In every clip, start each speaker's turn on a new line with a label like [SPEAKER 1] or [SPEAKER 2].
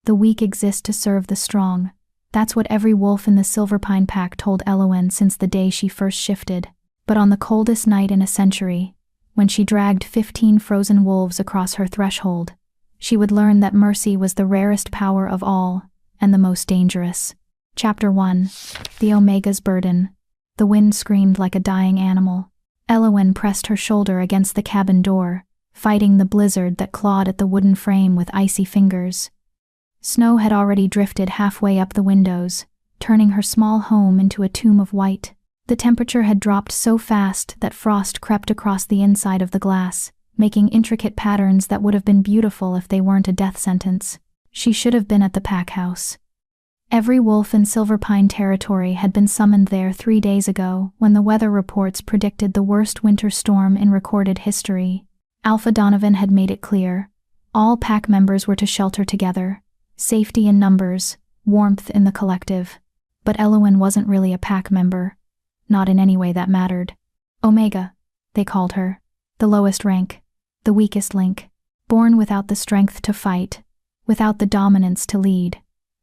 [SPEAKER 1] The weak exist to serve the strong. That's what every wolf in the Silverpine pack told Elowen since the day she first shifted. But on the coldest night in a century, when she dragged 15 frozen wolves across her threshold, she would learn that mercy was the rarest power of all, and the most dangerous. Chapter 1. The Omega's Burden. The wind screamed like a dying animal. Elowen pressed her shoulder against the cabin door, fighting the blizzard that clawed at the wooden frame with icy fingers. Snow had already drifted halfway up the windows, turning her small home into a tomb of white. The temperature had dropped so fast that frost crept across the inside of the glass, making intricate patterns that would have been beautiful if they weren't a death sentence. She should have been at the pack house. Every wolf in Silverpine territory had been summoned there 3 days ago when the weather reports predicted the worst winter storm in recorded history. Alpha Donovan had made it clear. All pack members were to shelter together. Safety in numbers, warmth in the collective. But Elowen wasn't really a pack member. Not in any way that mattered. Omega, they called her. The lowest rank. The weakest link. Born without the strength to fight. Without the dominance to lead.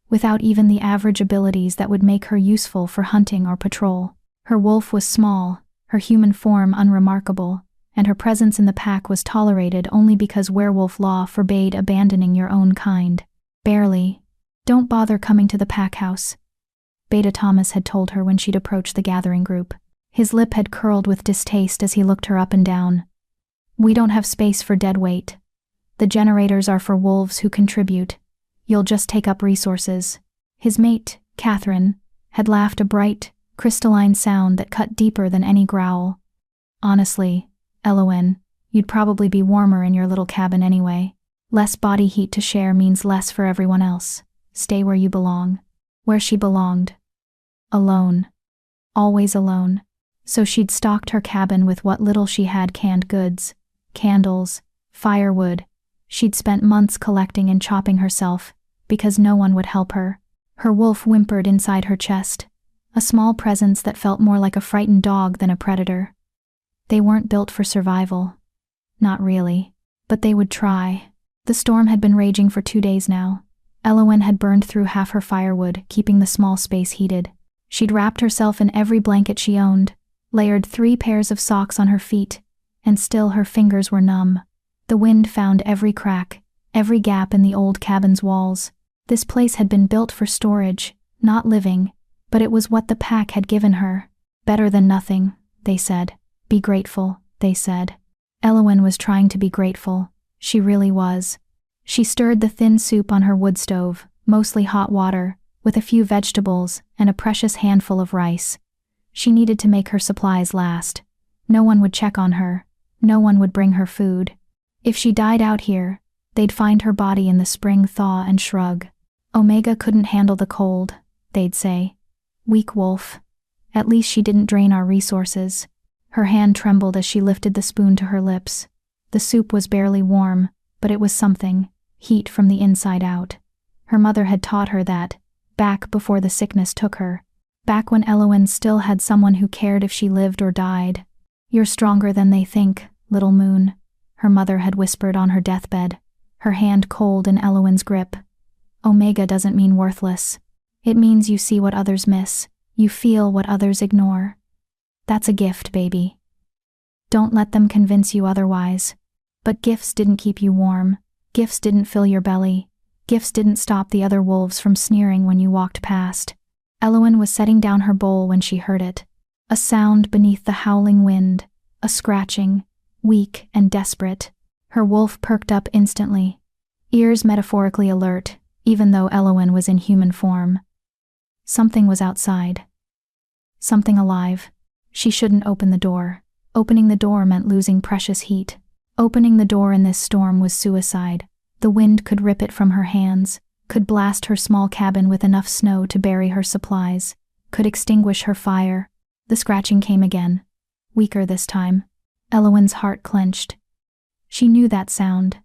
[SPEAKER 1] Without even the average abilities that would make her useful for hunting or patrol. Her wolf was small, her human form unremarkable, and her presence in the pack was tolerated only because werewolf law forbade abandoning your own kind. Barely. Don't bother coming to the pack house, Beta Thomas had told her when she'd approached the gathering group. His lip had curled with distaste as he looked her up and down. We don't have space for dead weight. The generators are for wolves who contribute. You'll just take up resources. His mate, Catherine, had laughed a bright, crystalline sound that cut deeper than any growl. Honestly, Elowen, you'd probably be warmer in your little cabin anyway. Less body heat to share means less for everyone else. Stay where you belong. Where she belonged. Alone. Always alone. So she'd stocked her cabin with what little she had: canned goods, candles, firewood. She'd spent months collecting and chopping herself, because no one would help her. Her wolf whimpered inside her chest, a small presence that felt more like a frightened dog than a predator. They weren't built for survival. Not really. But they would try. The storm had been raging for 2 days now. Elowen had burned through half her firewood, keeping the small space heated. She'd wrapped herself in every blanket she owned, layered 3 pairs of socks on her feet, and still her fingers were numb. The wind found every crack, every gap in the old cabin's walls. This place had been built for storage, not living, but it was what the pack had given her. Better than nothing, they said. Be grateful, they said. Elowen was trying to be grateful. She really was. She stirred the thin soup on her wood stove, mostly hot water, with a few vegetables and a precious handful of rice. She needed to make her supplies last. No one would check on her. No one would bring her food. If she died out here, they'd find her body in the spring thaw and shrug. Omega couldn't handle the cold, they'd say. Weak wolf. At least she didn't drain our resources. Her hand trembled as she lifted the spoon to her lips. The soup was barely warm, but it was something. Heat from the inside out. Her mother had taught her that, back before the sickness took her. Back when Elowen still had someone who cared if she lived or died. You're stronger than they think, little moon, her mother had whispered on her deathbed, her hand cold in Elowen's grip. Omega doesn't mean worthless. It means you see what others miss, you feel what others ignore. That's a gift, baby. Don't let them convince you otherwise. But gifts didn't keep you warm. Gifts didn't fill your belly. Gifts didn't stop the other wolves from sneering when you walked past. Elowen was setting down her bowl when she heard it. A sound beneath the howling wind. A scratching, weak and desperate. Her wolf perked up instantly. Ears metaphorically alert, even though Elowen was in human form. Something was outside. Something alive. She shouldn't open the door. Opening the door meant losing precious heat. Opening the door in this storm was suicide. The wind could rip it from her hands, could blast her small cabin with enough snow to bury her supplies, could extinguish her fire. The scratching came again. Weaker this time. Elowen's heart clenched. She knew that sound.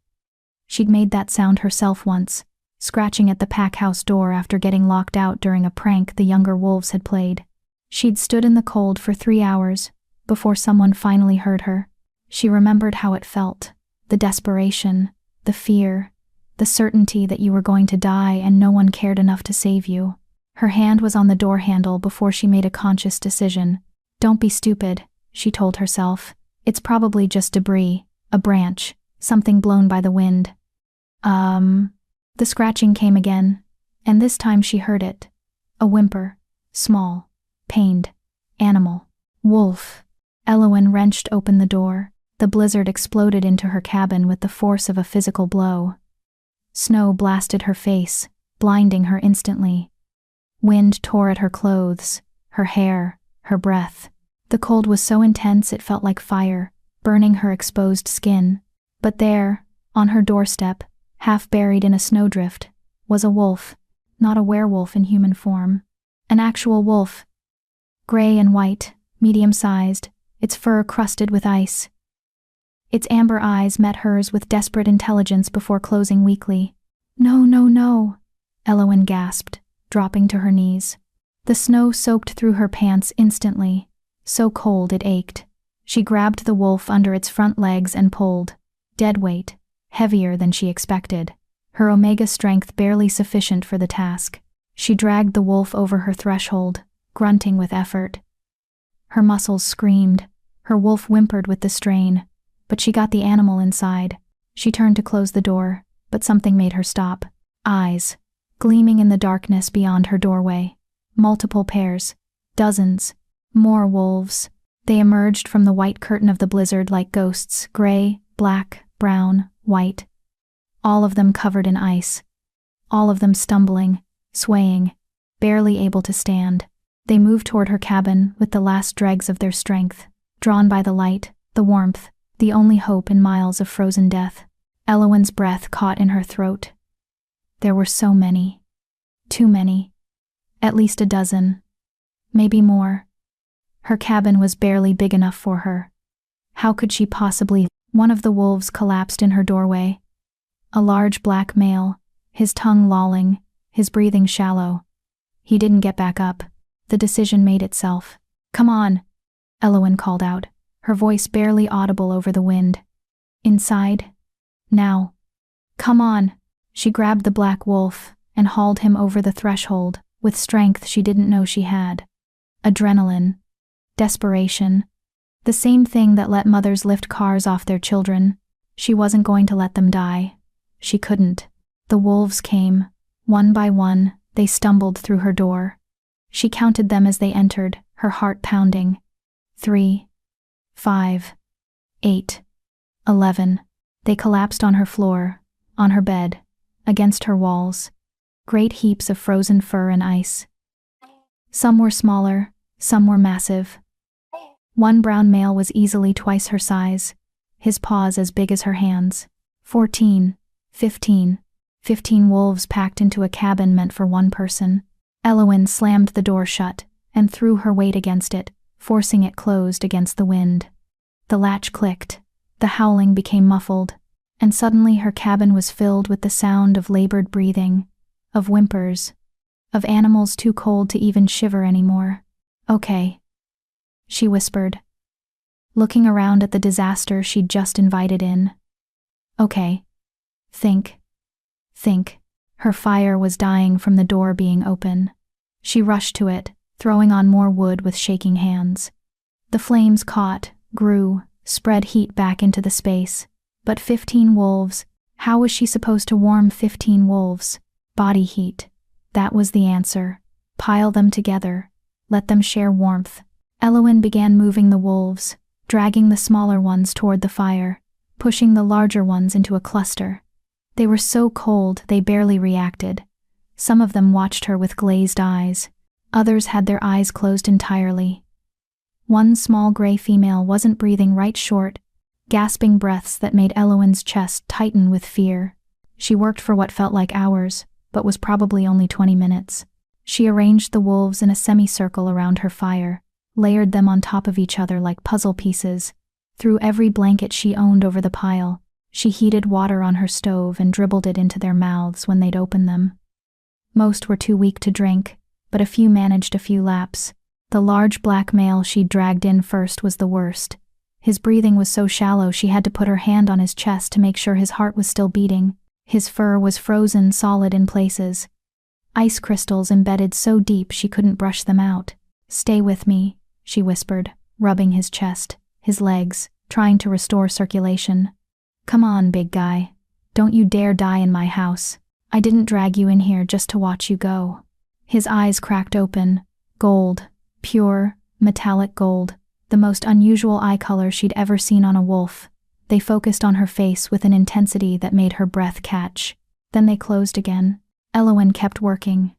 [SPEAKER 1] She'd made that sound herself once, scratching at the pack house door after getting locked out during a prank the younger wolves had played. She'd stood in the cold for 3 hours, before someone finally heard her. She remembered how it felt, the desperation, the fear. the certainty that you were going to die and no one cared enough to save you. Her hand was on the door handle before she made a conscious decision. Don't be stupid, she told herself. It's probably just debris, a branch, something blown by the wind. The scratching came again, and this time she heard it. A whimper, small, pained, animal. Wolf. Elowen wrenched open the door. The blizzard exploded into her cabin with the force of a physical blow. Snow blasted her face, blinding her instantly. Wind tore at her clothes, her hair, her breath. The cold was so intense it felt like fire, burning her exposed skin. But there, on her doorstep, half buried in a snowdrift, was a wolf, not a werewolf in human form. An actual wolf. Gray and white, medium-sized, its fur crusted with ice. Its amber eyes met hers with desperate intelligence before closing weakly. No, no, no, Elowen gasped, dropping to her knees. The snow soaked through her pants instantly, so cold it ached. She grabbed the wolf under its front legs and pulled. Dead weight, heavier than she expected, her omega strength barely sufficient for the task. She dragged the wolf over her threshold, grunting with effort. Her muscles screamed, her wolf whimpered with the strain, but she got the animal inside. She turned to close the door, but something made her stop. Eyes, gleaming in the darkness beyond her doorway. Multiple pairs, dozens, more wolves. They emerged from the white curtain of the blizzard like ghosts, gray, black, brown, white. All of them covered in ice. All of them stumbling, swaying, barely able to stand. They moved toward her cabin with the last dregs of their strength, drawn by the light, the warmth, the only hope in miles of frozen death. Elowen's breath caught in her throat. There were so many. Too many. At least a dozen. Maybe more. Her cabin was barely big enough for her. How could she possibly? One of the wolves collapsed in her doorway. A large black male, his tongue lolling, his breathing shallow. He didn't get back up. The decision made itself. Come on, Elowen called out, her voice barely audible over the wind. Inside. Now. Come on. She grabbed the black wolf and hauled him over the threshold with strength she didn't know she had. Adrenaline. Desperation. The same thing that let mothers lift cars off their children. She wasn't going to let them die. She couldn't. The wolves came. One by one, they stumbled through her door. She counted them as they entered, her heart pounding. 3, 5, 8, 11. They collapsed on her floor, on her bed, against her walls. Great heaps of frozen fur and ice. Some were smaller, some were massive. One brown male was easily twice her size, his paws as big as her hands. 14, 15 wolves packed into a cabin meant for one person. Elowen slammed the door shut and threw her weight against it, forcing it closed against the wind. The latch clicked, the howling became muffled, and suddenly her cabin was filled with the sound of labored breathing, of whimpers, of animals too cold to even shiver anymore. Okay, she whispered, looking around at the disaster she'd just invited in. Okay. Think. Her fire was dying from the door being open. She rushed to it, throwing on more wood with shaking hands. The flames caught, grew, spread heat back into the space. But 15 wolves, how was she supposed to warm 15 wolves? Body heat. That was the answer. Pile them together. Let them share warmth. Elowen began moving the wolves, dragging the smaller ones toward the fire, pushing the larger ones into a cluster. They were so cold they barely reacted. Some of them watched her with glazed eyes. Others had their eyes closed entirely. One small gray female wasn't breathing right short, gasping breaths that made Elowen's chest tighten with fear. She worked for what felt like hours, but was probably only 20 minutes. She arranged the wolves in a semicircle around her fire, layered them on top of each other like puzzle pieces, threw every blanket she owned over the pile. She heated water on her stove and dribbled it into their mouths when they'd open them. Most were too weak to drink, but a few managed a few laps. The large black male she'd dragged in first was the worst. His breathing was so shallow she had to put her hand on his chest to make sure his heart was still beating. His fur was frozen solid in places, ice crystals embedded so deep she couldn't brush them out. "Stay with me," she whispered, rubbing his chest, his legs, trying to restore circulation. "Come on, big guy. Don't you dare die in my house. I didn't drag you in here just to watch you go." His eyes cracked open, gold, pure, metallic gold, the most unusual eye color she'd ever seen on a wolf. They focused on her face with an intensity that made her breath catch. Then they closed again. Elowen kept working.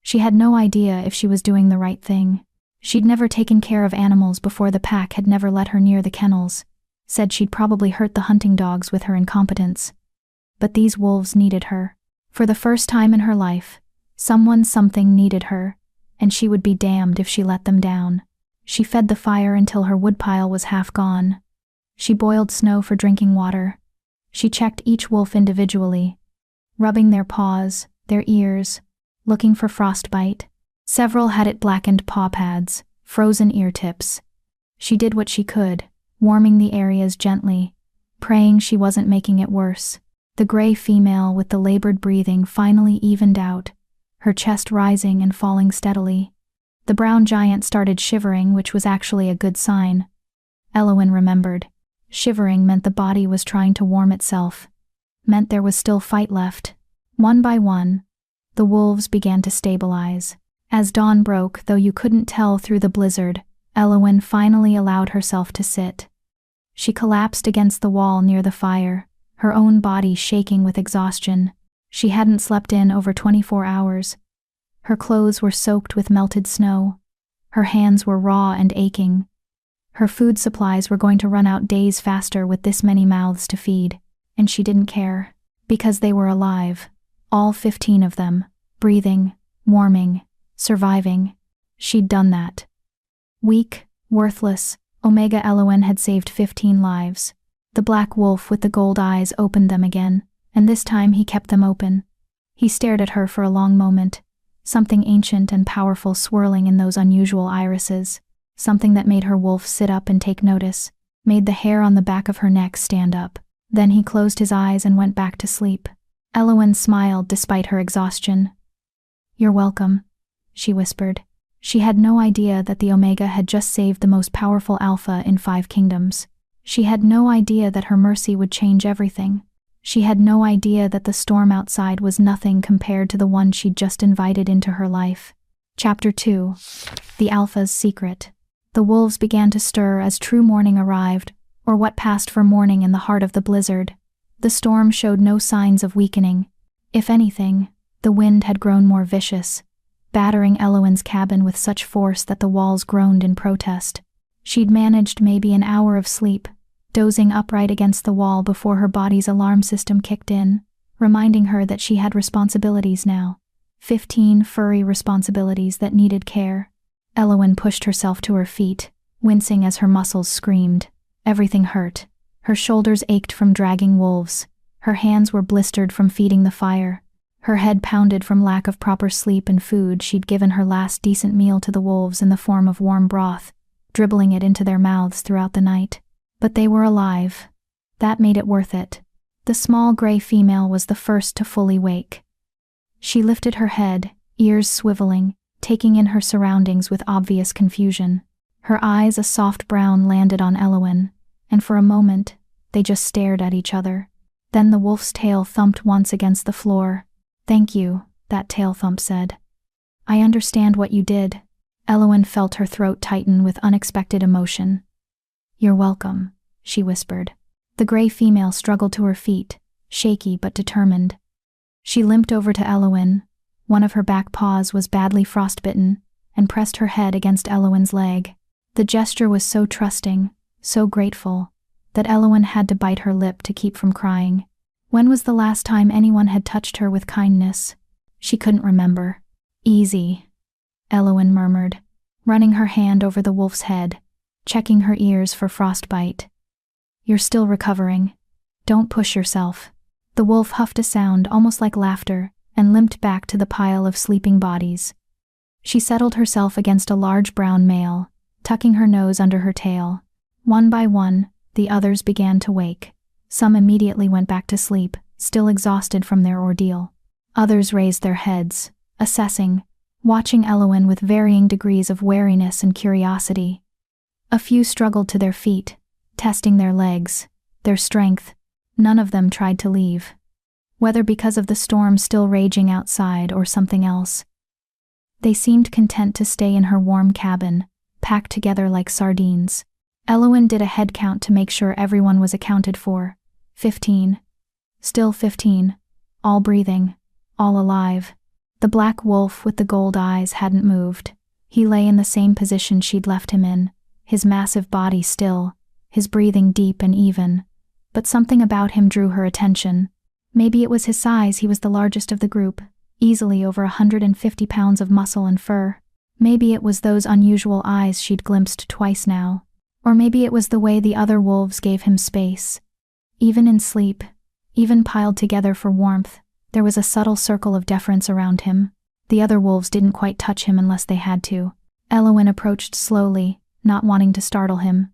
[SPEAKER 1] She had no idea if she was doing the right thing. She'd never taken care of animals before. The pack had never let her near the kennels, said she'd probably hurt the hunting dogs with her incompetence. But these wolves needed her. For the first time in her life, something needed her, and she would be damned if she let them down. She fed the fire until her woodpile was half gone. She boiled snow for drinking water. She checked each wolf individually, rubbing their paws, their ears, looking for frostbite. Several had it blackened paw pads, frozen ear tips. She did what she could, warming the areas gently, praying she wasn't making it worse. The gray female with the labored breathing finally evened out, her chest rising and falling steadily. The brown giant started shivering, which was actually a good sign. Elowen remembered. Shivering meant the body was trying to warm itself, meant there was still fight left. One by one, the wolves began to stabilize. As dawn broke, though you couldn't tell through the blizzard, Elowen finally allowed herself to sit. She collapsed against the wall near the fire, her own body shaking with exhaustion. She hadn't slept in over 24 hours. Her clothes were soaked with melted snow. Her hands were raw and aching. Her food supplies were going to run out days faster with this many mouths to feed, and she didn't care, because they were alive, all 15 of them, breathing, warming, surviving. She'd done that. Weak, worthless, Omega Elowen had saved 15 lives. The black wolf with the gold eyes opened them again, and this time he kept them open. He stared at her for a long moment, something ancient and powerful swirling in those unusual irises, something that made her wolf sit up and take notice, made the hair on the back of her neck stand up. Then he closed his eyes and went back to sleep. Elowen smiled despite her exhaustion. "You're welcome," she whispered. She had no idea that the Omega had just saved the most powerful alpha in 5 kingdoms. She had no idea that her mercy would change everything. She had no idea that the storm outside was nothing compared to the one she'd just invited into her life. Chapter 2. The Alpha's Secret. The wolves began to stir as true morning arrived, or what passed for morning in the heart of the blizzard. The storm showed no signs of weakening. If anything, the wind had grown more vicious, battering Elowen's cabin with such force that the walls groaned in protest. She'd managed maybe an hour of sleep, dozing upright against the wall before her body's alarm system kicked in, reminding her that she had responsibilities now. 15 furry responsibilities that needed care. Elowen pushed herself to her feet, wincing as her muscles screamed. Everything hurt. Her shoulders ached from dragging wolves. Her hands were blistered from feeding the fire. Her head pounded from lack of proper sleep and food. She'd given her last decent meal to the wolves in the form of warm broth, dribbling it into their mouths throughout the night. But they were alive. That made it worth it. The small gray female was the first to fully wake. She lifted her head, ears swiveling, taking in her surroundings with obvious confusion. Her eyes, a soft brown, landed on Elowen, and for a moment, they just stared at each other. Then the wolf's tail thumped once against the floor. "Thank you," that tail thump said. "I understand what you did." Elowen felt her throat tighten with unexpected emotion. "You're welcome," she whispered. The gray female struggled to her feet, shaky but determined. She limped over to Elowen. One of her back paws was badly frostbitten, and pressed her head against Elowen's leg. The gesture was so trusting, so grateful, that Elowen had to bite her lip to keep from crying. When was the last time anyone had touched her with kindness? She couldn't remember. "Easy," Elowen murmured, running her hand over the wolf's head, checking her ears for frostbite. "You're still recovering. Don't push yourself." The wolf huffed a sound almost like laughter and limped back to the pile of sleeping bodies. She settled herself against a large brown male, tucking her nose under her tail. One by one, the others began to wake. Some immediately went back to sleep, still exhausted from their ordeal. Others raised their heads, assessing, watching Elowen with varying degrees of wariness and curiosity. A few struggled to their feet, testing their legs, their strength. None of them tried to leave. Whether because of the storm still raging outside or something else. They seemed content to stay in her warm cabin, packed together like sardines. Elowen did a head count to make sure everyone was accounted for. 15. Still 15. All breathing. All alive. The black wolf with the gold eyes hadn't moved. He lay in the same position she'd left him in, his massive body still, his breathing deep and even. But something about him drew her attention. Maybe it was his size. He was the largest of the group, easily over 150 pounds of muscle and fur. Maybe it was those unusual eyes she'd glimpsed twice now. Or maybe it was the way the other wolves gave him space. Even in sleep, even piled together for warmth, there was a subtle circle of deference around him. The other wolves didn't quite touch him unless they had to. Elowen approached slowly, not wanting to startle him.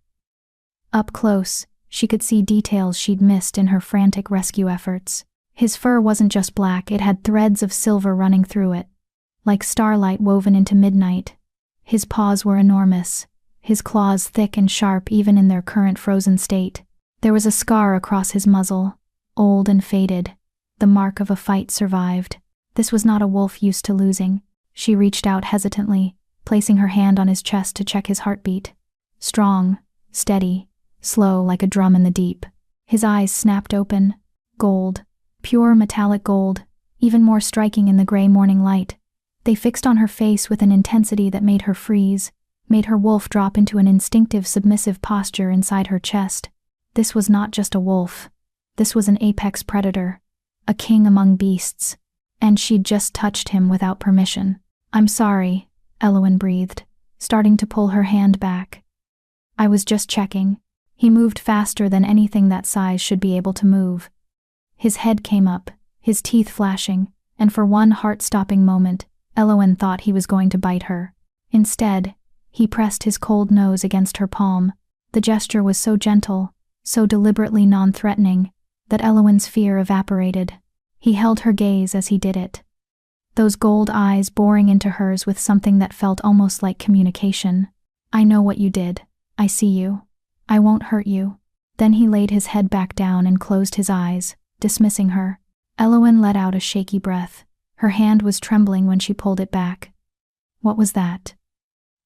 [SPEAKER 1] Up close, she could see details she'd missed in her frantic rescue efforts. His fur wasn't just black, it had threads of silver running through it, like starlight woven into midnight. His paws were enormous, his claws thick and sharp even in their current frozen state. There was a scar across his muzzle, old and faded. The mark of a fight survived. This was not a wolf used to losing. She reached out hesitantly, placing her hand on his chest to check his heartbeat. Strong, steady, slow like a drum in the deep. His eyes snapped open. Gold. Pure metallic gold, even more striking in the gray morning light. They fixed on her face with an intensity that made her freeze, made her wolf drop into an instinctive submissive posture inside her chest. This was not just a wolf. This was an apex predator, a king among beasts. And she'd just touched him without permission. "I'm sorry," Elowen breathed, starting to pull her hand back. "I was just checking." He moved faster than anything that size should be able to move. His head came up, his teeth flashing, and for one heart-stopping moment, Elowen thought he was going to bite her. Instead, he pressed his cold nose against her palm. The gesture was so gentle, so deliberately non-threatening, that Elowen's fear evaporated. He held her gaze as he did it. Those gold eyes boring into hers with something that felt almost like communication. "I know what you did. I see you. I won't hurt you." Then he laid his head back down and closed his eyes, dismissing her. Elowen let out a shaky breath. Her hand was trembling when she pulled it back. What was that?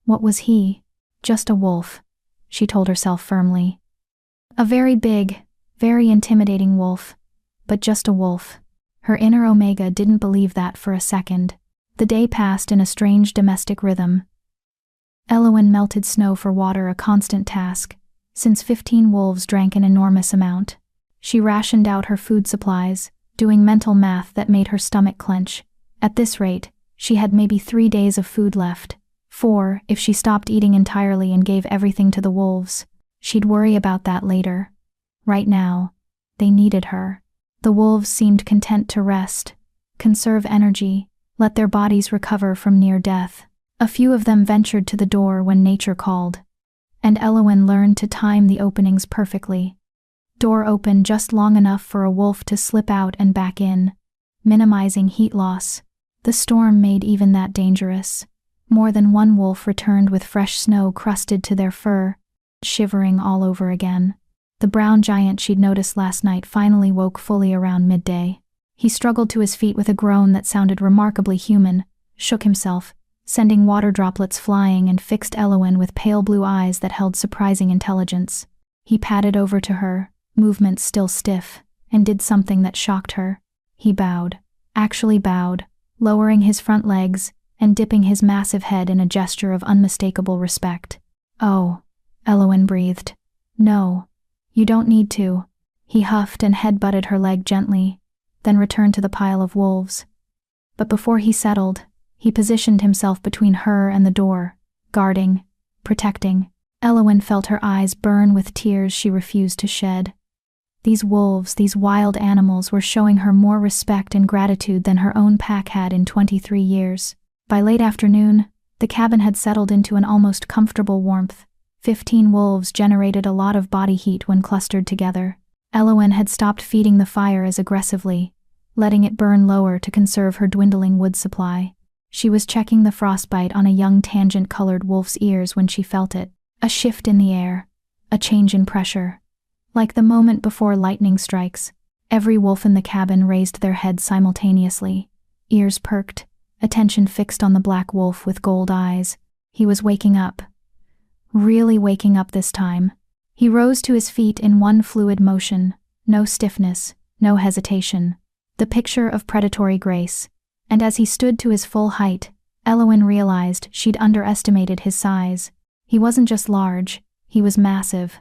[SPEAKER 1] What was he? Just a wolf, she told herself firmly. A very big, very intimidating wolf, but just a wolf. Her inner Omega didn't believe that for a second. The day passed in a strange domestic rhythm. Elowen melted snow for water, a constant task, since 15 wolves drank an enormous amount. She rationed out her food supplies, doing mental math that made her stomach clench. At this rate, she had maybe 3 days of food left. 4, if she stopped eating entirely and gave everything to the wolves. She'd worry about that later. Right now, they needed her. The wolves seemed content to rest, conserve energy, let their bodies recover from near death. A few of them ventured to the door when nature called, and Elowen learned to time the openings perfectly. Door open just long enough for a wolf to slip out and back in, minimizing heat loss. The storm made even that dangerous. More than one wolf returned with fresh snow crusted to their fur, shivering all over again. The brown giant she'd noticed last night finally woke fully around midday. He struggled to his feet with a groan that sounded remarkably human, shook himself, sending water droplets flying, and fixed Elowen with pale blue eyes that held surprising intelligence. He padded over to her, movements still stiff, and did something that shocked her. He bowed, actually bowed, lowering his front legs and dipping his massive head in a gesture of unmistakable respect. "Oh," Elowen breathed. "No, you don't need to." He huffed and head-butted her leg gently, then returned to the pile of wolves. But before he settled, he positioned himself between her and the door, guarding, protecting. Elowen felt her eyes burn with tears she refused to shed. These wolves, these wild animals, were showing her more respect and gratitude than her own pack had in 23 years. By late afternoon, the cabin had settled into an almost comfortable warmth. 15 wolves generated a lot of body heat when clustered together. Elowen had stopped feeding the fire as aggressively, letting it burn lower to conserve her dwindling wood supply. She was checking the frostbite on a young tangent-colored wolf's ears when she felt it. A shift in the air. A change in pressure. Like the moment before lightning strikes, every wolf in the cabin raised their heads simultaneously, ears perked, attention fixed on the black wolf with gold eyes. He was waking up. Really waking up this time. He rose to his feet in one fluid motion, no stiffness, no hesitation. The picture of predatory grace. And as he stood to his full height, Elowen realized she'd underestimated his size. He wasn't just large, he was massive.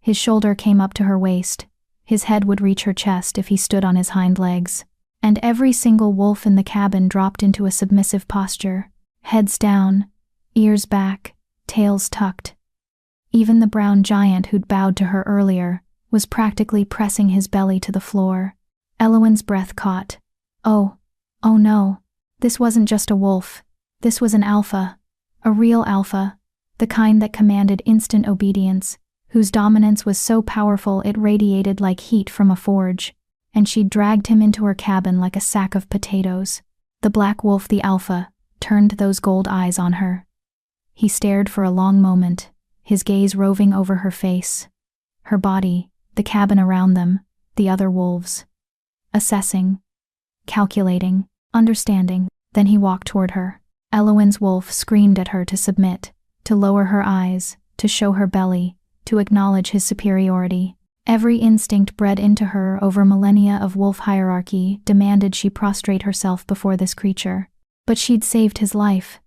[SPEAKER 1] His shoulder came up to her waist. His head would reach her chest if he stood on his hind legs. And every single wolf in the cabin dropped into a submissive posture, heads down, ears back, tails tucked. Even the brown giant who'd bowed to her earlier was practically pressing his belly to the floor. Elowen's breath caught. Oh no, this wasn't just a wolf. This was an alpha. A real alpha. The kind that commanded instant obedience, whose dominance was so powerful it radiated like heat from a forge. And she'd dragged him into her cabin like a sack of potatoes. The black wolf, the alpha, turned those gold eyes on her. He stared for a long moment, his gaze roving over her face, her body, the cabin around them, the other wolves. Assessing, calculating, understanding. Then he walked toward her. Elowen's wolf screamed at her to submit, to lower her eyes, to show her belly, to acknowledge his superiority. Every instinct bred into her over millennia of wolf hierarchy demanded she prostrate herself before this creature. But she'd saved his life.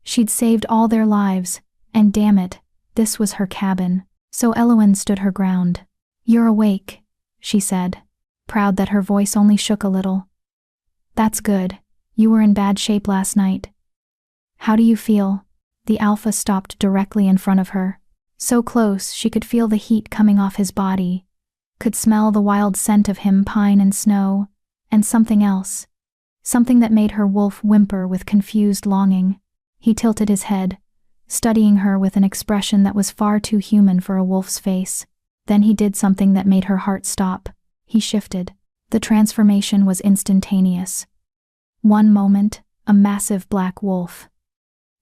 [SPEAKER 1] She'd saved all their lives, and damn it, this was her cabin. So Elowen stood her ground. "You're awake," she said, proud that her voice only shook a little. "That's good. You were in bad shape last night. How do you feel?" The alpha stopped directly in front of her. So close she could feel the heat coming off his body, could smell the wild scent of him, pine and snow, and something else. Something that made her wolf whimper with confused longing. He tilted his head, studying her with an expression that was far too human for a wolf's face. Then he did something that made her heart stop. He shifted. The transformation was instantaneous. One moment, a massive black wolf.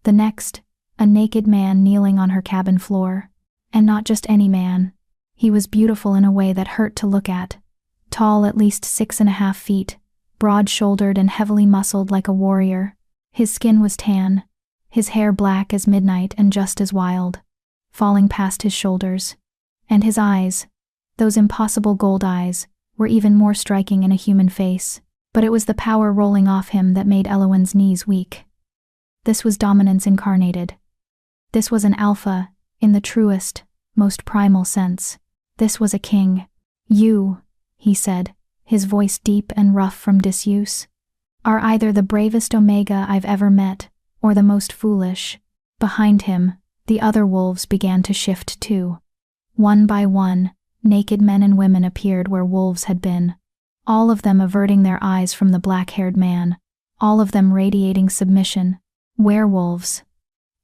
[SPEAKER 1] The next, a naked man kneeling on her cabin floor. And not just any man. He was beautiful in a way that hurt to look at. Tall, at least 6.5 feet, broad-shouldered and heavily muscled like a warrior. His skin was tan, his hair black as midnight and just as wild, falling past his shoulders. And his eyes, those impossible gold eyes, were even more striking in a human face. But it was the power rolling off him that made Elowen's knees weak. This was dominance incarnated. This was an alpha, in the truest, most primal sense. This was a king. "You," he said, his voice deep and rough from disuse, "are either the bravest Omega I've ever met, or the most foolish." Behind him, the other wolves began to shift too. One by one, naked men and women appeared where wolves had been. All of them averting their eyes from the black-haired man. All of them radiating submission. Werewolves.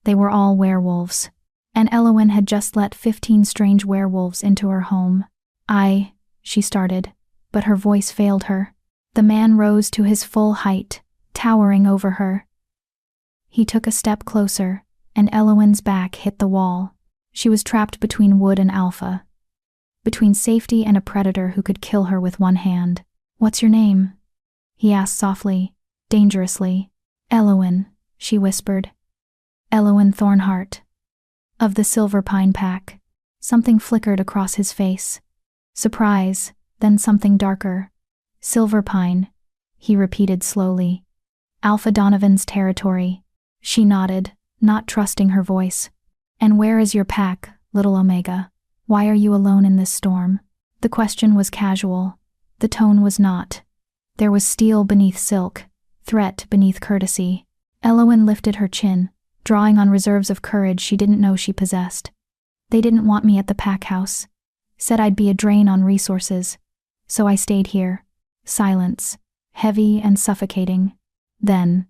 [SPEAKER 1] They were all werewolves. And Elowen had just let 15 strange werewolves into her home. She started, but her voice failed her. The man rose to his full height, towering over her. He took a step closer, and Elowen's back hit the wall. She was trapped between wood and alpha. Between safety and a predator who could kill her with one hand. "What's your name?" he asked softly, dangerously. "Elowen," she whispered. "Elowen Thornheart. Of the Silver Pine Pack." Something flickered across his face. Surprise, then something darker. "Silver Pine," he repeated slowly. "Alpha Donovan's territory." She nodded, not trusting her voice. "And where is your pack, little Omega? Why are you alone in this storm?" The question was casual. The tone was not. There was steel beneath silk, threat beneath courtesy. Elowen lifted her chin, drawing on reserves of courage she didn't know she possessed. "They didn't want me at the pack house. Said I'd be a drain on resources. So I stayed here." Silence, heavy and suffocating. Then,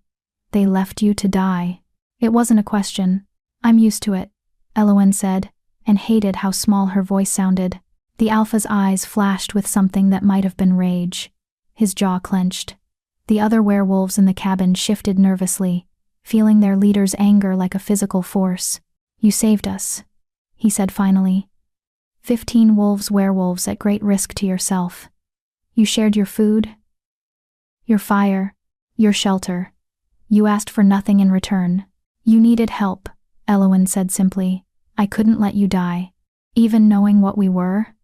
[SPEAKER 1] "They left you to die." It wasn't a question. "I'm used to it," Elowen said, and hated how small her voice sounded. The alpha's eyes flashed with something that might have been rage. His jaw clenched. The other werewolves in the cabin shifted nervously, feeling their leader's anger like a physical force. "You saved us," he said finally. 15 werewolves at great risk to yourself. You shared your food, your fire, your shelter. You asked for nothing in return. You needed help, Elowen said simply. I couldn't let you die. Even knowing what we were?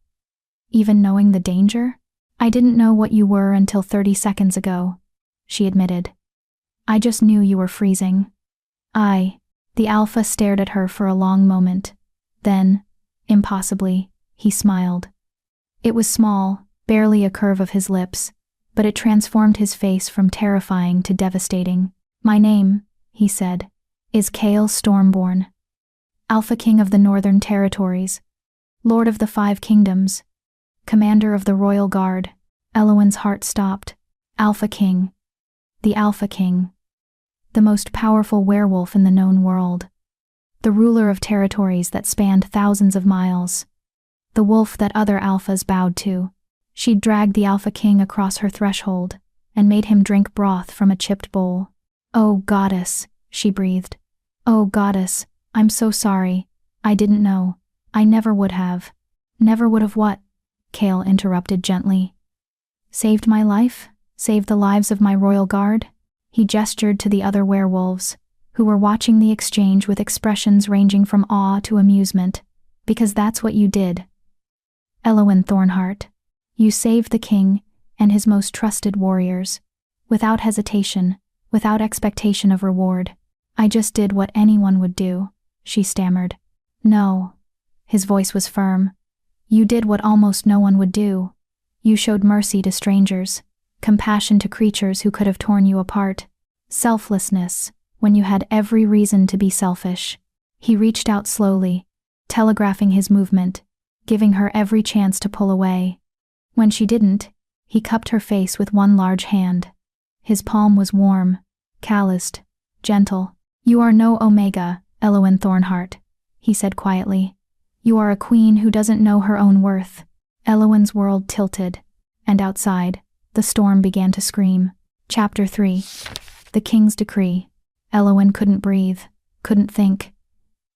[SPEAKER 1] Even knowing the danger? I didn't know what you were until 30 seconds ago, she admitted. I just knew you were freezing. The alpha stared at her for a long moment. Then, impossibly, he smiled. It was small, barely a curve of his lips, but it transformed his face from terrifying to devastating. My name, he said, is Kale Stormborn, Alpha King of the Northern Territories, Lord of the 5 Kingdoms, Commander of the Royal Guard. Elowen's heart stopped. Alpha King. The Alpha King. The most powerful werewolf in the known world. The ruler of territories that spanned thousands of miles. The wolf that other alphas bowed to. She'd dragged the Alpha King across her threshold and made him drink broth from a chipped bowl. Oh, goddess, she breathed. Oh, goddess, I'm so sorry. I didn't know. I never would have. Never would have what? Kale interrupted gently. Saved my life? Saved the lives of my royal guard? He gestured to the other werewolves, who were watching the exchange with expressions ranging from awe to amusement, because that's what you did. Elowen Thornheart, you saved the king and his most trusted warriors, without hesitation, without expectation of reward. I just did what anyone would do, she stammered. No. His voice was firm. You did what almost no one would do. You showed mercy to strangers, compassion to creatures who could have torn you apart, selflessness when you had every reason to be selfish. He reached out slowly, telegraphing his movement, giving her every chance to pull away. When she didn't, he cupped her face with one large hand. His palm was warm, calloused, gentle. You are no Omega, Elowen Thornheart, he said quietly. You are a queen who doesn't know her own worth. Elowen's world tilted, and outside, the storm began to scream. Chapter 3. The King's Decree. Elowen couldn't breathe, couldn't think.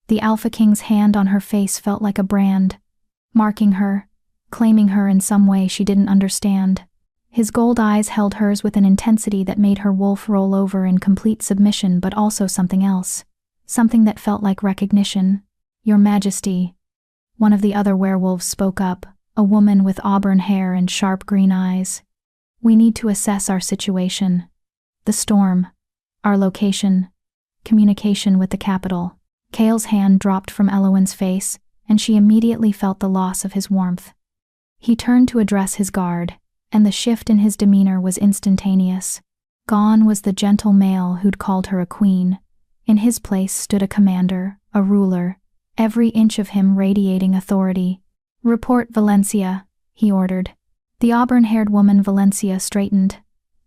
[SPEAKER 1] The Alpha King's hand on her face felt like a brand, marking her, claiming her in some way she didn't understand. His gold eyes held hers with an intensity that made her wolf roll over in complete submission, but also something else. Something that felt like recognition. Your Majesty. One of the other werewolves spoke up, a woman with auburn hair and sharp green eyes. We need to assess our situation. The storm. Our location. Communication with the capital. Kale's hand dropped from Elowen's face, and she immediately felt the loss of his warmth. He turned to address his guard, and the shift in his demeanor was instantaneous. Gone was the gentle male who'd called her a queen. In his place stood a commander, a ruler, every inch of him radiating authority. Report Valencia, he ordered. The auburn-haired woman Valencia straightened.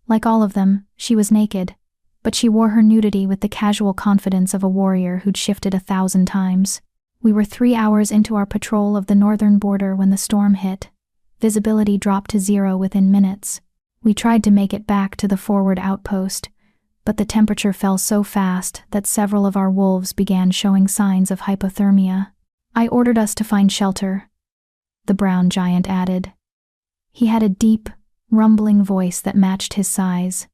[SPEAKER 1] Like all of them, she was naked, but she wore her nudity with the casual confidence of a warrior who'd shifted 1,000 times. We were 3 hours into our patrol of the northern border when the storm hit. Visibility dropped to 0 within minutes. We tried to make it back to the forward outpost, but the temperature fell so fast that several of our wolves began showing signs of hypothermia. I ordered us to find shelter, the brown giant added. He had a deep, rumbling voice that matched his size.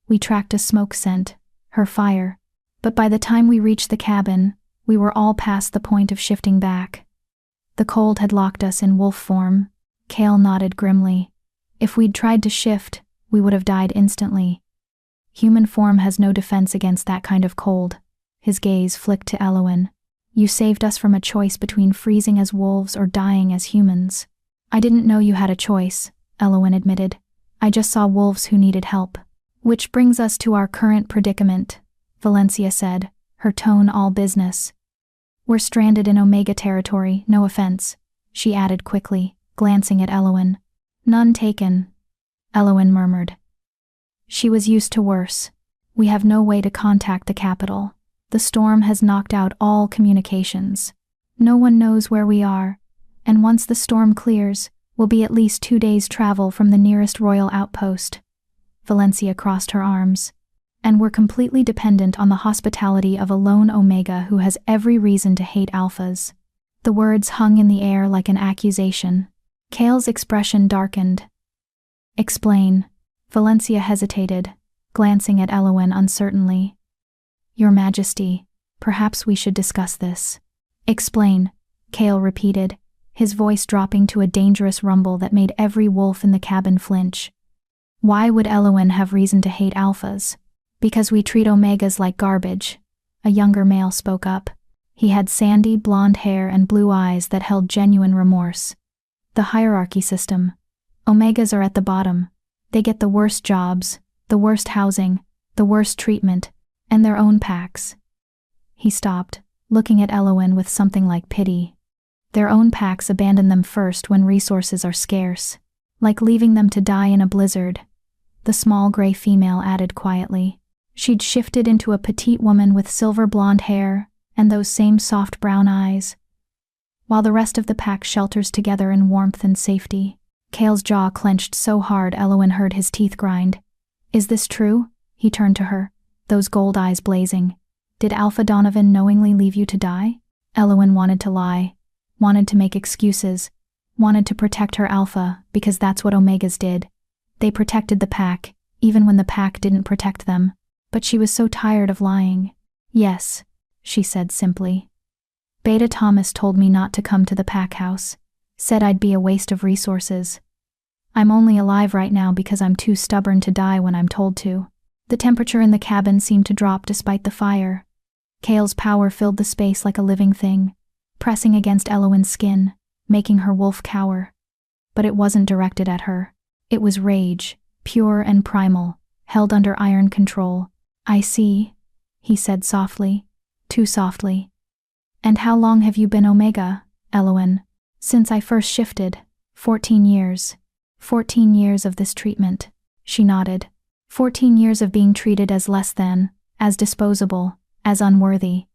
[SPEAKER 1] We tracked a smoke scent, her fire, but by the time we reached the cabin, we were all past the point of shifting back. The cold had locked us in wolf form. Kale nodded grimly. If we'd tried to shift, we would have died instantly. Human form has no defense against that kind of cold. His gaze flicked to Elowen. You saved us from a choice between freezing as wolves or dying as humans. I didn't know you had a choice, Elowen admitted. I just saw wolves who needed help. Which brings us to our current predicament, Valencia said, her tone all business. We're stranded in Omega territory, no offense, she added quickly, glancing at Elowen. None taken, Elowen murmured. She was used to worse. We have no way to contact the capital. The storm has knocked out all communications. No one knows where we are. And once the storm clears, we'll be at least 2 days' travel from the nearest royal outpost. Valencia crossed her arms. And we're completely dependent on the hospitality of a lone Omega who has every reason to hate alphas. The words hung in the air like an accusation. Kale's expression darkened. Explain. Valencia hesitated, glancing at Elowen uncertainly. Your Majesty, perhaps we should discuss this. Explain, Kale repeated, his voice dropping to a dangerous rumble that made every wolf in the cabin flinch. Why would Elowen have reason to hate alphas? Because we treat Omegas like garbage, a younger male spoke up. He had sandy, blonde hair and blue eyes that held genuine remorse. The hierarchy system. Omegas are at the bottom. They get the worst jobs, the worst housing, the worst treatment, and their own packs. He stopped, looking at Elowen with something like pity. Their own packs abandon them first when resources are scarce, like leaving them to die in a blizzard. The small gray female added quietly. She'd shifted into a petite woman with silver blonde hair and those same soft brown eyes. While the rest of the pack shelters together in warmth and safety. Kale's jaw clenched so hard Elowen heard his teeth grind. Is this true? He turned to her, those gold eyes blazing. Did Alpha Donovan knowingly leave you to die? Elowen wanted to lie, wanted to make excuses, wanted to protect her Alpha because that's what Omegas did. They protected the pack, even when the pack didn't protect them. But she was so tired of lying. Yes, she said simply. Beta Thomas told me not to come to the pack house, said I'd be a waste of resources. I'm only alive right now because I'm too stubborn to die when I'm told to. The temperature in the cabin seemed to drop despite the fire. Kale's power filled the space like a living thing, pressing against Elowen's skin, making her wolf cower. But it wasn't directed at her. It was rage, pure and primal, held under iron control. I see, he said softly, too softly. And how long have you been Omega, Elowen? Since I first shifted. 14 years. 14 years of this treatment. She nodded. 14 years of being treated as less than, as disposable, as unworthy.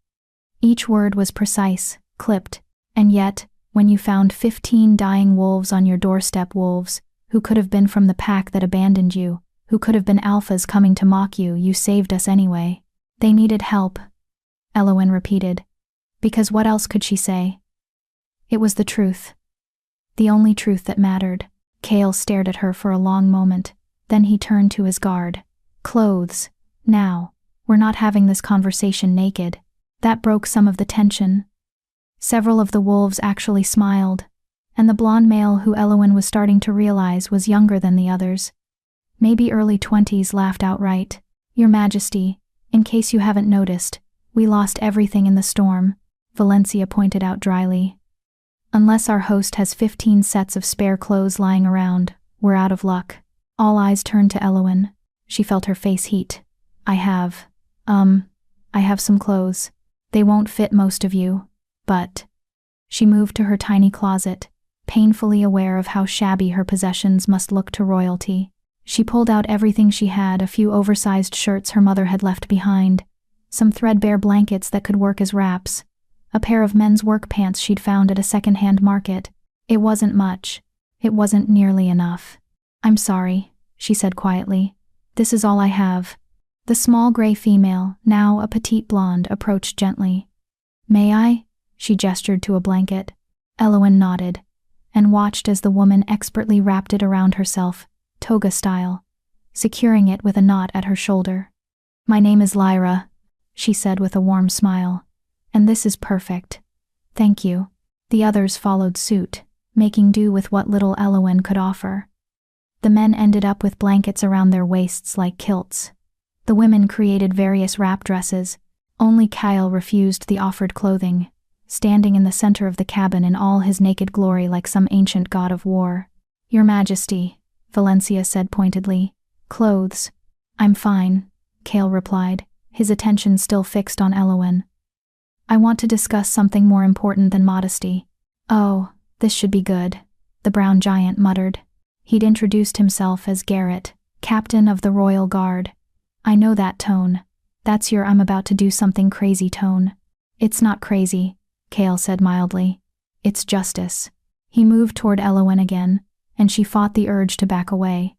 [SPEAKER 1] Each word was precise, clipped, and yet, when you found 15 dying wolves on your doorstep, wolves, who could have been from the pack that abandoned you, who could have been alphas coming to mock you, you saved us anyway. They needed help, Elowen repeated. Because what else could she say? It was the truth. The only truth that mattered. Kale stared at her for a long moment, then he turned to his guard. Clothes. Now. We're not having this conversation naked. That broke some of the tension. Several of the wolves actually smiled, and the blonde male who Elowen was starting to realize was younger than the others. Maybe early 20s, laughed outright. Your Majesty, in case you haven't noticed, we lost everything in the storm, Valencia pointed out dryly. Unless our host has 15 sets of spare clothes lying around, we're out of luck. All eyes turned to Elowen. She felt her face heat. I have some clothes. They won't fit most of you, but... She moved to her tiny closet, painfully aware of how shabby her possessions must look to royalty. She pulled out everything she had, a few oversized shirts her mother had left behind, some threadbare blankets that could work as wraps, a pair of men's work pants she'd found at a second-hand market. It wasn't much. It wasn't nearly enough. I'm sorry, she said quietly. This is all I have. The small gray female, now a petite blonde, approached gently. May I? She gestured to a blanket. Elowen nodded, and watched as the woman expertly wrapped it around herself, toga style, securing it with a knot at her shoulder. My name is Lyra, she said with a warm smile, and this is perfect. Thank you. The others followed suit, making do with what little Elowen could offer. The men ended up with blankets around their waists like kilts. The women created various wrap dresses. Only Kyle refused the offered clothing, standing in the center of the cabin in all his naked glory like some ancient god of war. Your Majesty, Valencia said pointedly. Clothes. I'm fine, Kale replied, his attention still fixed on Elowen. I want to discuss something more important than modesty. Oh, this should be good, the brown giant muttered. He'd introduced himself as Garrett, captain of the Royal Guard. I know that tone. That's your I'm about to do something crazy tone. It's not crazy, Kale said mildly. It's justice. He moved toward Elowen again, and she fought the urge to back away.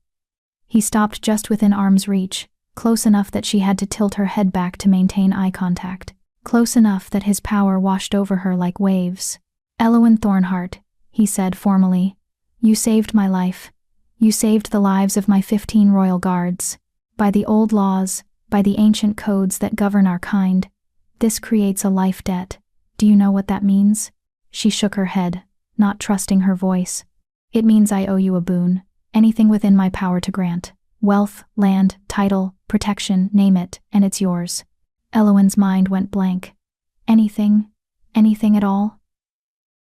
[SPEAKER 1] He stopped just within arm's reach, close enough that she had to tilt her head back to maintain eye contact, close enough that his power washed over her like waves. "Elowen Thornheart," he said formally, "you saved my life. You saved the lives of my 15 royal guards. By the old laws, by the ancient codes that govern our kind, this creates a life debt. Do you know what that means?" She shook her head, not trusting her voice. "It means I owe you a boon, anything within my power to grant. Wealth, land, title, protection, name it, and it's yours." Elowen's mind went blank. Anything at all?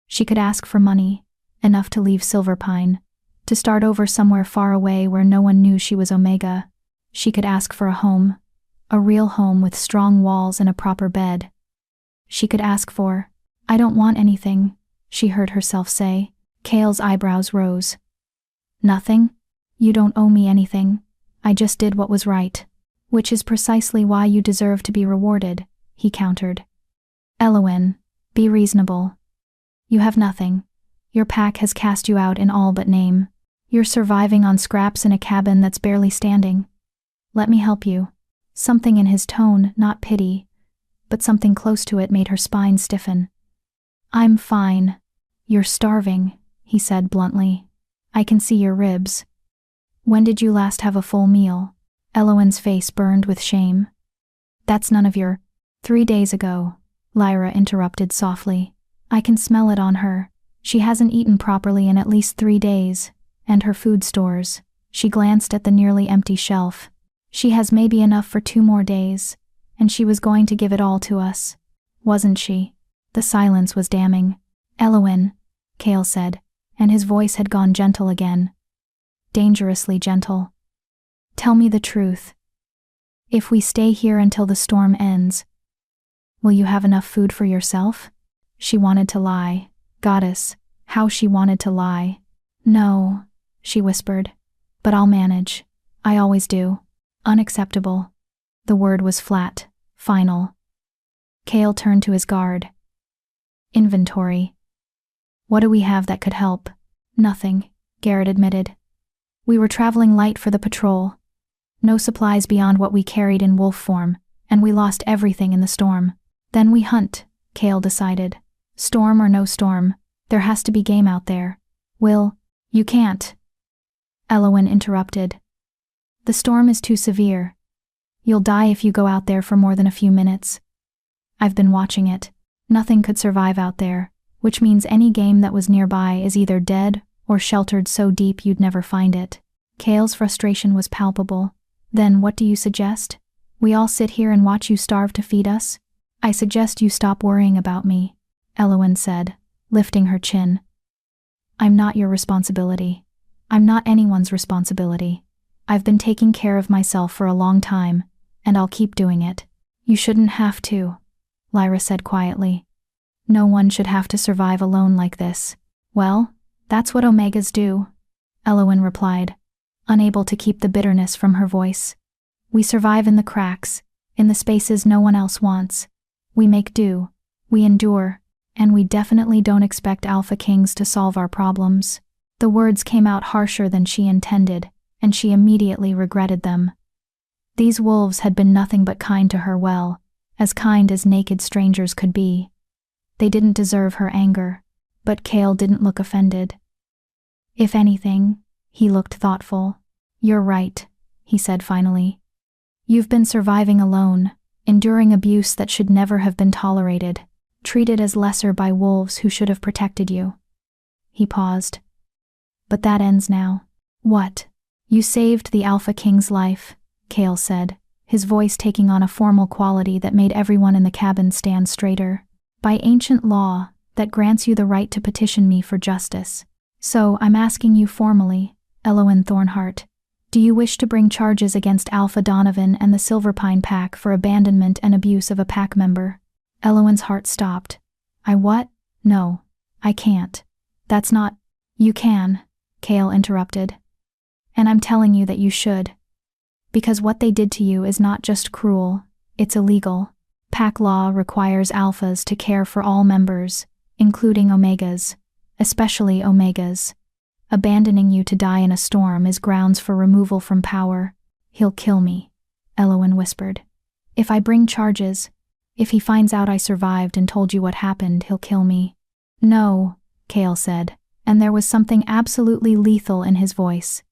[SPEAKER 1] She could ask for money, enough to leave Silverpine, to start over somewhere far away where no one knew she was Omega. She could ask for a home, a real home with strong walls and a proper bed. She could ask for, "I don't want anything," she heard herself say. Kale's eyebrows rose. "Nothing? You don't owe me anything. I just did what was right." "Which is precisely why you deserve to be rewarded," he countered. "Elowen, be reasonable. You have nothing. Your pack has cast you out in all but name. You're surviving on scraps in a cabin that's barely standing. Let me help you." Something in his tone, not pity, but something close to it, made her spine stiffen. "I'm fine. You're starving," he said bluntly. "I can see your ribs. When did you last have a full meal?" Elowen's face burned with shame. "That's none of your—" "3 days ago," Lyra interrupted softly. "I can smell it on her. She hasn't eaten properly in at least 3 days, and her food stores." She glanced at the nearly empty shelf. "She has maybe enough for 2 more days, and she was going to give it all to us. Wasn't she?" The silence was damning. "Elowen," Kale said, and his voice had gone gentle again. Dangerously gentle. "Tell me the truth. If we stay here until the storm ends, will you have enough food for yourself?" She wanted to lie. Goddess, how she wanted to lie. "No," she whispered, "but I'll manage. I always do." "Unacceptable." The word was flat, final. Kale turned to his guard. "Inventory. What do we have that could help?" "Nothing," Garrett admitted. "We were traveling light for the patrol. No supplies beyond what we carried in wolf form, and we lost everything in the storm. Then we hunt," Kale decided. "Storm or no storm, there has to be game out there. You can't." Elowen interrupted. "The storm is too severe. You'll die if you go out there for more than a few minutes. I've been watching it. Nothing could survive out there, which means any game that was nearby is either dead or sheltered so deep you'd never find it." Kale's frustration was palpable. "Then what do you suggest? We all sit here and watch you starve to feed us?" "I suggest you stop worrying about me," Elowen said, lifting her chin. "I'm not your responsibility. I'm not anyone's responsibility. I've been taking care of myself for a long time, and I'll keep doing it." "You shouldn't have to," Lyra said quietly. "No one should have to survive alone like this." "Well, that's what Omegas do," Elowen replied, unable to keep the bitterness from her voice. "We survive in the cracks, in the spaces no one else wants. We make do, we endure, and we definitely don't expect Alpha Kings to solve our problems." The words came out harsher than she intended, and she immediately regretted them. These wolves had been nothing but kind to her, well, as kind as naked strangers could be. They didn't deserve her anger, but Kale didn't look offended. "If anything," he looked thoughtful. "You're right," he said finally. "You've been surviving alone, enduring abuse that should never have been tolerated, treated as lesser by wolves who should have protected you." He paused. "But that ends now." "What?" "You saved the Alpha King's life," Kale said, his voice taking on a formal quality that made everyone in the cabin stand straighter. "By ancient law, that grants you the right to petition me for justice. So I'm asking you formally, Elowen Thornheart, do you wish to bring charges against Alpha Donovan and the Silverpine Pack for abandonment and abuse of a pack member?" Elowen's heart stopped. "I what? No, I can't. That's not—" "You can," Kale interrupted. "And I'm telling you that you should. Because what they did to you is not just cruel, it's illegal. Pack law requires alphas to care for all members, including Omegas. especially Omegas. Abandoning you to die in a storm is grounds for removal from power. He'll kill me, Elowen whispered. If I bring charges, if he finds out I survived and told you what happened, he'll kill me. No, Kale said, and there was something absolutely lethal in his voice.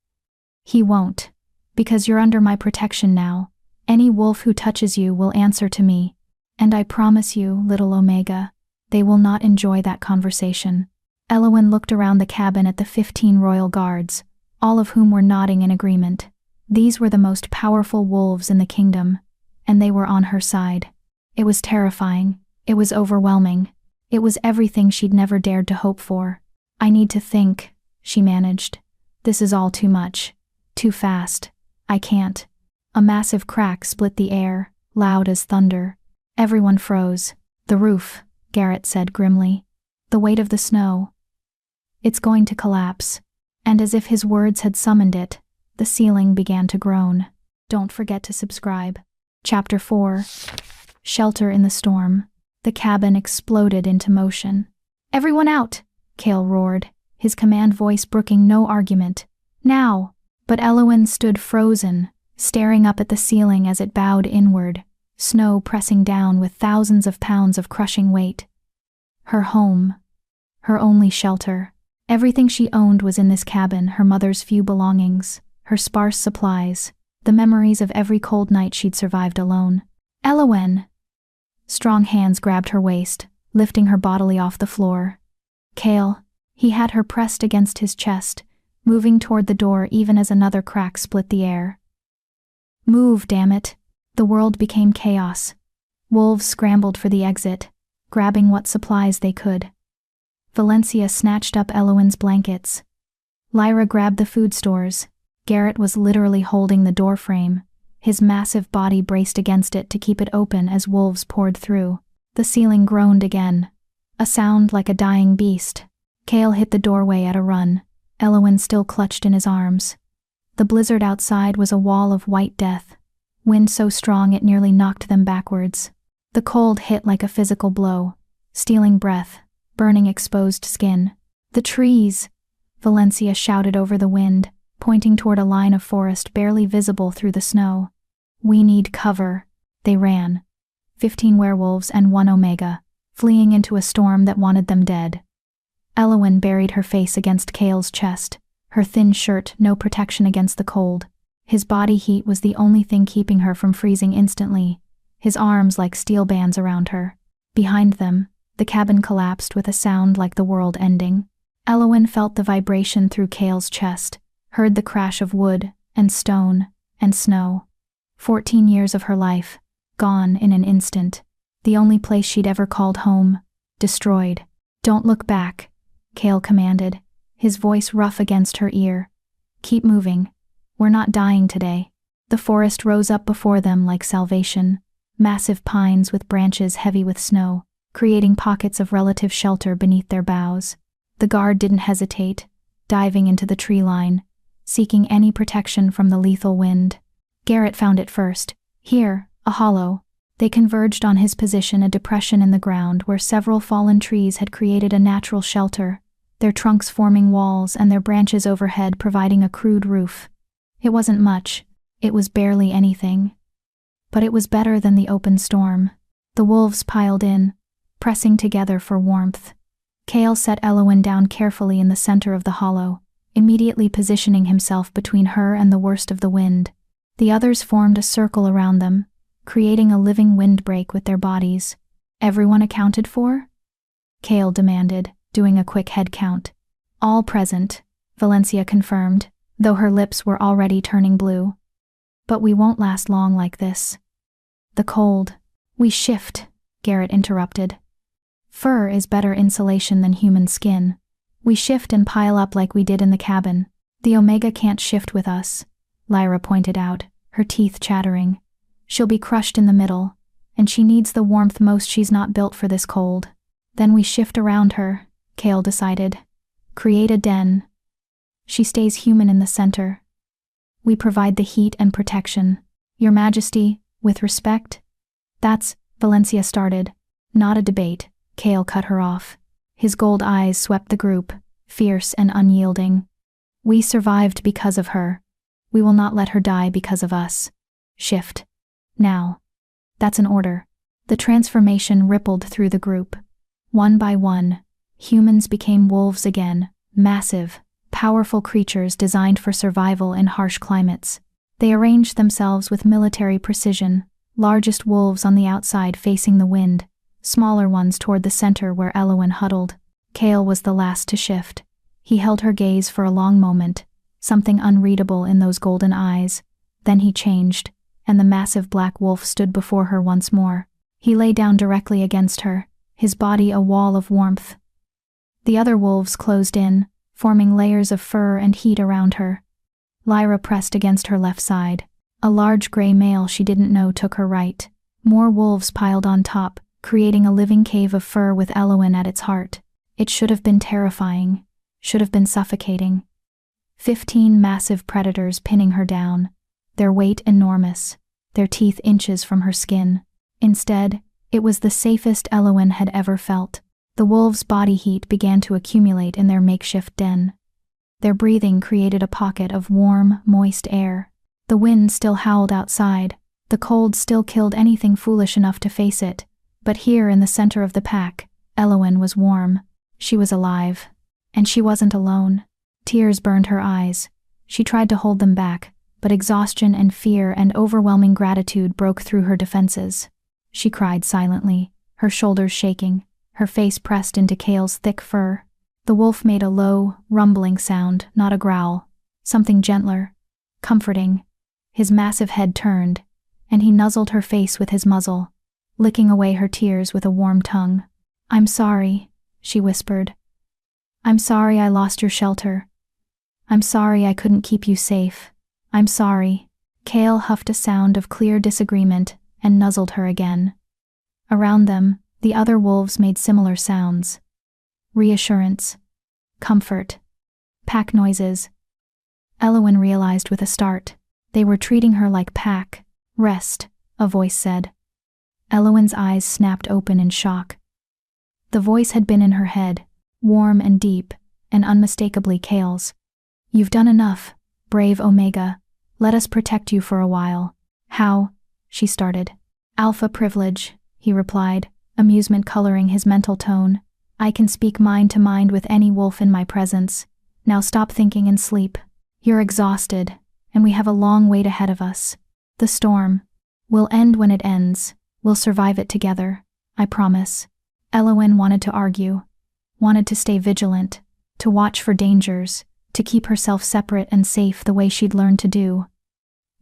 [SPEAKER 1] He won't, because you're under my protection now. Any wolf who touches you will answer to me. And I promise you, little Omega, they will not enjoy that conversation. Elowen looked around the cabin at the 15 royal guards, all of whom were nodding in agreement. These were the most powerful wolves in the kingdom, and they were on her side. It was terrifying. It was overwhelming. It was everything she'd never dared to hope for. I need to think, she managed. This is all too much. Too fast. I can't. A massive crack split the air, loud as thunder. Everyone froze. The roof, Garrett said grimly. The weight of the snow. It's going to collapse. And as if his words had summoned it, the ceiling began to groan. Don't forget to subscribe. Chapter 4. Shelter in the storm. The cabin exploded into motion. Everyone out! Kale roared, his command voice brooking no argument. Now! But Elowen stood frozen, staring up at the ceiling as it bowed inward, snow pressing down with thousands of pounds of crushing weight. Her home. Her only shelter. Everything she owned was in this cabin, her mother's few belongings, her sparse supplies, the memories of every cold night she'd survived alone. Elowen! Strong hands grabbed her waist, lifting her bodily off the floor. Kale. He had her pressed against his chest, moving toward the door even as another crack split the air. Move, damn it. The world became chaos. Wolves scrambled for the exit, grabbing what supplies they could. Valencia snatched up Elowen's blankets. Lyra grabbed the food stores. Garrett was literally holding the doorframe, his massive body braced against it to keep it open as wolves poured through. The ceiling groaned again, a sound like a dying beast. Kale hit the doorway at a run, Elowen still clutched in his arms. The blizzard outside was a wall of white death, wind so strong it nearly knocked them backwards. The cold hit like a physical blow, stealing breath, burning exposed skin. The trees! Valencia shouted over the wind, pointing toward a line of forest barely visible through the snow. We need cover. They ran. 15 werewolves and 1 Omega, fleeing into a storm that wanted them dead. Elowen buried her face against Kale's chest, her thin shirt no protection against the cold. His body heat was the only thing keeping her from freezing instantly, his arms like steel bands around her. Behind them, the cabin collapsed with a sound like the world ending. Elowen felt the vibration through Kale's chest, heard the crash of wood, and stone, and snow. 14 years of her life, gone in an instant. The only place she'd ever called home, destroyed. Don't look back, Kale commanded, his voice rough against her ear. Keep moving. We're not dying today. The forest rose up before them like salvation, massive pines with branches heavy with snow, creating pockets of relative shelter beneath their boughs. The guard didn't hesitate, diving into the tree line, seeking any protection from the lethal wind. Garrett found it first. Here, a hollow. They converged on his position, a depression in the ground where several fallen trees had created a natural shelter, their trunks forming walls and their branches overhead providing a crude roof. It wasn't much. It was barely anything. But it was better than the open storm. The wolves piled in, pressing together for warmth. Kale set Elowen down carefully in the center of the hollow, immediately positioning himself between her and the worst of the wind. The others formed a circle around them, creating a living windbreak with their bodies. Everyone accounted for? Kale demanded, doing a quick head count. All present, Valencia confirmed, though her lips were already turning blue. But we won't last long like this. The cold. We shift, Garrett interrupted. Fur is better insulation than human skin. We shift and pile up like we did in the cabin. The Omega can't shift with us, Lyra pointed out, her teeth chattering. She'll be crushed in the middle, and she needs the warmth most. She's not built for this cold. Then we shift around her, Kale decided. Create a den. She stays human in the center. We provide the heat and protection. Your Majesty, with respect? That's, Valencia started. Not a debate, Kale cut her off. His gold eyes swept the group, fierce and unyielding. "We survived because of her. We will not let her die because of us. Shift. Now." "That's an order." The transformation rippled through the group. One by one, humans became wolves again, massive, powerful creatures designed for survival in harsh climates. They arranged themselves with military precision, largest wolves on the outside facing the wind, smaller ones toward the center where Elowen huddled. Kale was the last to shift. He held her gaze for a long moment, something unreadable in those golden eyes. Then he changed, and the massive black wolf stood before her once more. He lay down directly against her, his body a wall of warmth. The other wolves closed in, forming layers of fur and heat around her. Lyra pressed against her left side. A large gray male she didn't know took her right. More wolves piled on top, creating a living cave of fur with Elowen at its heart. It should have been terrifying, should have been suffocating. 15 massive predators pinning her down, their weight enormous, their teeth inches from her skin. Instead, it was the safest Elowen had ever felt. The wolves' body heat began to accumulate in their makeshift den. Their breathing created a pocket of warm, moist air. The wind still howled outside, the cold still killed anything foolish enough to face it, but here in the center of the pack, Elowen was warm. She was alive. And she wasn't alone. Tears burned her eyes. She tried to hold them back, but exhaustion and fear and overwhelming gratitude broke through her defenses. She cried silently, her shoulders shaking, her face pressed into Kale's thick fur. The wolf made a low, rumbling sound, not a growl. Something gentler, comforting. His massive head turned, and he nuzzled her face with his muzzle, licking away her tears with a warm tongue. "I'm sorry," she whispered. "I'm sorry I lost your shelter. I'm sorry I couldn't keep you safe. I'm sorry." Kale huffed a sound of clear disagreement and nuzzled her again. Around them, the other wolves made similar sounds. Reassurance. Comfort. Pack noises. Elowen realized with a start. They were treating her like pack. "Rest," a voice said. Elowen's eyes snapped open in shock. The voice had been in her head, warm and deep, and unmistakably Kale's. "You've done enough, brave Omega. Let us protect you for a while." "How?" she started. "Alpha privilege," he replied, amusement coloring his mental tone. "I can speak mind to mind with any wolf in my presence. Now stop thinking and sleep. You're exhausted, and we have a long wait ahead of us. The storm will end when it ends. We'll survive it together, I promise." Elowen wanted to argue, wanted to stay vigilant, to watch for dangers, to keep herself separate and safe the way she'd learned to do.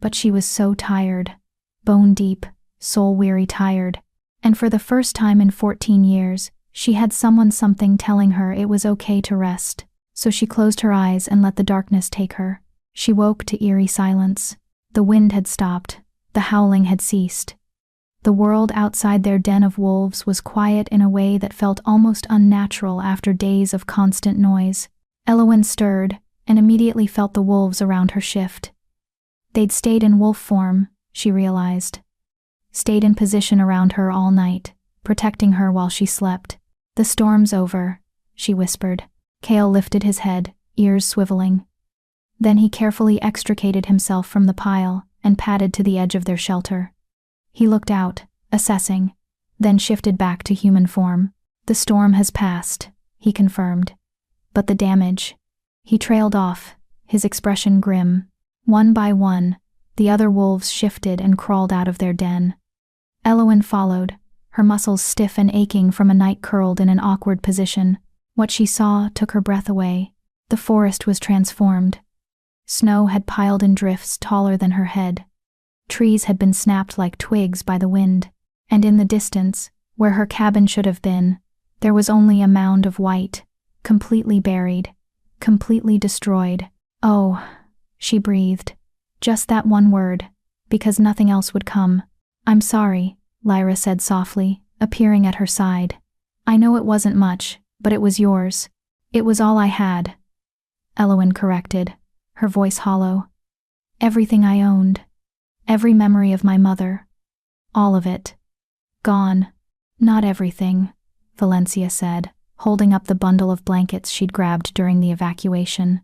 [SPEAKER 1] But she was so tired, bone-deep, soul-weary tired, and for the first time in 14 years, she had something telling her it was okay to rest. So she closed her eyes and let the darkness take her. She woke to eerie silence. The wind had stopped, the howling had ceased. The world outside their den of wolves was quiet in a way that felt almost unnatural after days of constant noise. Elowen stirred, and immediately felt the wolves around her shift. They'd stayed in wolf form, she realized. Stayed in position around her all night, protecting her while she slept. "The storm's over," she whispered. Kale lifted his head, ears swiveling. Then he carefully extricated himself from the pile and padded to the edge of their shelter. He looked out, assessing, then shifted back to human form. "The storm has passed," he confirmed. "But the damage..." He trailed off, his expression grim. One by one, the other wolves shifted and crawled out of their den. Elowen followed, her muscles stiff and aching from a night curled in an awkward position. What she saw took her breath away. The forest was transformed. Snow had piled in drifts taller than her head. Trees had been snapped like twigs by the wind, and in the distance, where her cabin should have been, there was only a mound of white, completely buried, completely destroyed. "Oh," she breathed. Just that one word, because nothing else would come. "I'm sorry," Lyra said softly, appearing at her side. "I know it wasn't much, but it was yours. It was all I had." Elowen corrected, her voice hollow. "Everything I owned. Every memory of my mother. All of it. Gone." "Not everything," Valencia said, holding up the bundle of blankets she'd grabbed during the evacuation.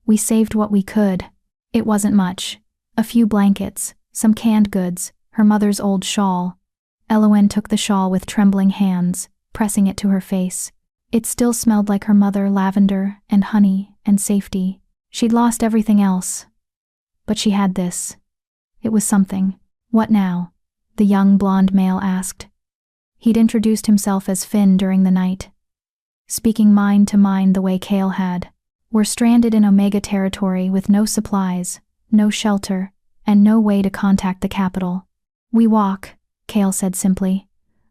[SPEAKER 1] We saved what we could. It wasn't much. A few blankets, some canned goods, her mother's old shawl. Elowen took the shawl with trembling hands, pressing it to her face. It still smelled like her mother, lavender and honey and safety. She'd lost everything else. But she had this. It was something. What now? The young blonde male asked. He'd introduced himself as Finn during the night. Speaking mind to mind the way Kale had. We're stranded in Omega territory with no supplies, no shelter, and no way to contact the capital. We walk, Kale said simply.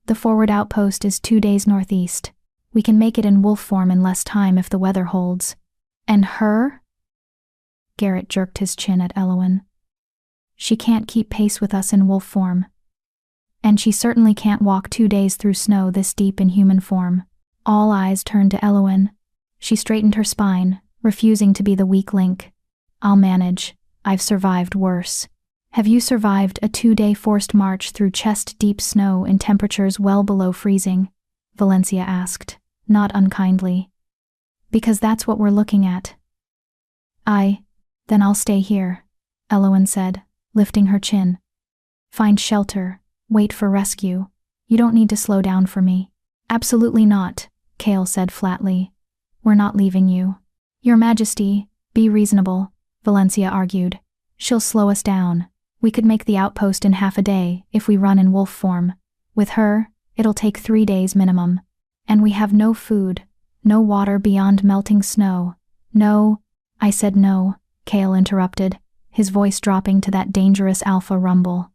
[SPEAKER 1] The forward outpost is 2 days northeast. We can make it in wolf form in less time if the weather holds. And her? Garrett jerked his chin at Elowen. She can't keep pace with us in wolf form. And she certainly can't walk 2 days through snow this deep in human form. All eyes turned to Elowen. She straightened her spine, refusing to be the weak link. I'll manage. I've survived worse. Have you survived a 2-day forced march through chest-deep snow in temperatures well below freezing? Valencia asked, not unkindly. Because that's what we're looking at. Then I'll stay here, Elowen said, lifting her chin. Find shelter, wait for rescue. You don't need to slow down for me. Absolutely not, Kale said flatly. We're not leaving you. Your Majesty, be reasonable, Valencia argued. She'll slow us down. We could make the outpost in half a day if we run in wolf form. With her, it'll take 3 days minimum. And we have no food, no water beyond melting snow. No, I said no, Kale interrupted, his voice dropping to that dangerous alpha rumble.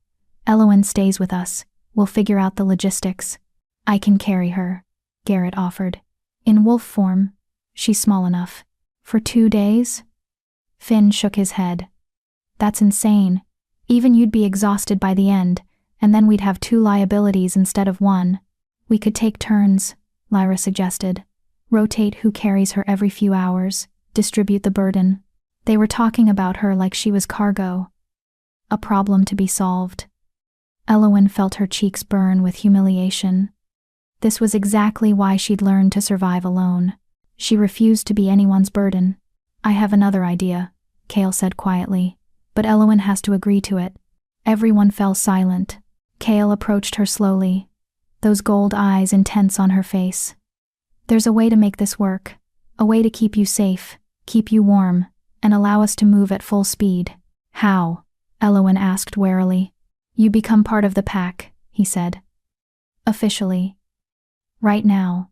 [SPEAKER 1] Elowen stays with us. We'll figure out the logistics. I can carry her, Garrett offered. In wolf form, she's small enough. For 2 days? Finn shook his head. That's insane. Even you'd be exhausted by the end, and then we'd have 2 liabilities instead of 1. We could take turns, Lyra suggested. Rotate who carries her every few hours, distribute the burden. They were talking about her like she was cargo. A problem to be solved. Elowen felt her cheeks burn with humiliation. This was exactly why she'd learned to survive alone. She refused to be anyone's burden. I have another idea, Kale said quietly, but Elowen has to agree to it. Everyone fell silent. Kale approached her slowly, those gold eyes intense on her face. There's a way to make this work, a way to keep you safe, keep you warm, and allow us to move at full speed. How? Elowen asked warily. You become part of the pack, he said. Officially. Right now.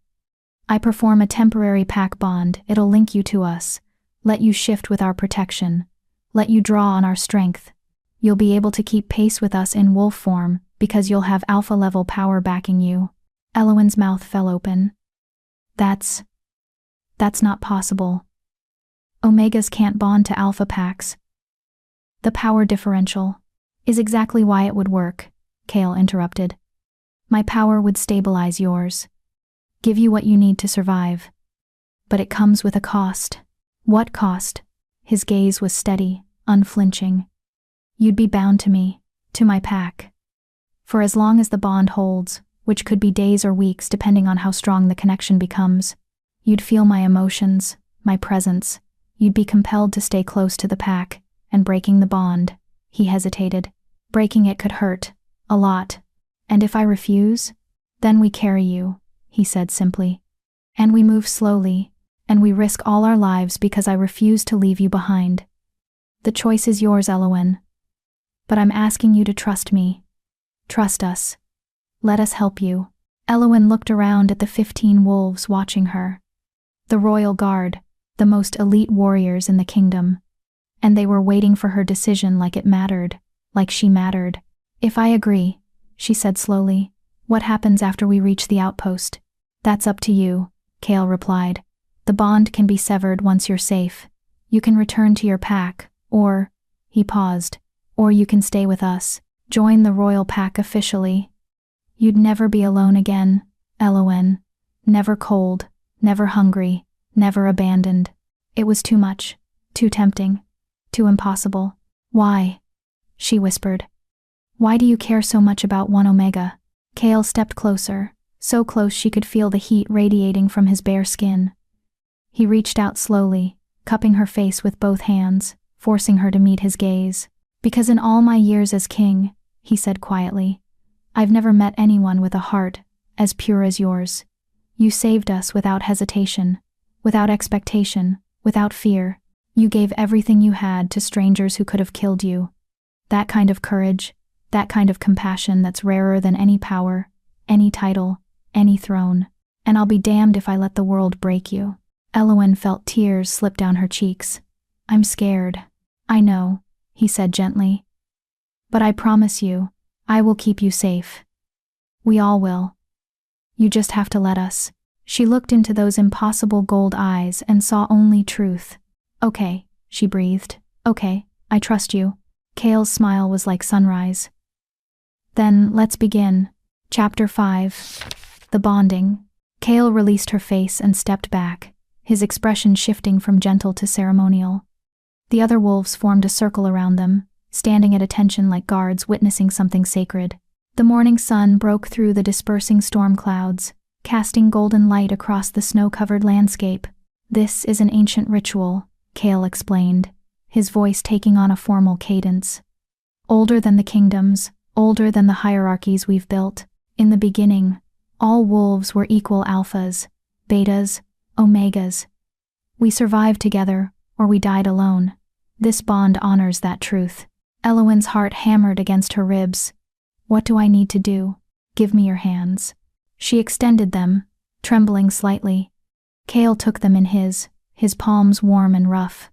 [SPEAKER 1] I perform a temporary pack bond. It'll link you to us, let you shift with our protection, let you draw on our strength. You'll be able to keep pace with us in wolf form because you'll have alpha-level power backing you. Elowen's mouth fell open. That's not possible. Omegas can't bond to alpha packs. The power differential is exactly why it would work, Kale interrupted. My power would stabilize yours, give you what you need to survive. But it comes with a cost. What cost? His gaze was steady, unflinching. You'd be bound to me, to my pack. For as long as the bond holds, which could be days or weeks depending on how strong the connection becomes, you'd feel my emotions, my presence. You'd be compelled to stay close to the pack, and breaking the bond, he hesitated. Breaking it could hurt, a lot. And if I refuse, then we carry you, he said simply. And we move slowly, and we risk all our lives because I refuse to leave you behind. The choice is yours, Elowen. But I'm asking you to trust me. Trust us. Let us help you. Elowen looked around at the 15 wolves watching her. The royal guard, the most elite warriors in the kingdom. And they were waiting for her decision like it mattered, like she mattered. If I agree, she said slowly, what happens after we reach the outpost? That's up to you, Kale replied. The bond can be severed once you're safe. You can return to your pack, or, he paused, or you can stay with us, join the royal pack officially. You'd never be alone again, Elowen. Never cold, never hungry, never abandoned. It was too much, too tempting, too impossible. Why? She whispered. Why do you care so much about 1 Omega? Kale stepped closer, so close she could feel the heat radiating from his bare skin. He reached out slowly, cupping her face with both hands, forcing her to meet his gaze. "Because in all my years as king," he said quietly, "I've never met anyone with a heart as pure as yours. You saved us without hesitation, without expectation, without fear. You gave everything you had to strangers who could have killed you. That kind of courage, that kind of compassion that's rarer than any power, any title, any throne. And I'll be damned if I let the world break you." Elowen felt tears slip down her cheeks. "I'm scared." "I know," he said gently. "But I promise you, I will keep you safe. We all will. You just have to let us." She looked into those impossible gold eyes and saw only truth. "Okay," she breathed. "Okay, I trust you." Kale's smile was like sunrise. "Then let's begin." Chapter 5. The Bonding. Kale released her face and stepped back, his expression shifting from gentle to ceremonial. The other wolves formed a circle around them, standing at attention like guards witnessing something sacred. The morning sun broke through the dispersing storm clouds, casting golden light across the snow-covered landscape. "This is an ancient ritual," Kale explained, his voice taking on a formal cadence. "Older than the kingdoms, older than the hierarchies we've built. In the beginning, all wolves were equal alphas, betas, omegas. We survived together, or we died alone. This bond honors that truth." Elowen's heart hammered against her ribs. "What do I need to do? Give me your hands." She extended them, trembling slightly. Kale took them in his palms warm and rough.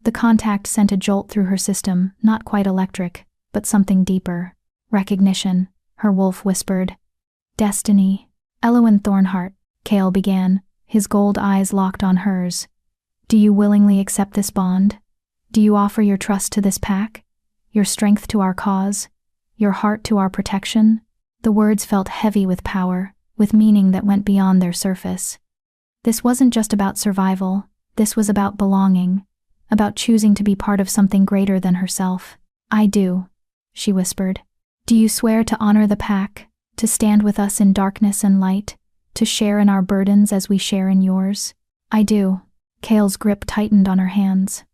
[SPEAKER 1] The contact sent a jolt through her system, not quite electric, but something deeper. "Recognition," her wolf whispered. "Destiny." "Elowen Thornheart," Kale began, his gold eyes locked on hers. "Do you willingly accept this bond? Do you offer your trust to this pack? Your strength to our cause? Your heart to our protection?" The words felt heavy with power, with meaning that went beyond their surface. This wasn't just about survival, this was about belonging, about choosing to be part of something greater than herself. "I do," she whispered. "Do you swear to honor the pack, to stand with us in darkness and light, to share in our burdens as we share in yours?" "I do." Kale's grip tightened on her hands.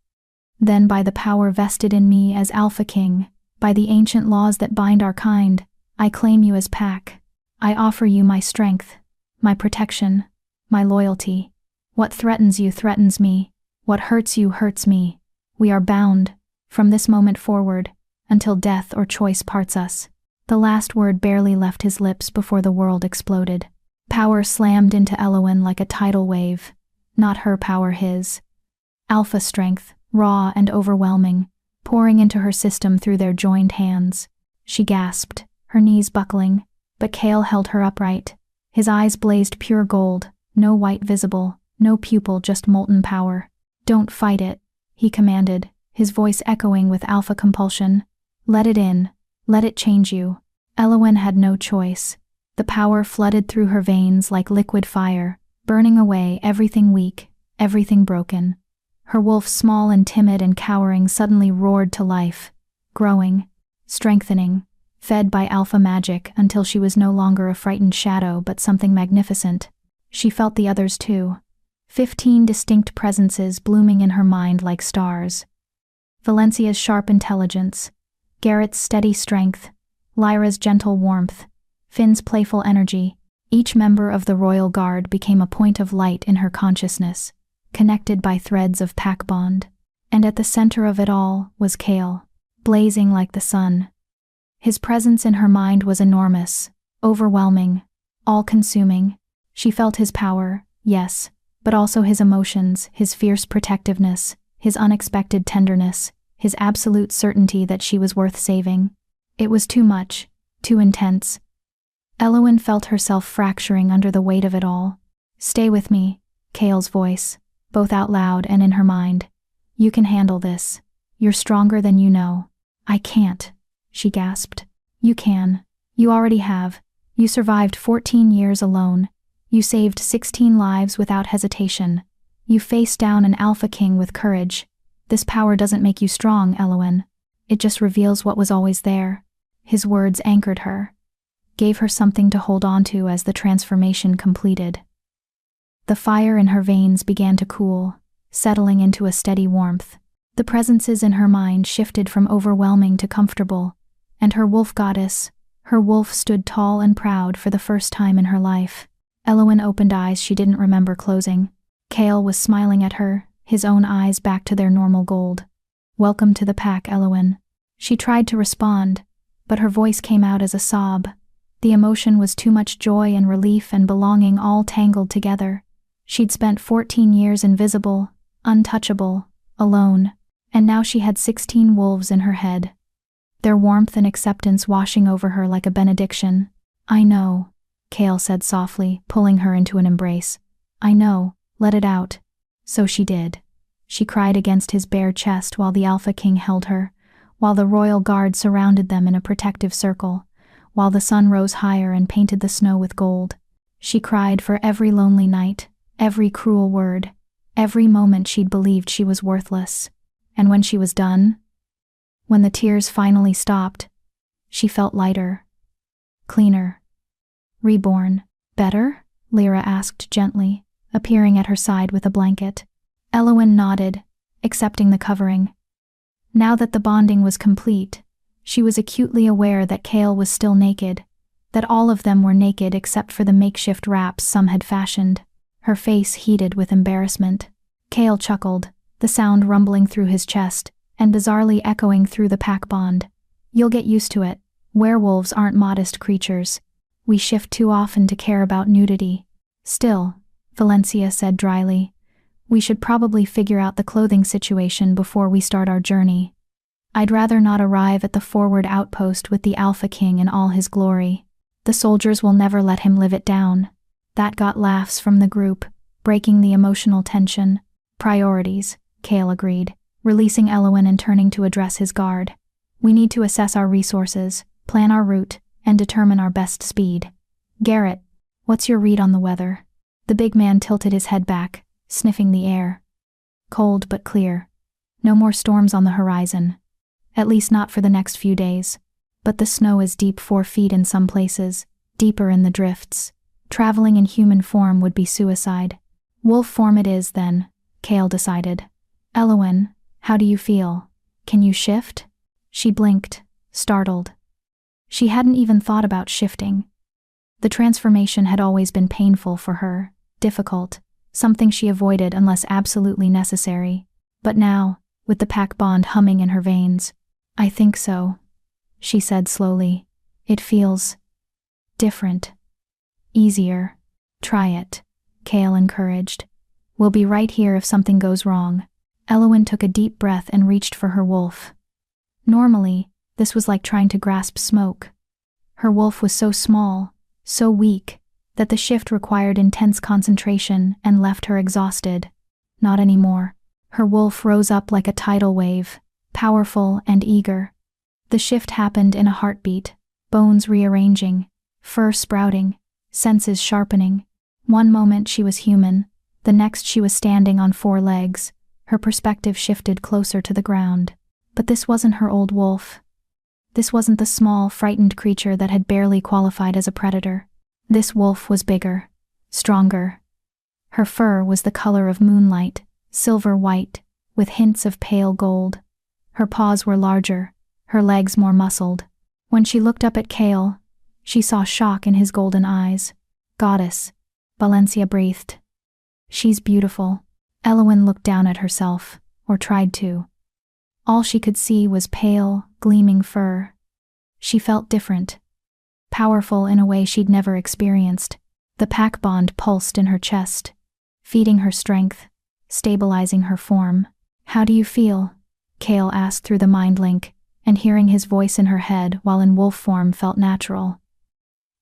[SPEAKER 1] "Then by the power vested in me as Alpha King, by the ancient laws that bind our kind, I claim you as pack. I offer you my strength, my protection, my loyalty. What threatens you threatens me. What hurts you hurts me. We are bound, from this moment forward, until death or choice parts us." The last word barely left his lips before the world exploded. Power slammed into Elowen like a tidal wave. Not her power, his. Alpha strength, raw and overwhelming, pouring into her system through their joined hands. She gasped, her knees buckling, but Kale held her upright. His eyes blazed pure gold, no white visible, no pupil, just molten power. "Don't fight it," he commanded, his voice echoing with alpha compulsion. "Let it in. Let it change you." Elowen had no choice. The power flooded through her veins like liquid fire, burning away everything weak, everything broken. Her wolf, small and timid and cowering, suddenly roared to life, growing, strengthening, fed by alpha magic until she was no longer a frightened shadow but something magnificent. She felt the others too. 15 distinct presences blooming in her mind like stars. Valencia's sharp intelligence, Garrett's steady strength, Lyra's gentle warmth, Finn's playful energy. Each member of the royal guard became a point of light in her consciousness, connected by threads of pack bond. And at the center of it all was Kale, blazing like the sun. His presence in her mind was enormous, overwhelming, all-consuming. She felt his power, yes, but also his emotions, his fierce protectiveness, his unexpected tenderness, his absolute certainty that she was worth saving. It was too much, too intense. Elowen felt herself fracturing under the weight of it all. "Stay with me," Kale's voice, both out loud and in her mind. "You can handle this. You're stronger than you know." "I can't," she gasped. "You can. You already have. You survived 14 years alone. You saved 16 lives without hesitation. You faced down an Alpha King with courage. This power doesn't make you strong, Elowen. It just reveals what was always there." His words anchored her. gave her something to hold on to as the transformation completed. The fire in her veins began to cool, settling into a steady warmth. The presences in her mind shifted from overwhelming to comfortable, and her wolf goddess, her wolf, stood tall and proud for the first time in her life. Elowen opened eyes she didn't remember closing. Kale was smiling at her, his own eyes back to their normal gold. "Welcome to the pack, Elowen." She tried to respond, but her voice came out as a sob. The emotion was too much joy and relief and belonging all tangled together. She'd spent 14 years invisible, untouchable, alone, and now she had 16 wolves in her head, their warmth and acceptance washing over her like a benediction. "I know," Kale said softly, pulling her into an embrace. "I know, let it out." So she did. She cried against his bare chest while the Alpha King held her, while the royal guard surrounded them in a protective circle, while the sun rose higher and painted the snow with gold. She cried for every lonely night, every cruel word, every moment she'd believed she was worthless. And when she was done, when the tears finally stopped, she felt lighter, cleaner, reborn. "Better?" Lyra asked gently, appearing at her side with a blanket. Elowen nodded, accepting the covering. Now that the bonding was complete, she was acutely aware that Kale was still naked, that all of them were naked except for the makeshift wraps some had fashioned. Her face heated with embarrassment. Kale chuckled, the sound rumbling through his chest, and bizarrely echoing through the pack bond. "You'll get used to it. Werewolves aren't modest creatures. We shift too often to care about nudity." "Still," Valencia said dryly, "we should probably figure out the clothing situation before we start our journey. I'd rather not arrive at the forward outpost with the Alpha King in all his glory. The soldiers will never let him live it down." That got laughs from the group, breaking the emotional tension. "Priorities," Kale agreed, releasing Elowen and turning to address his guard. "We need to assess our resources, plan our route, and determine our best speed. Garrett, what's your read on the weather?" The big man tilted his head back, sniffing the air. "Cold but clear. No more storms on the horizon. At least not for the next few days. But the snow is deep 4 feet in some places, deeper in the drifts. Traveling in human form would be suicide." "Wolf form it is then," Kale decided. "Elowen, how do you feel? Can you shift?" She blinked, startled. She hadn't even thought about shifting. The transformation had always been painful for her, difficult, something she avoided unless absolutely necessary. But now, with the pack bond humming in her veins, "I think so," she said slowly. "It feels different. Easier." "Try it," Kale encouraged. "We'll be right here if something goes wrong." Elowen took a deep breath and reached for her wolf. Normally, this was like trying to grasp smoke. Her wolf was so small, so weak, that the shift required intense concentration and left her exhausted. Not anymore. Her wolf rose up like a tidal wave, powerful and eager. The shift happened in a heartbeat, bones rearranging, fur sprouting, senses sharpening. One moment she was human, the next she was standing on 4 legs, her perspective shifted closer to the ground. But this wasn't her old wolf. This wasn't the small, frightened creature that had barely qualified as a predator. This wolf was bigger, stronger. Her fur was the color of moonlight, silver white, with hints of pale gold. Her paws were larger, her legs more muscled. When she looked up at Kale, she saw shock in his golden eyes. "Goddess," Valencia breathed. "She's beautiful." Elowen looked down at herself, or tried to. All she could see was pale, gleaming fur. She felt different, powerful in a way she'd never experienced. The pack bond pulsed in her chest, feeding her strength, stabilizing her form. "How do you feel?" Kale asked through the mind link, and hearing his voice in her head while in wolf form felt natural.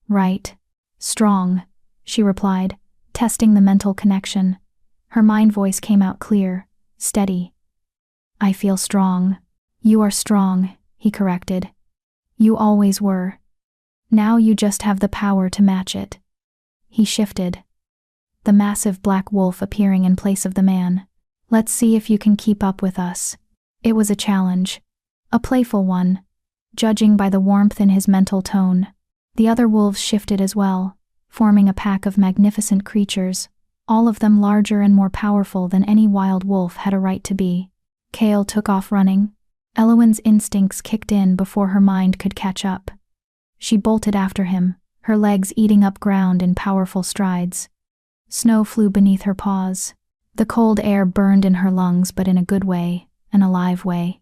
[SPEAKER 1] "Right. Strong," she replied, testing the mental connection. Her mind voice came out clear, steady. "I feel strong." "You are strong," he corrected. "You always were. Now you just have the power to match it." He shifted, the massive black wolf appearing in place of the man. "Let's see if you can keep up with us." It was a challenge, a playful one, judging by the warmth in his mental tone. The other wolves shifted as well, forming a pack of magnificent creatures, all of them larger and more powerful than any wild wolf had a right to be. Kale took off running. Elowen's instincts kicked in before her mind could catch up. She bolted after him, her legs eating up ground in powerful strides. Snow flew beneath her paws. The cold air burned in her lungs, but in a good way, an alive way.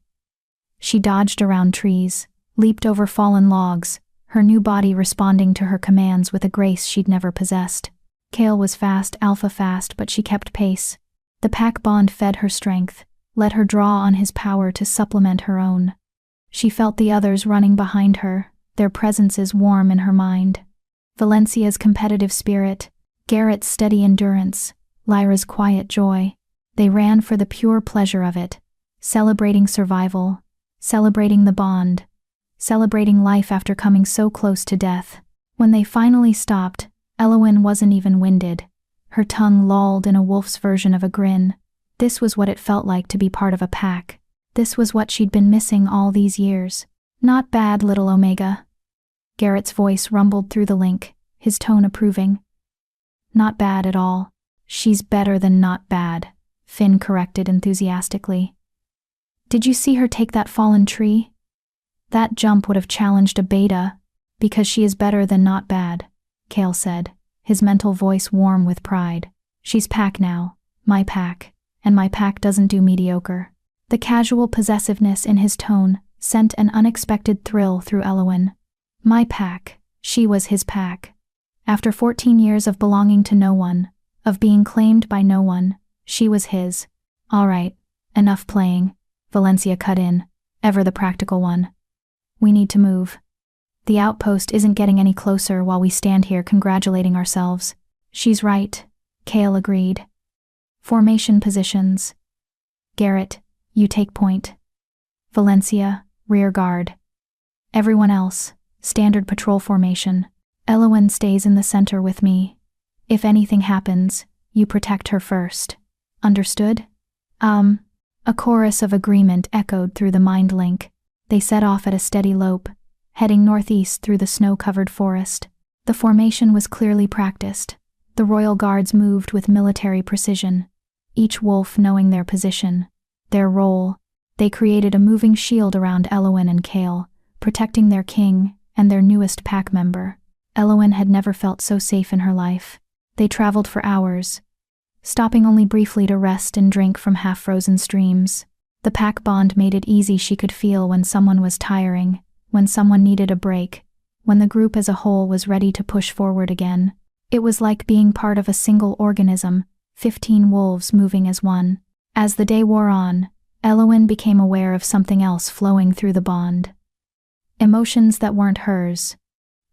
[SPEAKER 1] She dodged around trees, leaped over fallen logs, her new body responding to her commands with a grace she'd never possessed. Kale was fast, alpha fast, but she kept pace. The pack bond fed her strength, let her draw on his power to supplement her own. She felt the others running behind her, their presences warm in her mind. Valencia's competitive spirit, Garrett's steady endurance, Lyra's quiet joy. They ran for the pure pleasure of it, celebrating survival, celebrating the bond, celebrating life after coming so close to death. When they finally stopped, Elowen wasn't even winded. Her tongue lolled in a wolf's version of a grin. This was what it felt like to be part of a pack. This was what she'd been missing all these years. Not bad, little Omega. Garrett's voice rumbled through the link, his tone approving. Not bad at all. She's better than not bad, Finn corrected enthusiastically. Did you see her take that fallen tree? That jump would have challenged a beta, because she is better than not bad, Kale said, his mental voice warm with pride. She's pack now, my pack, and my pack doesn't do mediocre. The casual possessiveness in his tone sent an unexpected thrill through Elowen. My pack, she was his pack. After 14 years of belonging to no one, of being claimed by no one, she was his. All right, enough playing, Valencia cut in, ever the practical one. We need to move. The outpost isn't getting any closer while we stand here congratulating ourselves. She's right, Kale agreed. Formation positions. Garrett, you take point. Valencia, rear guard. Everyone else, standard patrol formation. Elowen stays in the center with me. If anything happens, you protect her first. Understood? A chorus of agreement echoed through the mind link. They set off at a steady lope, heading northeast through the snow-covered forest. The formation was clearly practiced. The royal guards moved with military precision, each wolf knowing their position, their role. They created a moving shield around Elowen and Kale, protecting their king and their newest pack member. Elowen had never felt so safe in her life. They traveled for hours, stopping only briefly to rest and drink from half-frozen streams. The pack bond made it easy. She could feel when someone was tiring, when someone needed a break, when the group as a whole was ready to push forward again. It was like being part of a single organism, 15 wolves moving as one. As the day wore on, Elowen became aware of something else flowing through the bond. Emotions that weren't hers.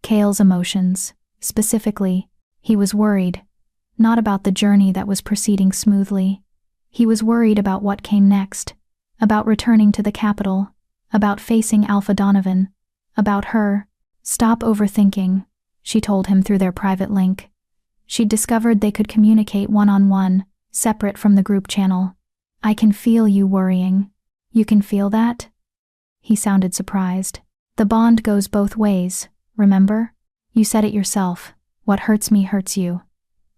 [SPEAKER 1] Kale's emotions. Specifically, he was worried, not about the journey that was proceeding smoothly. He was worried about what came next, about returning to the capital, about facing Alpha Donovan, about her. Stop overthinking, she told him through their private link. She'd discovered they could communicate one-on-one, separate from the group channel. I can feel you worrying. You can feel that? He sounded surprised. The bond goes both ways, remember? You said it yourself. What hurts me hurts you.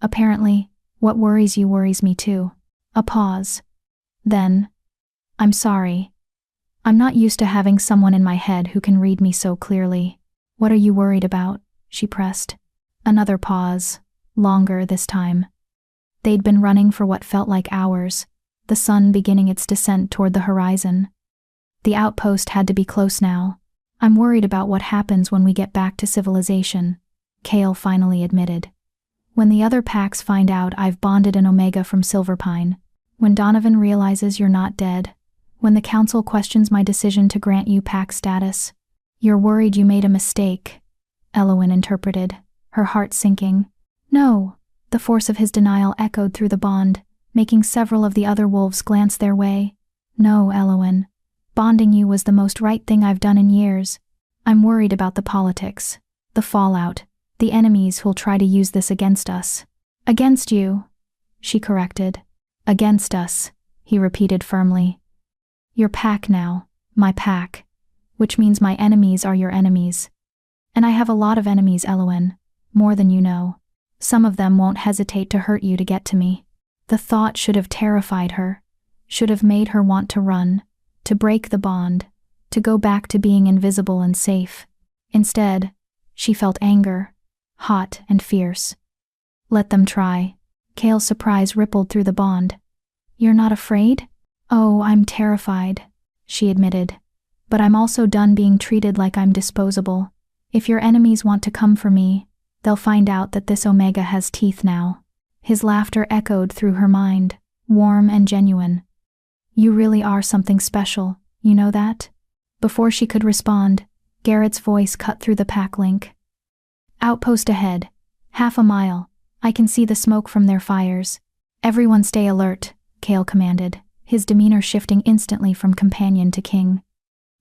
[SPEAKER 1] Apparently, what worries you worries me too. A pause. Then, I'm sorry. I'm not used to having someone in my head who can read me so clearly. What are you worried about? She pressed. Another pause, longer this time. They'd been running for what felt like hours, the sun beginning its descent toward the horizon. The outpost had to be close now. I'm worried about what happens when we get back to civilization, Kale finally admitted. When the other packs find out I've bonded an Omega from Silverpine, when Donovan realizes you're not dead, when the council questions my decision to grant you pack status. You're worried you made a mistake, Elowen interpreted, her heart sinking. No, the force of his denial echoed through the bond, making several of the other wolves glance their way. No, Elowen. Bonding you was the most right thing I've done in years. I'm worried about the politics, the fallout, the enemies who'll try to use this against us. Against you, she corrected. Against us, he repeated firmly. Your pack now, my pack, which means my enemies are your enemies. And I have a lot of enemies, Elowen. More than you know. Some of them won't hesitate to hurt you to get to me. The thought should have terrified her, should have made her want to run, to break the bond, to go back to being invisible and safe. Instead, she felt anger, hot and fierce. Let them try. Kale's surprise rippled through the bond. You're not afraid? Oh, I'm terrified, she admitted. But I'm also done being treated like I'm disposable. If your enemies want to come for me, they'll find out that this Omega has teeth now. His laughter echoed through her mind, warm and genuine. You really are something special, you know that? Before she could respond, Garrett's voice cut through the pack link. Outpost ahead. Half a mile. I can see the smoke from their fires. Everyone stay alert, Kale commanded, his demeanor shifting instantly from companion to king.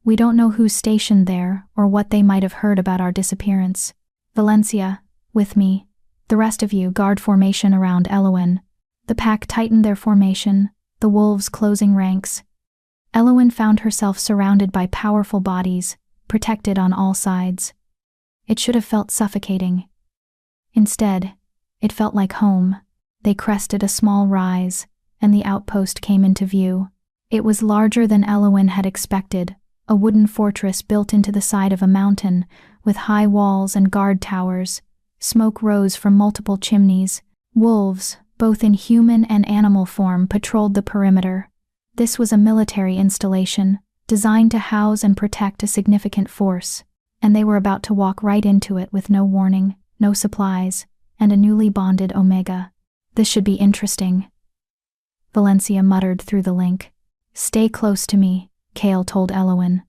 [SPEAKER 1] We don't know who's stationed there or what they might have heard about our disappearance. Valencia, with me. The rest of you guard formation around Elowen. The pack tightened their formation, the wolves closing ranks. Elowen found herself surrounded by powerful bodies, protected on all sides. It should have felt suffocating. Instead, it felt like home. They crested a small rise, and the outpost came into view. It was larger than Elowen had expected, a wooden fortress built into the side of a mountain, with high walls and guard towers. Smoke rose from multiple chimneys. Wolves, both in human and animal form, patrolled the perimeter. This was a military installation, designed to house and protect a significant force, and they were about to walk right into it with no warning, no supplies, and a newly bonded Omega. This should be interesting. Valencia muttered through the link. Stay close to me, Kale told Elowen.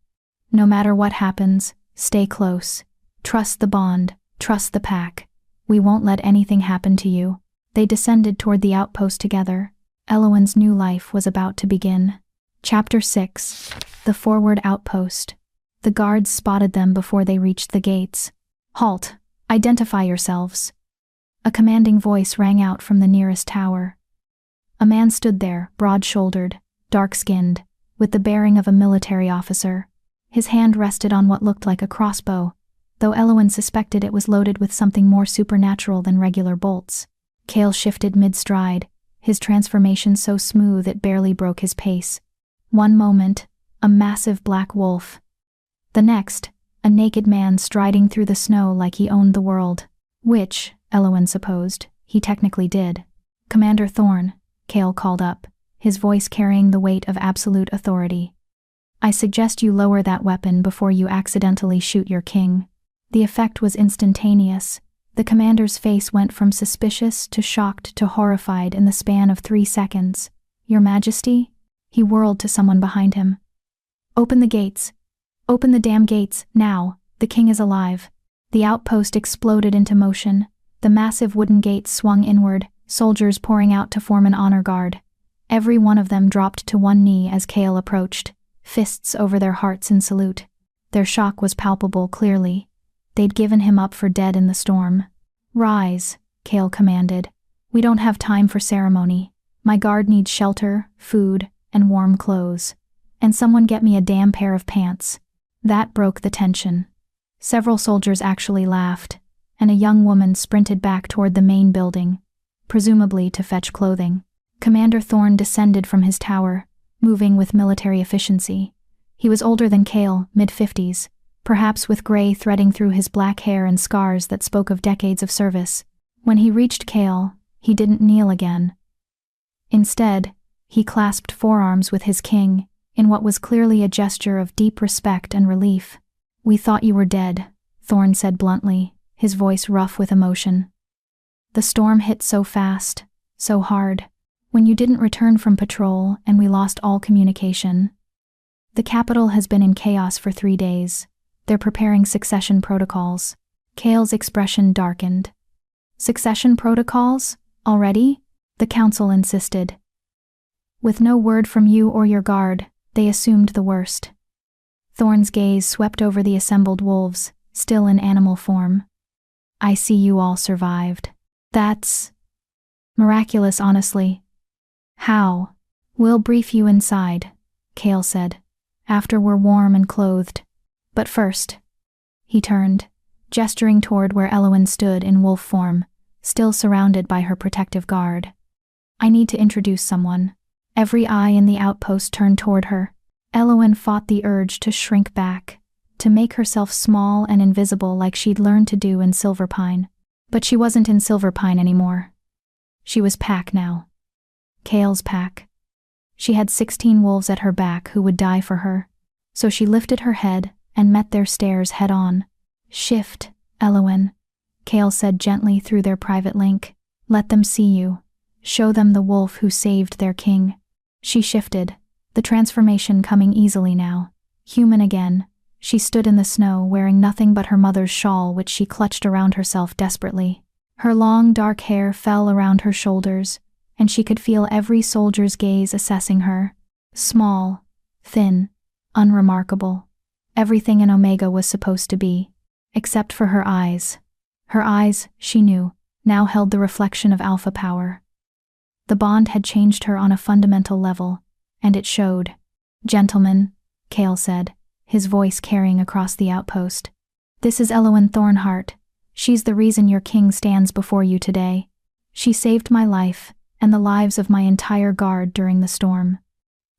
[SPEAKER 1] No matter what happens, stay close. Trust the bond, trust the pack. We won't let anything happen to you. They descended toward the outpost together. Elowen's new life was about to begin. Chapter 6. The Forward Outpost. The guards spotted them before they reached the gates. Halt! Identify yourselves. A commanding voice rang out from the nearest tower. A man stood there, broad-shouldered, dark-skinned, with the bearing of a military officer. His hand rested on what looked like a crossbow, though Elowen suspected it was loaded with something more supernatural than regular bolts. Kale shifted mid-stride, his transformation so smooth it barely broke his pace. One moment, a massive black wolf. The next, a naked man striding through the snow like he owned the world. Which, Elowen supposed, he technically did. Commander Thorn, Kale called up, his voice carrying the weight of absolute authority. I suggest you lower that weapon before you accidentally shoot your king. The effect was instantaneous. The commander's face went from suspicious to shocked to horrified in the span of 3 seconds. Your Majesty? He whirled to someone behind him. Open the gates. Open the damn gates, now. The king is alive. The outpost exploded into motion. The massive wooden gates swung inward, soldiers pouring out to form an honor guard. Every one of them dropped to one knee as Kale approached, fists over their hearts in salute. Their shock was palpable clearly. They'd given him up for dead in the storm. Rise, Kale commanded. We don't have time for ceremony. My guard needs shelter, food, and warm clothes. And someone get me a damn pair of pants. That broke the tension. Several soldiers actually laughed, and a young woman sprinted back toward the main building, presumably to fetch clothing. Commander Thorn descended from his tower, moving with military efficiency. He was older than Kale, mid-50s, perhaps with gray threading through his black hair and scars that spoke of decades of service. When he reached Kale, he didn't kneel again. Instead, he clasped forearms with his king, in what was clearly a gesture of deep respect and relief. We thought you were dead, Thorn said bluntly, his voice rough with emotion. The storm hit so fast, so hard. When you didn't return from patrol and we lost all communication. The capital has been in chaos for 3 days. They're preparing succession protocols. Kale's expression darkened. Succession protocols? Already? The council insisted. With no word from you or your guard, they assumed the worst. Thorn's gaze swept over the assembled wolves, still in animal form. I see you all survived. That's miraculous, honestly. How? We'll brief you inside, Kale said, after we're warm and clothed. But first. He turned, gesturing toward where Elowen stood in wolf form, still surrounded by her protective guard. "I need to introduce someone." Every eye in the outpost turned toward her. Elowen fought the urge to shrink back, to make herself small and invisible like she'd learned to do in Silverpine. But she wasn't in Silverpine anymore. She was Pack now. Kale's pack. She had 16 wolves at her back who would die for her. So she lifted her head and met their stares head-on. "Shift, Elowen," Kale said gently through their private link. "Let them see you. Show them the wolf who saved their king." She shifted, the transformation coming easily now. Human again, she stood in the snow wearing nothing but her mother's shawl which she clutched around herself desperately. Her long dark hair fell around her shoulders, and she could feel every soldier's gaze assessing her. Small, thin, unremarkable. Everything in Omega was supposed to be, except for her eyes. Her eyes, she knew, now held the reflection of alpha power. The bond had changed her on a fundamental level, and it showed. "Gentlemen," Kale said, his voice carrying across the outpost. "This is Elowen Thornheart. She's the reason your king stands before you today. She saved my life, and the lives of my entire guard during the storm.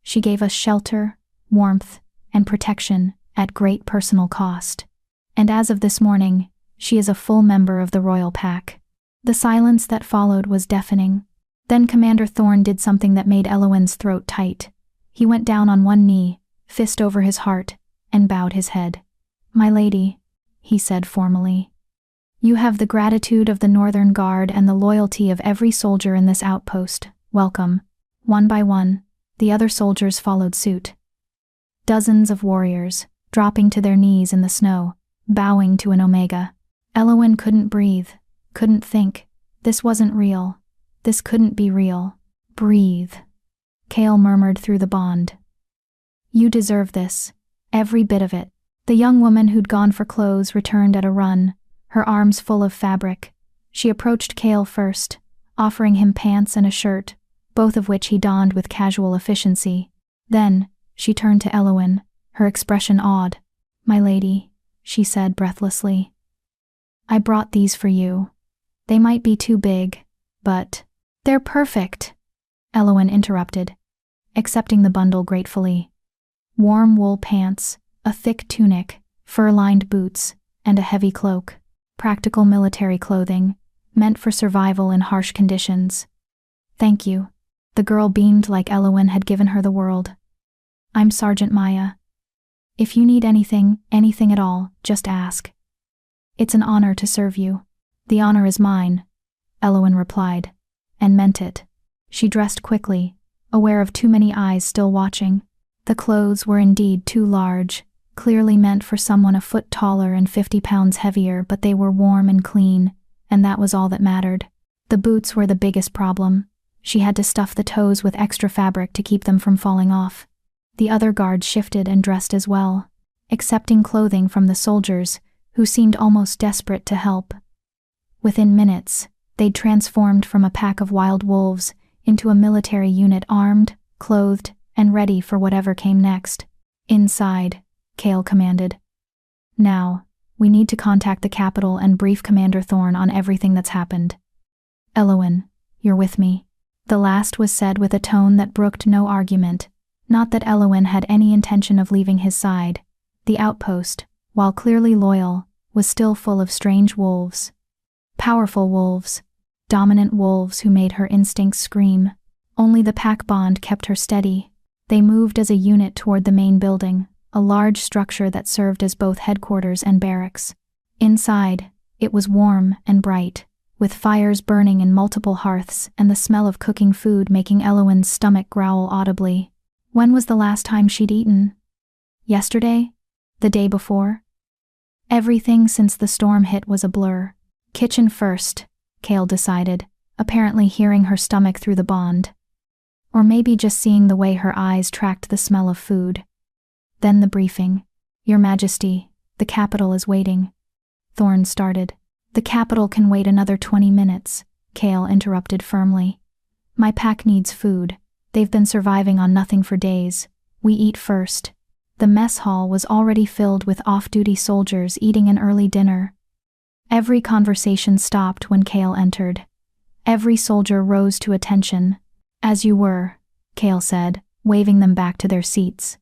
[SPEAKER 1] She gave us shelter, warmth, and protection at great personal cost. And as of this morning, she is a full member of the royal pack." The silence that followed was deafening. Then Commander Thorn did something that made Elowen's throat tight. He went down on one knee, fist over his heart, and bowed his head. "My lady," he said formally, "you have the gratitude of the Northern Guard and the loyalty of every soldier in this outpost. Welcome." One by one, the other soldiers followed suit. Dozens of warriors, dropping to their knees in the snow, bowing to an Omega. Elowen couldn't breathe, couldn't think. This wasn't real. This couldn't be real. "Breathe," Kale murmured through the bond. "You deserve this. Every bit of it." The young woman who'd gone for clothes returned at a run, her arms full of fabric. She approached Kale first, offering him pants and a shirt, both of which he donned with casual efficiency. Then, she turned to Elowen, her expression awed. "My lady," she said breathlessly, "I brought these for you. They might be too big, but—" "They're perfect," Elowen interrupted, accepting the bundle gratefully. Warm wool pants, a thick tunic, fur-lined boots, and a heavy cloak. Practical military clothing, meant for survival in harsh conditions. "Thank you." The girl beamed like Elowen had given her the world. "I'm Sergeant Maya. If you need anything at all, just ask. It's an honor to serve you." "The honor is mine," Elowen replied, and meant it. She dressed quickly, aware of too many eyes still watching. The clothes were indeed too large, clearly meant for someone a foot taller and 50 pounds heavier, but they were warm and clean, and that was all that mattered. The boots were the biggest problem. She had to stuff the toes with extra fabric to keep them from falling off. The other guards shifted and dressed as well, accepting clothing from the soldiers, who seemed almost desperate to help. Within minutes, they'd transformed from a pack of wild wolves into a military unit armed, clothed, and ready for whatever came next. "Inside," Kale commanded. "Now, we need to contact the capital and brief Commander Thorn on everything that's happened. Elowen, you're with me." The last was said with a tone that brooked no argument. Not that Elowen had any intention of leaving his side. The outpost, while clearly loyal, was still full of strange wolves. Powerful wolves. Dominant wolves who made her instincts scream. Only the pack bond kept her steady. They moved as a unit toward the main building, a large structure that served as both headquarters and barracks. Inside, it was warm and bright, with fires burning in multiple hearths and the smell of cooking food making Elowen's stomach growl audibly. When was the last time she'd eaten? Yesterday? The day before? Everything since the storm hit was a blur. Kitchen first, Kale decided, apparently hearing her stomach through the bond. Or maybe just seeing the way her eyes tracked the smell of food. Then the briefing. "Your Majesty, the capital is waiting." Thorn started. "The capital can wait another 20 minutes, Kale interrupted firmly. "My pack needs food. They've been surviving on nothing for days. We eat first." The mess hall was already filled with off-duty soldiers eating an early dinner. Every conversation stopped when Kale entered. Every soldier rose to attention. "As you were," Kale said, waving them back to their seats.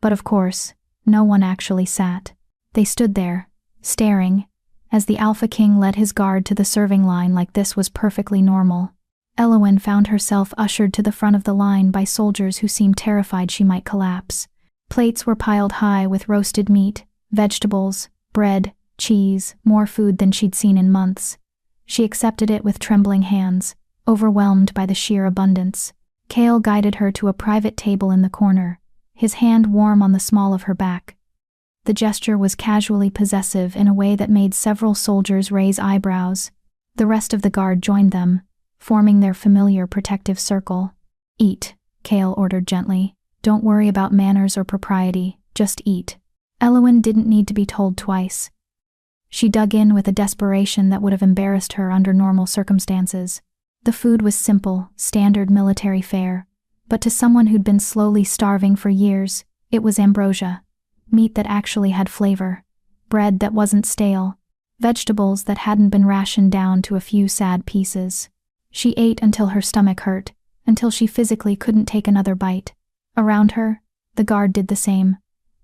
[SPEAKER 1] But of course, no one actually sat. They stood there, staring, as the Alpha King led his guard to the serving line like this was perfectly normal. Eowyn found herself ushered to the front of the line by soldiers who seemed terrified she might collapse. Plates were piled high with roasted meat, vegetables, bread, cheese, more food than she'd seen in months. She accepted it with trembling hands, overwhelmed by the sheer abundance. Kale guided her to a private table in the corner, his hand warm on the small of her back. The gesture was casually possessive in a way that made several soldiers raise eyebrows. The rest of the guard joined them, forming their familiar protective circle. "Eat," Kale ordered gently. "Don't worry about manners or propriety, just eat." Eowyn didn't need to be told twice. She dug in with a desperation that would have embarrassed her under normal circumstances. The food was simple, standard military fare, but to someone who'd been slowly starving for years, it was ambrosia. Meat that actually had flavor, bread that wasn't stale, vegetables that hadn't been rationed down to a few sad pieces. She ate until her stomach hurt, until she physically couldn't take another bite. Around her, the guard did the same.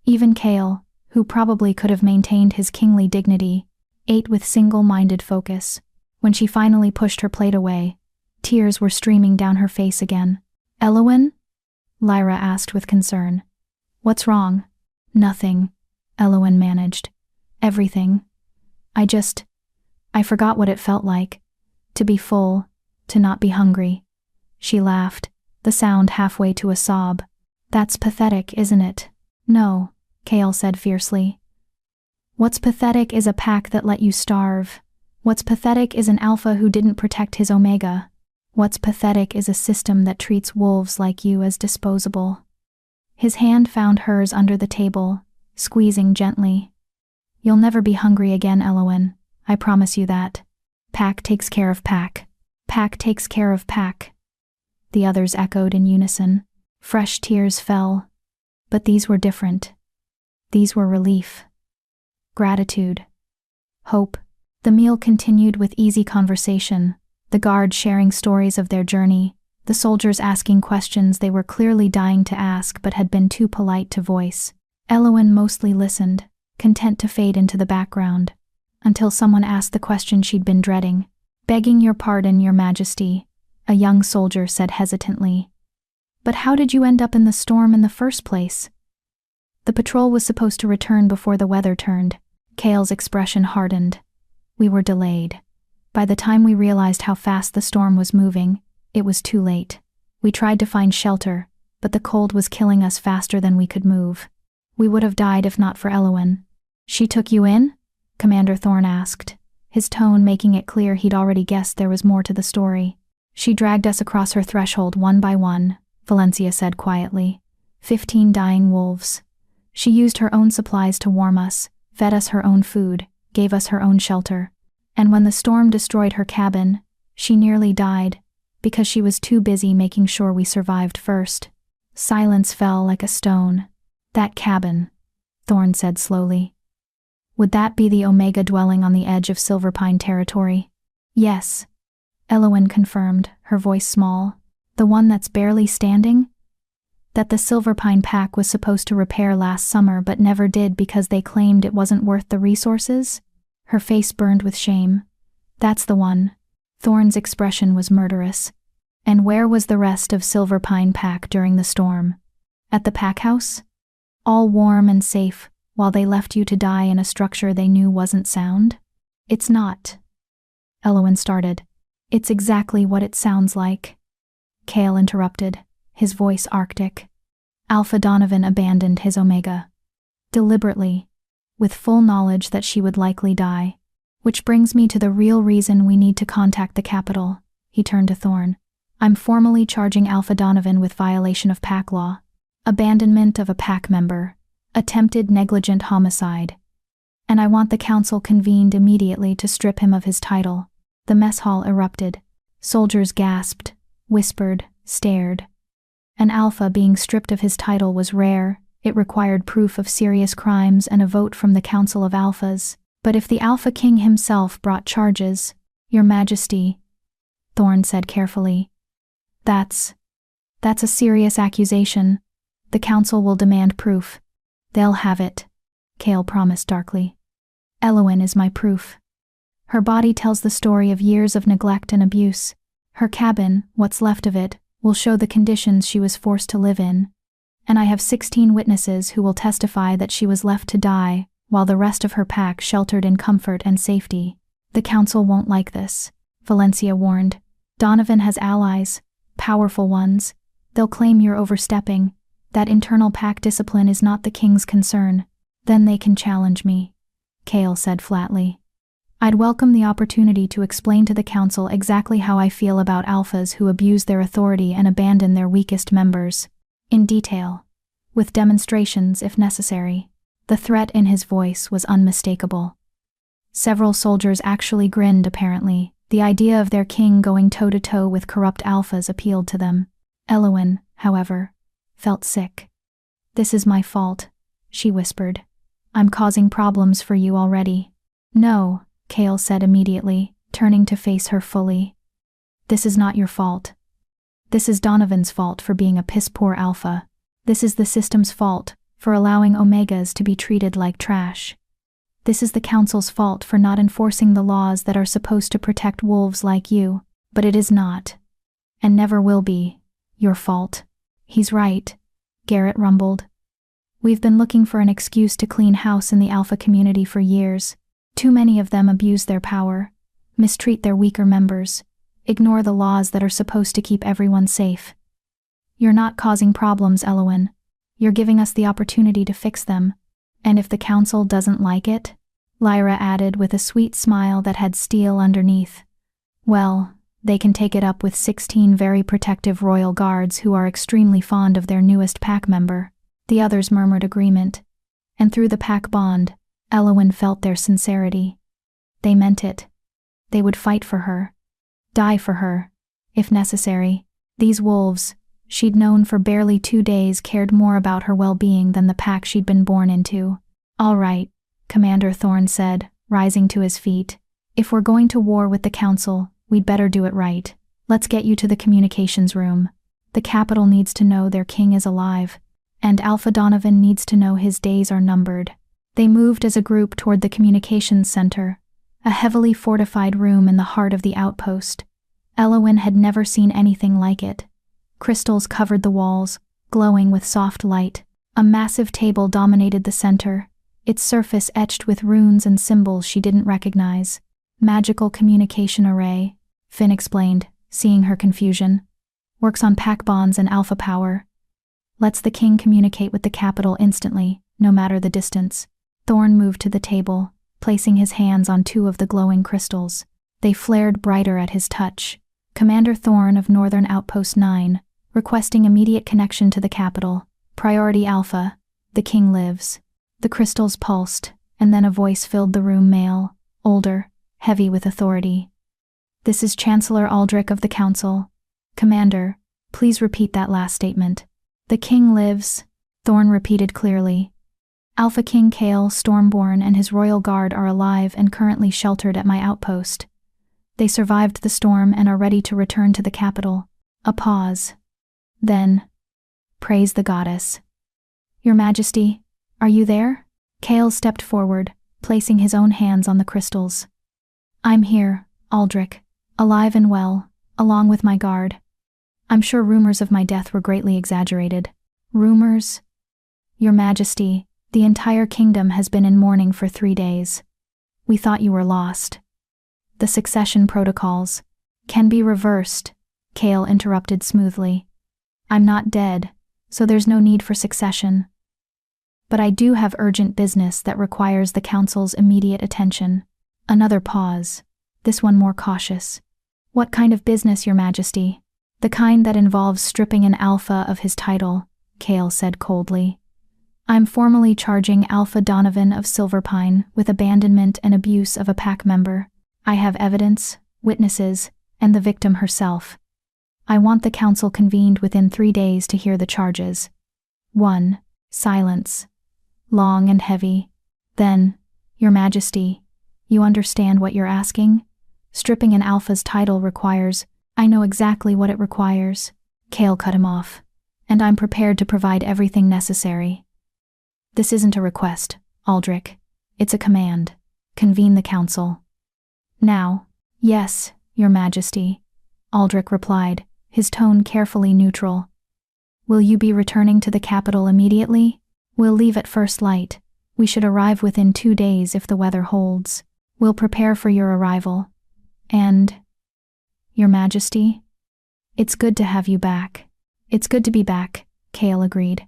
[SPEAKER 1] Even Kale, who probably could have maintained his kingly dignity, ate with single-minded focus. When she finally pushed her plate away, tears were streaming down her face again. "Eowyn?" Lyra asked with concern. "What's wrong?" "Nothing," Eowyn managed. "Everything. I forgot what it felt like. To be full, to not be hungry." She laughed, the sound halfway to a sob. "That's pathetic, isn't it?" "No," Kale said fiercely. "What's pathetic is a pack that let you starve. What's pathetic is an alpha who didn't protect his omega. What's pathetic is a system that treats wolves like you as disposable." His hand found hers under the table, squeezing gently. "You'll never be hungry again, Eowyn. I promise you that. Pack takes care of pack. Pack takes care of pack." The others echoed in unison. Fresh tears fell. But these were different. These were relief. Gratitude. Hope. The meal continued with easy conversation, the guards sharing stories of their journey, the soldiers asking questions they were clearly dying to ask but had been too polite to voice. Eowyn mostly listened, content to fade into the background, until someone asked the question she'd been dreading. "Begging your pardon, Your Majesty," a young soldier said hesitantly. "But how did you end up in the storm in the first place?" "The patrol was supposed to return before the weather turned." Kale's expression hardened. "We were delayed. By the time we realized how fast the storm was moving, it was too late. We tried to find shelter, but the cold was killing us faster than we could move. We would have died if not for Eowyn." "She took you in?" Commander Thorne asked, his tone making it clear he'd already guessed there was more to the story. "She dragged us across her threshold one by one," Valencia said quietly. 15 dying wolves. She used her own supplies to warm us, fed us her own food, gave us her own shelter. And when the storm destroyed her cabin, she nearly died, because she was too busy making sure we survived first." Silence fell like a stone. "That cabin," Thorne said slowly. "Would that be the Omega dwelling on the edge of Silverpine territory?" "Yes," Eowyn confirmed, her voice small. "The one that's barely standing?" "That the Silverpine pack was supposed to repair last summer but never did because they claimed it wasn't worth the resources?" Her face burned with shame. "That's the one." Thorne's expression was murderous. "And where was the rest of Silverpine pack during the storm? At the pack house? All warm and safe, while they left you to die in a structure they knew wasn't sound?" "It's not," Eowyn started. "It's exactly what it sounds like." Kale interrupted, his voice arctic. "Alpha Donovan abandoned his Omega. Deliberately, with full knowledge that she would likely die. Which brings me to the real reason we need to contact the capital." He turned to Thorne. "I'm formally charging Alpha Donovan with violation of pack law, abandonment of a pack member, attempted negligent homicide. And I want the council convened immediately to strip him of his title." The mess hall erupted. Soldiers gasped, whispered, stared. An alpha being stripped of his title was rare. It required proof of serious crimes and a vote from the Council of Alphas. But if the Alpha King himself brought charges, Your Majesty, Thorn said carefully, that's a serious accusation. The council will demand proof. They'll have it, Kale promised darkly. Elowen is my proof. Her body tells the story of years of neglect and abuse. Her cabin, what's left of it, will show the conditions she was forced to live in. And I have 16 witnesses who will testify that she was left to die, while the rest of her pack sheltered in comfort and safety. The council won't like this, Valencia warned. Donovan has allies, powerful ones. They'll claim you're overstepping. That internal pack discipline is not the king's concern. Then they can challenge me, Kale said flatly. I'd welcome the opportunity to explain to the council exactly how I feel about alphas who abuse their authority and abandon their weakest members. In detail. With demonstrations if necessary. The threat in his voice was unmistakable. Several soldiers actually grinned apparently. The idea of their king going toe-to-toe with corrupt alphas appealed to them. Elowen, however, felt sick. This is my fault, she whispered. I'm causing problems for you already. No, Kale said immediately, turning to face her fully. This is not your fault. This is Donovan's fault for being a piss-poor alpha. This is the system's fault for allowing omegas to be treated like trash. This is the council's fault for not enforcing the laws that are supposed to protect wolves like you, but it is not, and never will be, your fault. He's right, Garrett rumbled. We've been looking for an excuse to clean house in the alpha community for years. Too many of them abuse their power, mistreat their weaker members, ignore the laws that are supposed to keep everyone safe. You're not causing problems, Elowen. You're giving us the opportunity to fix them. And if the council doesn't like it, Lyra added with a sweet smile that had steel underneath, well, they can take it up with 16 very protective royal guards who are extremely fond of their newest pack member. The others murmured agreement. And through the pack bond, Elowen felt their sincerity. They meant it. They would fight for her. Die for her, if necessary. These wolves, she'd known for barely 2 days, cared more about her well-being than the pack she'd been born into. All right, Commander Thorn said, rising to his feet. If we're going to war with the council, we'd better do it right. Let's get you to the communications room. The capital needs to know their king is alive, and Alpha Donovan needs to know his days are numbered. They moved as a group toward the communications center, a heavily fortified room in the heart of the outpost. Elowen had never seen anything like it. Crystals covered the walls, glowing with soft light. A massive table dominated the center, its surface etched with runes and symbols she didn't recognize. Magical communication array, Finn explained, seeing her confusion. Works on pack bonds and alpha power. Lets the king communicate with the capital instantly, no matter the distance. Thorn moved to the table, placing his hands on 2 of the glowing crystals. They flared brighter at his touch. Commander Thorn of Northern Outpost 9, requesting immediate connection to the capital. Priority Alpha, the king lives. The crystals pulsed, and then a voice filled the room, male, older, heavy with authority. This is Chancellor Aldrich of the Council. Commander, please repeat that last statement. The king lives, Thorn repeated clearly. Alpha King Kale Stormborn and his royal guard are alive and currently sheltered at my outpost. They survived the storm and are ready to return to the capital. A pause. Then, praise the goddess. Your Majesty, are you there? Kale stepped forward, placing his own hands on the crystals. I'm here, Aldrich, alive and well, along with my guard. I'm sure rumors of my death were greatly exaggerated. Rumors? Your Majesty, the entire kingdom has been in mourning for 3 days. We thought you were lost. The succession protocols can be reversed, Kale interrupted smoothly. I'm not dead, so there's no need for succession. But I do have urgent business that requires the council's immediate attention. Another pause, this one more cautious. What kind of business, Your Majesty? The kind that involves stripping an alpha of his title, Kale said coldly. I'm formally charging Alpha Donovan of Silverpine with abandonment and abuse of a pack member. I have evidence, witnesses, and the victim herself. I want the council convened within 3 days to hear the charges. 1. Silence. Long and heavy. Then, Your Majesty, You understand what you're asking? Stripping an alpha's title requires— I know exactly what it requires. Cale cut him off. And I'm prepared to provide everything necessary. This isn't a request, Aldrich. It's a command. Convene the council. Now. Yes, Your Majesty, Aldrich replied, his tone carefully neutral. Will you be returning to the capital immediately? We'll leave at first light. We should arrive within 2 days if the weather holds. We'll prepare for your arrival. And— Your Majesty? It's good to have you back. It's good to be back, Cale agreed.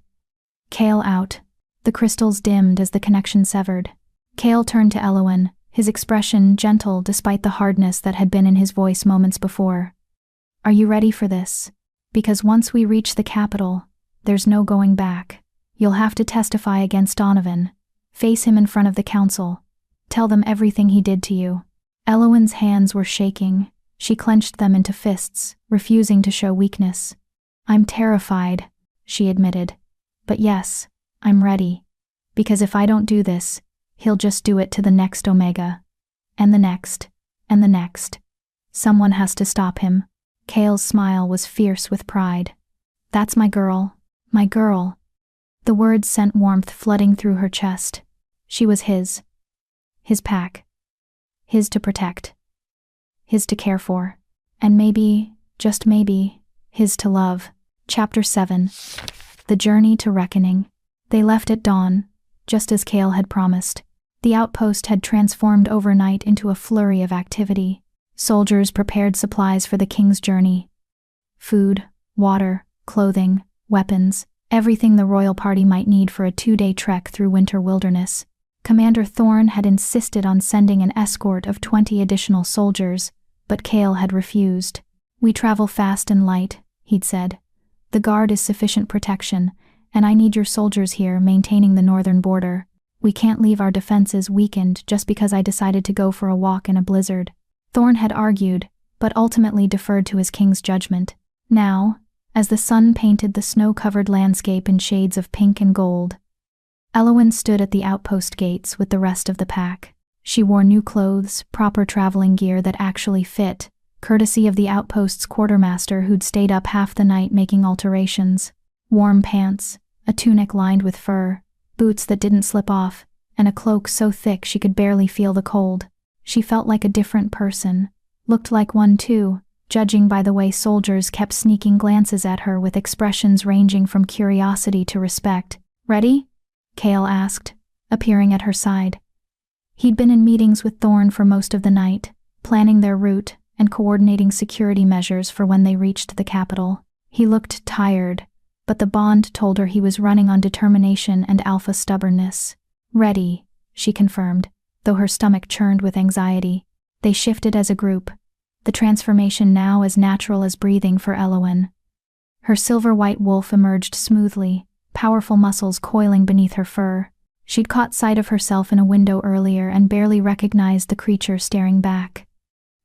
[SPEAKER 1] Cale out. The crystals dimmed as the connection severed. Cale turned to Elowen, his expression gentle despite the hardness that had been in his voice moments before. Are you ready for this? Because once we reach the capital, there's no going back. You'll have to testify against Donovan. Face him in front of the council. Tell them everything he did to you. Elowen's hands were shaking. She clenched them into fists, refusing to show weakness. I'm terrified, she admitted. But yes, I'm ready. Because if I don't do this, he'll just do it to the next Omega. And the next. And the next. Someone has to stop him. Cale's smile was fierce with pride. That's my girl. My girl. The words sent warmth flooding through her chest. She was his. His pack. His to protect. His to care for. And maybe, just maybe, his to love. Chapter 7. The Journey to Reckoning. They left at dawn, just as Cale had promised. The outpost had transformed overnight into a flurry of activity. Soldiers prepared supplies for the king's journey. Food, water, clothing, weapons, everything the royal party might need for a 2-day trek through winter wilderness. Commander Thorne had insisted on sending an escort of 20 additional soldiers, but Cale had refused. We travel fast and light, he'd said. The guard is sufficient protection, and I need your soldiers here maintaining the northern border. We can't leave our defenses weakened just because I decided to go for a walk in a blizzard. Thorne had argued, but ultimately deferred to his king's judgment. Now, as the sun painted the snow-covered landscape in shades of pink and gold, Elowen stood at the outpost gates with the rest of the pack. She wore new clothes, proper traveling gear that actually fit, courtesy of the outpost's quartermaster who'd stayed up half the night making alterations. Warm pants, a tunic lined with fur, boots that didn't slip off, and a cloak so thick she could barely feel the cold. She felt like a different person, looked like one too, judging by the way soldiers kept sneaking glances at her with expressions ranging from curiosity to respect. Ready? Cale asked, appearing at her side. He'd been in meetings with Thorne for most of the night, planning their route and coordinating security measures for when they reached the capital. He looked tired, but the bond told her he was running on determination and alpha stubbornness. Ready, she confirmed, though her stomach churned with anxiety. They shifted as a group, the transformation now as natural as breathing for Elowen. Her silver-white wolf emerged smoothly, powerful muscles coiling beneath her fur. She'd caught sight of herself in a window earlier and barely recognized the creature staring back.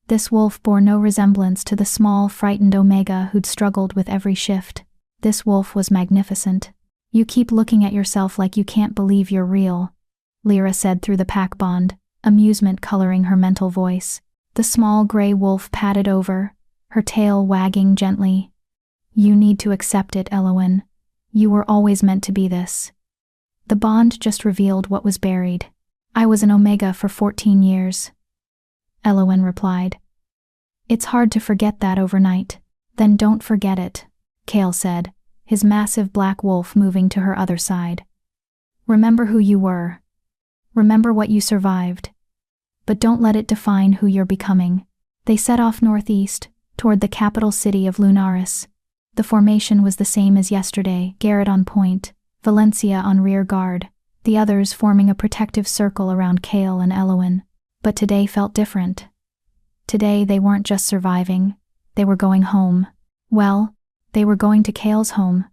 [SPEAKER 1] This wolf bore no resemblance to the small, frightened Omega who'd struggled with every shift. This wolf was magnificent. You keep looking at yourself like you can't believe you're real, Lyra said through the pack bond, amusement coloring her mental voice. The small gray wolf padded over, her tail wagging gently. You need to accept it, Elowen. You were always meant to be this. The bond just revealed what was buried. I was an Omega for 14 years. Elowen replied. It's hard to forget that overnight. Then don't forget it, Cale said, his massive black wolf moving to her other side. Remember who you were. Remember what you survived. But don't let it define who you're becoming. They set off northeast, toward the capital city of Lunaris. The formation was the same as yesterday, Garrett on point, Valencia on rear guard, the others forming a protective circle around Cale and Elowen. But today felt different. Today they weren't just surviving, they were going home. Well, they were going to Cale's home.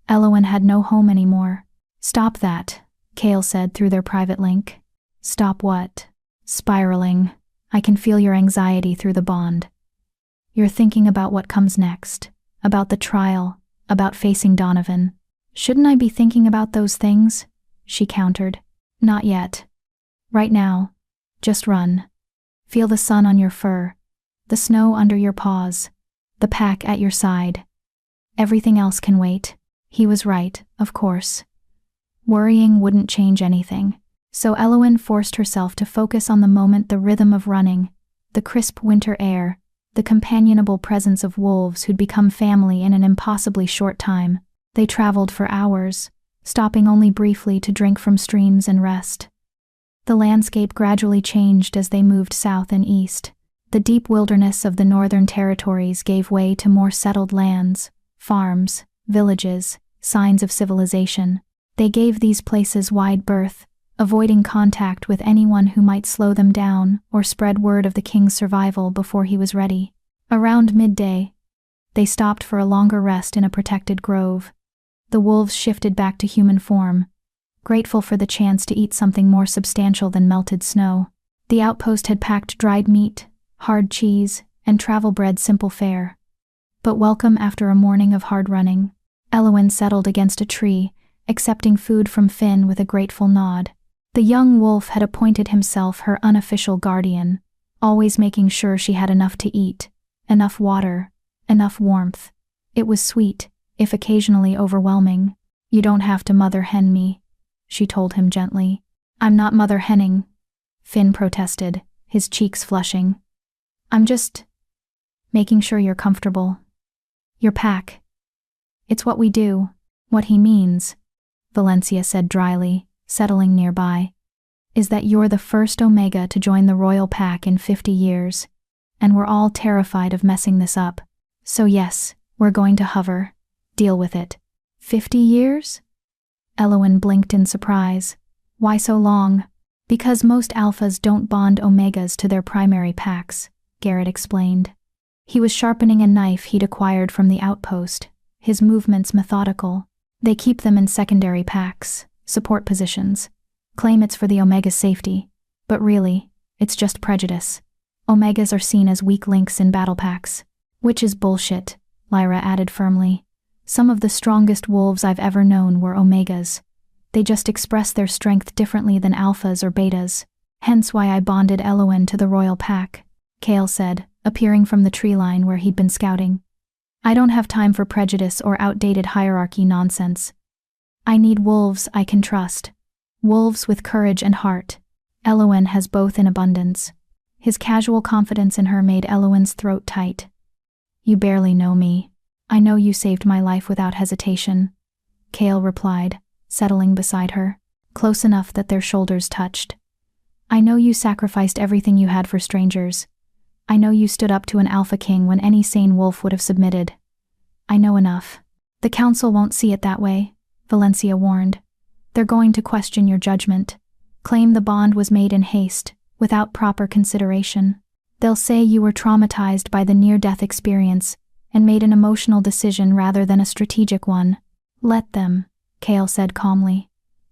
[SPEAKER 1] Elowen had no home anymore. Stop that, Cale said through their private link. Stop what? Spiraling. I can feel your anxiety through the bond. You're thinking about what comes next, about the trial, about facing Donovan. Shouldn't I be thinking about those things? She countered. Not yet. Right now, Just run. Feel the sun on your fur, the snow under your paws, the pack at your side. Everything else can wait. He was right, of course. Worrying wouldn't change anything. So Eowyn forced herself to focus on the moment, the rhythm of running, the crisp winter air, the companionable presence of wolves who'd become family in an impossibly short time. They traveled for hours, stopping only briefly to drink from streams and rest. The landscape gradually changed as they moved south and east. The deep wilderness of the northern territories gave way to more settled lands, farms, villages, signs of civilization. They gave these places wide berth, avoiding contact with anyone who might slow them down or spread word of the king's survival before he was ready. Around midday, they stopped for a longer rest in a protected grove. The wolves shifted back to human form, grateful for the chance to eat something more substantial than melted snow. The outpost had packed dried meat, hard cheese, and travel-bred simple fare. But welcome after a morning of hard running. Eowyn settled against a tree, accepting food from Finn with a grateful nod. The young wolf had appointed himself her unofficial guardian, always making sure she had enough to eat, enough water, enough warmth. It was sweet, if occasionally overwhelming. "You don't have to mother hen me," she told him gently. "I'm not mother henning," Finn protested, his cheeks flushing. "I'm just making sure you're comfortable. Your pack. It's what we do." "What he means," Valencia said dryly, settling nearby, "is that you're the first Omega to join the royal pack in 50 years, and we're all terrified of messing this up. So yes, we're going to hover. Deal with it." 50 years? Eowyn blinked in surprise. "Why so long?" "Because most alphas don't bond Omegas to their primary packs," Garrett explained. He was sharpening a knife he'd acquired from the outpost, his movements methodical. "They keep them in secondary packs, support positions, claim it's for the Omega's safety, but really, it's just prejudice. Omegas are seen as weak links in battle packs." "Which is bullshit," Lyra added firmly. "Some of the strongest wolves I've ever known were Omegas. They just express their strength differently than alphas or betas. Hence why I bonded Eowyn to the royal pack," Kale said, appearing from the tree line where he'd been scouting. "I don't have time for prejudice or outdated hierarchy nonsense. I need wolves I can trust. Wolves with courage and heart. Eowyn has both in abundance." His casual confidence in her made Eowyn's throat tight. "You barely know me. I know you saved my life without hesitation," Kale replied, settling beside her, close enough that their shoulders touched. "I know you sacrificed everything you had for strangers. I know you stood up to an alpha king when any sane wolf would have submitted. I know enough." "The council won't see it that way," Valencia warned. "They're going to question your judgment, claim the bond was made in haste, without proper consideration. They'll say you were traumatized by the near-death experience and made an emotional decision rather than a strategic one." "Let them," Kale said calmly.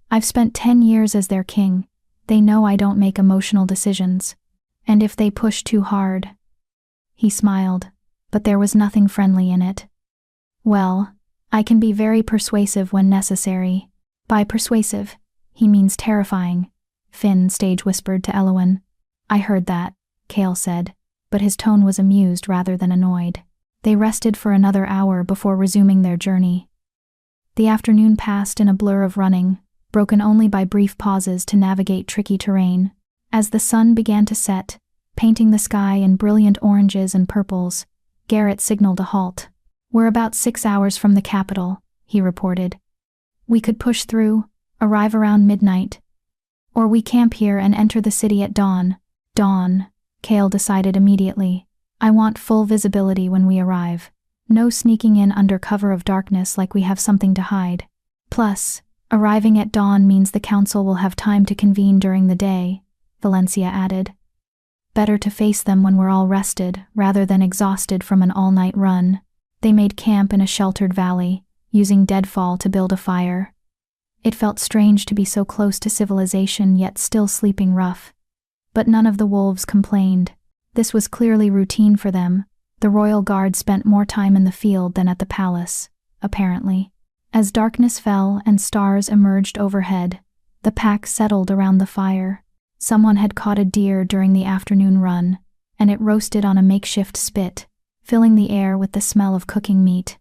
[SPEAKER 1] "I've spent 10 years as their king. They know I don't make emotional decisions. And if they push too hard..." He smiled, but there was nothing friendly in it. "Well, I can be very persuasive when necessary." "By persuasive, he means terrifying," Finn stage whispered to Eowyn. "I heard that," Kale said, but his tone was amused rather than annoyed. They rested for another hour before resuming their journey. The afternoon passed in a blur of running, broken only by brief pauses to navigate tricky terrain. As the sun began to set, painting the sky in brilliant oranges and purples, Garrett signaled a halt. "We're about 6 hours from the capital," he reported. "We could push through, arrive around midnight. Or we camp here and enter the city at dawn." "Dawn," Kale decided immediately. "I want full visibility when we arrive. No sneaking in under cover of darkness like we have something to hide. Plus, arriving at dawn means the council will have time to convene during the day," Valencia added. "Better to face them when we're all rested, rather than exhausted from an all-night run." They made camp in a sheltered valley, using deadfall to build a fire. It felt strange to be so close to civilization yet still sleeping rough. But none of the wolves complained. This was clearly routine for them. The royal guard spent more time in the field than at the palace, apparently. As darkness fell and stars emerged overhead, the pack settled around the fire. Someone had caught a deer during the afternoon run, and it roasted on a makeshift spit, filling the air with the smell of cooking meat.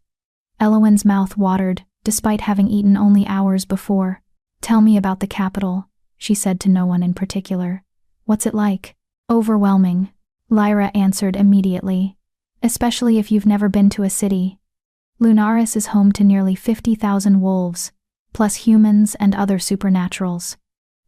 [SPEAKER 1] Elowen's mouth watered, despite having eaten only hours before. "Tell me about the capital," she said to no one in particular. "What's it like?" "Overwhelming," Lyra answered immediately. "Especially if you've never been to a city. Lunaris is home to nearly 50,000 wolves, plus humans and other supernaturals.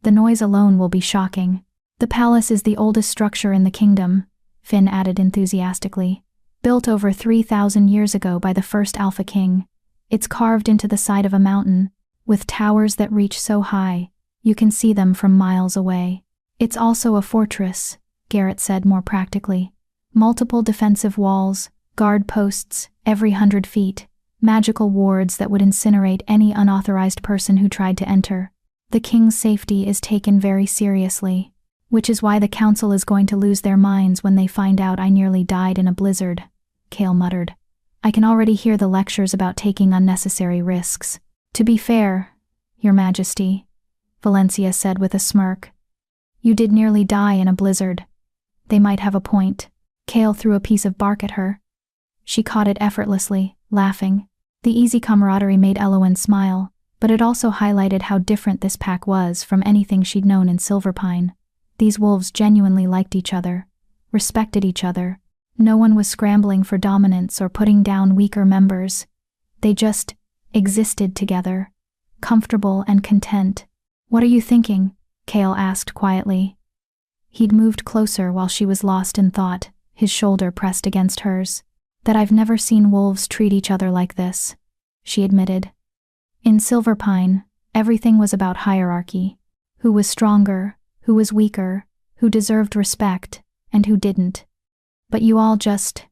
[SPEAKER 1] The noise alone will be shocking. The palace is the oldest structure in the kingdom," Finn added enthusiastically. "Built over 3,000 years ago by the first Alpha King. It's carved into the side of a mountain, with towers that reach so high, you can see them from miles away. It's also a fortress," Garrett said more practically. "Multiple defensive walls, guard posts, every 100 feet, magical wards that would incinerate any unauthorized person who tried to enter. The king's safety is taken very seriously, which is why the council is going to lose their minds when they find out I nearly died in a blizzard," Kale muttered. "I can already hear the lectures about taking unnecessary risks." "To be fair, Your Majesty," Valencia said with a smirk, "you did nearly die in a blizzard. They might have a point." Kale threw a piece of bark at her. She caught it effortlessly, laughing. The easy camaraderie made Elowen smile, but it also highlighted how different this pack was from anything she'd known in Silverpine. These wolves genuinely liked each other, respected each other. No one was scrambling for dominance or putting down weaker members. They just existed together, comfortable and content. "What are you thinking?" Kale asked quietly. He'd moved closer while she was lost in thought, his shoulder pressed against hers. "That I've never seen wolves treat each other like this," she admitted. "In Silverpine, everything was about hierarchy. Who was stronger, who was weaker, who deserved respect, and who didn't. But you all just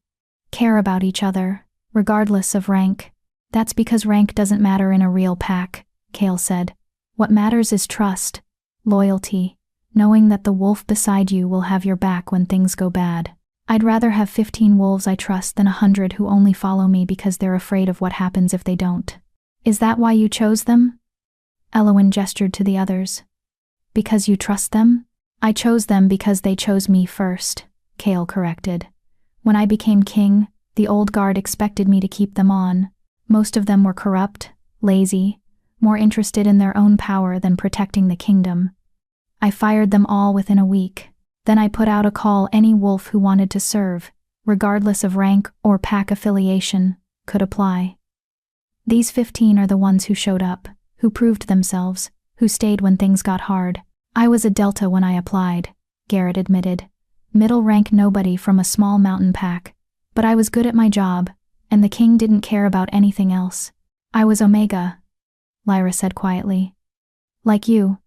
[SPEAKER 1] care about each other, regardless of rank. That's because rank doesn't matter in a real pack," Kale said. "What matters is trust, loyalty, knowing that the wolf beside you will have your back when things go bad. I'd rather have 15 wolves I trust than 100 who only follow me because they're afraid of what happens if they don't." "Is that why you chose them?" Elowen gestured to the others. "Because you trust them?" "I chose them because they chose me first," Kale corrected. "When I became king, the old guard expected me to keep them on. Most of them were corrupt, lazy, more interested in their own power than protecting the kingdom. I fired them all within a week. Then I put out a call any wolf who wanted to serve, regardless of rank or pack affiliation, could apply. These 15 are the ones who showed up, who proved themselves, who stayed when things got hard. I was a Delta when I applied," Garrett admitted. "Middle-rank nobody from a small mountain pack. But I was good at my job, and the king didn't care about anything else. I was Omega," Lyra said quietly. "Like you.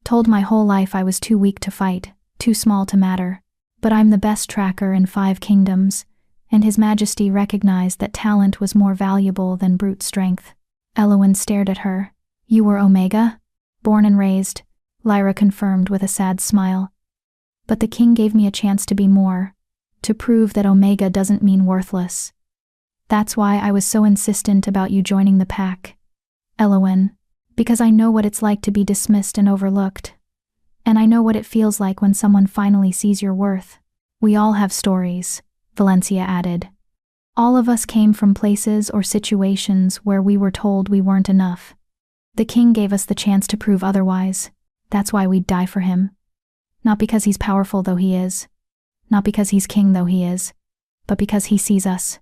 [SPEAKER 1] Told my whole life I was too weak to fight, too small to matter. But I'm the best tracker in 5 kingdoms, and His Majesty recognized that talent was more valuable than brute strength." Elowen stared at her. "You were Omega?" "Born and raised," Lyra confirmed with a sad smile. "But the king gave me a chance to be more, to prove that Omega doesn't mean worthless. That's why I was so insistent about you joining the pack, Elowen, because I know what it's like to be dismissed and overlooked. And I know what it feels like when someone finally sees your worth. We all have stories," Valencia added. "All of us came from places or situations where we were told we weren't enough. The king gave us the chance to prove otherwise. That's why we'd die for him. Not because he's powerful though he is. Not because he's king though he is. But because he sees us.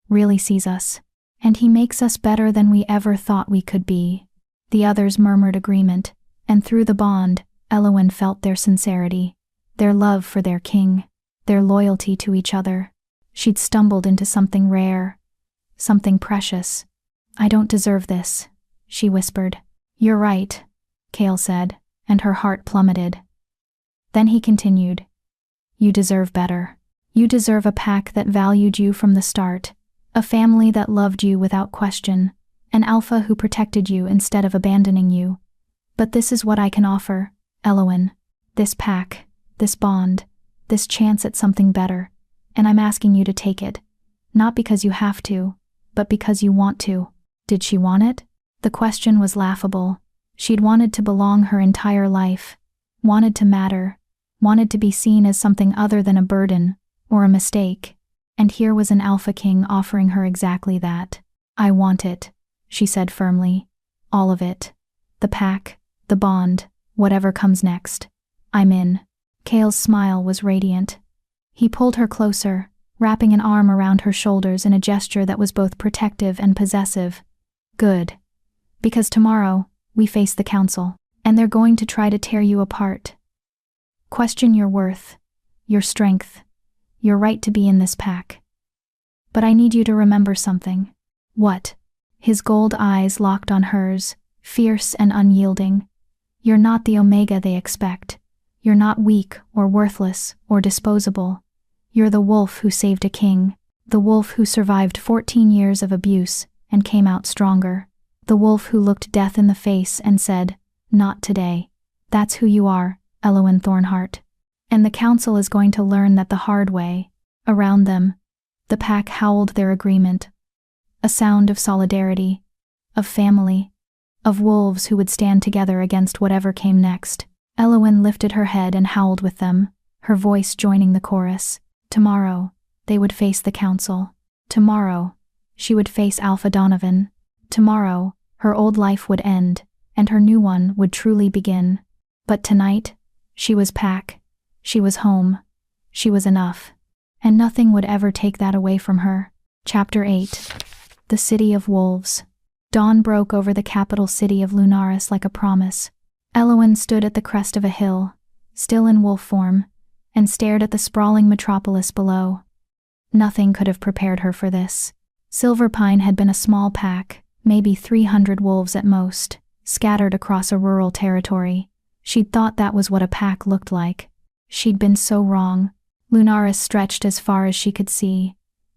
[SPEAKER 1] Really sees us. And he makes us better than we ever thought we could be." The others murmured agreement, and through the bond, Elowen felt their sincerity, their love for their king, their loyalty to each other. She'd stumbled into something rare, something precious. "I don't deserve this," she whispered. "You're right," Kale said, and her heart plummeted. Then he continued, "You deserve better. You deserve a pack that valued you from the start, a family that loved you without question, an alpha who protected you instead of abandoning you. But this is what I can offer, Elowen. This pack, this bond, this chance at something better, and I'm asking you to take it. Not because you have to, but because you want to." Did she want it? The question was laughable. She'd wanted to belong her entire life. wanted to matter, wanted to be seen as something other than a burden or a mistake. And here was an Alpha King offering her exactly that. "I want it," she said firmly. "All of it. The pack, the bond, whatever comes next. I'm in." Kale's smile was radiant. He pulled her closer, wrapping an arm around her shoulders in a gesture that was both protective and possessive. "Good. Because tomorrow, we face the council, and they're going to try to tear you apart. Question your worth, your strength, your right to be in this pack. But I need you to remember something." "What?" His gold eyes locked on hers, fierce and unyielding. "You're not the Omega they expect. You're not weak or worthless or disposable. You're the wolf who saved a king, the wolf who survived 14 years of abuse and came out stronger, the wolf who looked death in the face and said, 'Not today.' That's who you are, Elowen Thornheart. And the council is going to learn that the hard way." Around them, the pack howled their agreement. A sound of solidarity, of family, of wolves who would stand together against whatever came next. Elowen lifted her head and howled with them, her voice joining the chorus. Tomorrow, they would face the council. Tomorrow, she would face Alpha Donovan. Tomorrow, her old life would end, and her new one would truly begin. But tonight, she was pack. She was home. She was enough. And nothing would ever take that away from her. Chapter 8. The City of Wolves. Dawn broke over the capital city of Lunaris like a promise. Elowen stood at the crest of a hill, still in wolf form, and stared at the sprawling metropolis below. Nothing could have prepared her for this. Silverpine had been a small pack, maybe 300 wolves at most, scattered across a rural territory. She'd thought that was what a pack looked like. She'd been so wrong. Lunaris stretched as far as she could see.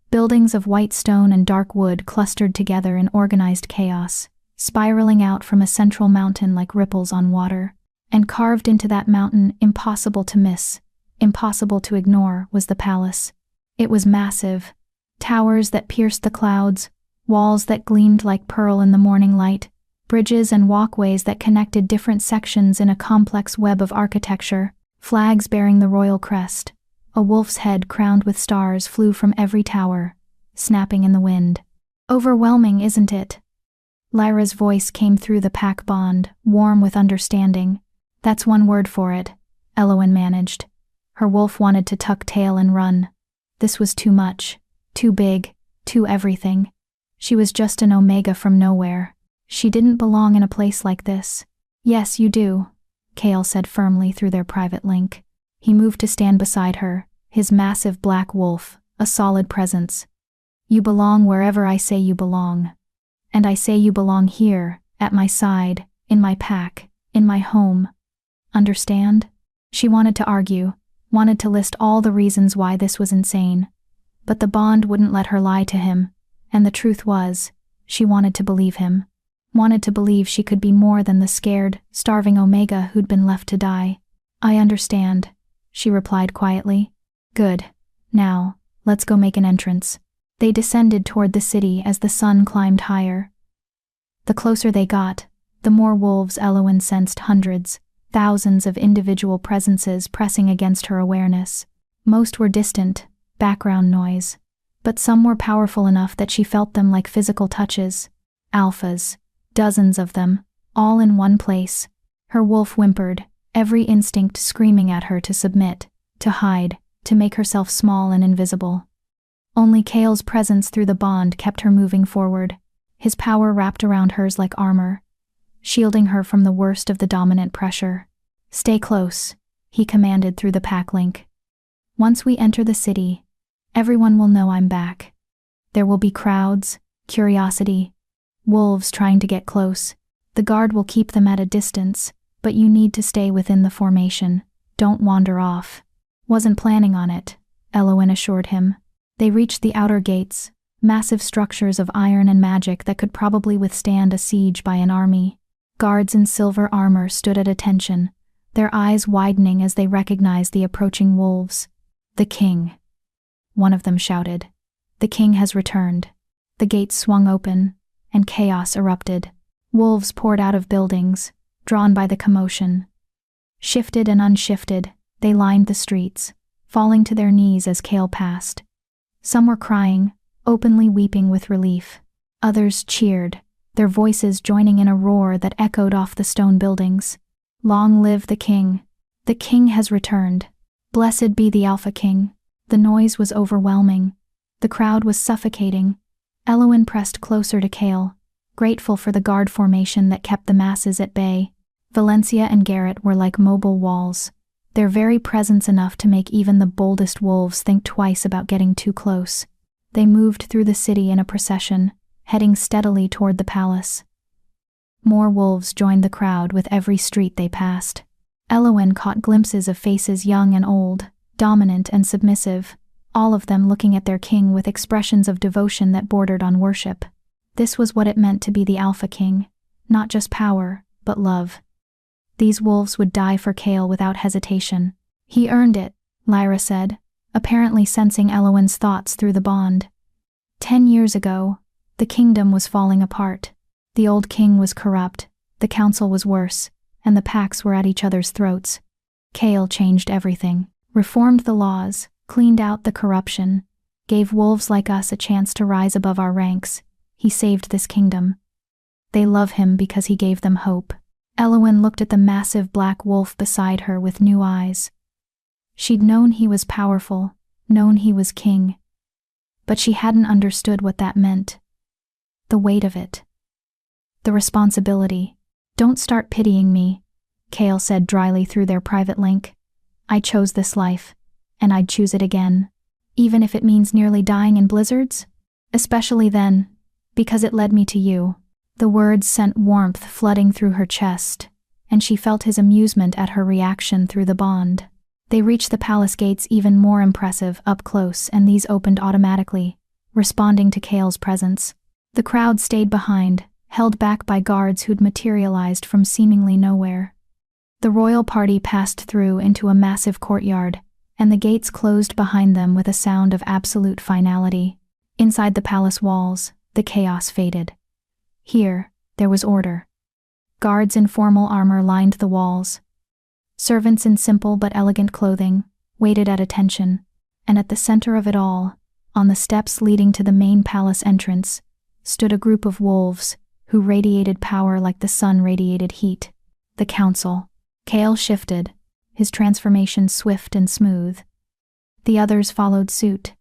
[SPEAKER 1] Buildings of white stone and dark wood clustered together in organized chaos, spiraling out from a central mountain like ripples on water. And carved into that mountain, impossible to miss, impossible to ignore, was the palace. It was massive. Towers that pierced the clouds, walls that gleamed like pearl in the morning light, bridges and walkways that connected different sections in a complex web of architecture, flags bearing the royal crest. A wolf's head crowned with stars flew from every tower, snapping in the wind. "Overwhelming, isn't it?" Lyra's voice came through the pack bond, warm with understanding. "That's one word for it," Elowen managed. Her wolf wanted to tuck tail and run. This was too much, too big, too everything. She was just an Omega from nowhere. She didn't belong in a place like this. "Yes, you do," Kale said firmly through their private link. He moved to stand beside her, his massive black wolf, a solid presence. "You belong wherever I say you belong. And I say you belong here, at my side, in my pack, in my home. Understand?" She wanted to argue, wanted to list all the reasons why this was insane. But the bond wouldn't let her lie to him, and the truth was, she wanted to believe him. Wanted to believe she could be more than the scared, starving Omega who'd been left to die. "I understand," she replied quietly. "Good. Now, let's go make an entrance." They descended toward the city as the sun climbed higher. The closer they got, the more wolves Elowen sensed, hundreds, thousands of individual presences pressing against her awareness. Most were distant, background noise, but some were powerful enough that she felt them like physical touches. Alphas, dozens of them, all in one place. Her wolf whimpered, every instinct screaming at her to submit, to hide, to make herself small and invisible. Only Kale's presence through the bond kept her moving forward, his power wrapped around hers like armor, shielding her from the worst of the dominant pressure. "Stay close," he commanded through the pack link. "Once we enter the city, everyone will know I'm back. There will be crowds, curiosity, wolves trying to get close. The guard will keep them at a distance, but you need to stay within the formation. Don't wander off." "Wasn't planning on it," Elowen assured him. They reached the outer gates, massive structures of iron and magic that could probably withstand a siege by an army. Guards in silver armor stood at attention, their eyes widening as they recognized the approaching wolves. "The king," one of them shouted. "The king has returned." The gates swung open, and chaos erupted. Wolves poured out of buildings, drawn by the commotion. Shifted and unshifted, they lined the streets, falling to their knees as Kale passed. Some were crying, openly weeping with relief. Others cheered, their voices joining in a roar that echoed off the stone buildings. Long live the king! The king has returned. Blessed be the Alpha King. The noise was overwhelming. The crowd was suffocating. Elowen pressed closer to Kale, grateful for the guard formation that kept the masses at bay. Valencia and Garrett were like mobile walls, their very presence enough to make even the boldest wolves think twice about getting too close. They moved through the city in a procession, heading steadily toward the palace. More wolves joined the crowd with every street they passed. Elowen caught glimpses of faces young and old, dominant and submissive, all of them looking at their king with expressions of devotion that bordered on worship. This was what it meant to be the Alpha King, not just power, but love. These wolves would die for Kale without hesitation. He earned it, Lyra said, apparently sensing Elowen's thoughts through the bond. 10 years ago, the kingdom was falling apart. The old king was corrupt, the council was worse, and the packs were at each other's throats. Kale changed everything, reformed the laws, cleaned out the corruption, gave wolves like us a chance to rise above our ranks. He saved this kingdom. They love him because he gave them hope. Elowen looked at the massive black wolf beside her with new eyes. She'd known he was powerful, known he was king, but she hadn't understood what that meant. The weight of it. The responsibility. Don't start pitying me, Kale said dryly through their private link. I chose this life, and I'd choose it again, even if it means nearly dying in blizzards. Especially then, because it led me to you. The words sent warmth flooding through her chest, and she felt his amusement at her reaction through the bond. They reached the palace gates even more impressive up close, and these opened automatically, responding to Kale's presence. The crowd stayed behind, held back by guards who'd materialized from seemingly nowhere. The royal party passed through into a massive courtyard, and the gates closed behind them with a sound of absolute finality. Inside the palace walls, the chaos faded. Here, there was order. Guards in formal armor lined the walls. Servants in simple but elegant clothing waited at attention, and at the center of it all, on the steps leading to the main palace entrance, stood a group of wolves who radiated power like the sun radiated heat. The council. Kale shifted, his transformation swift and smooth. The others followed suit,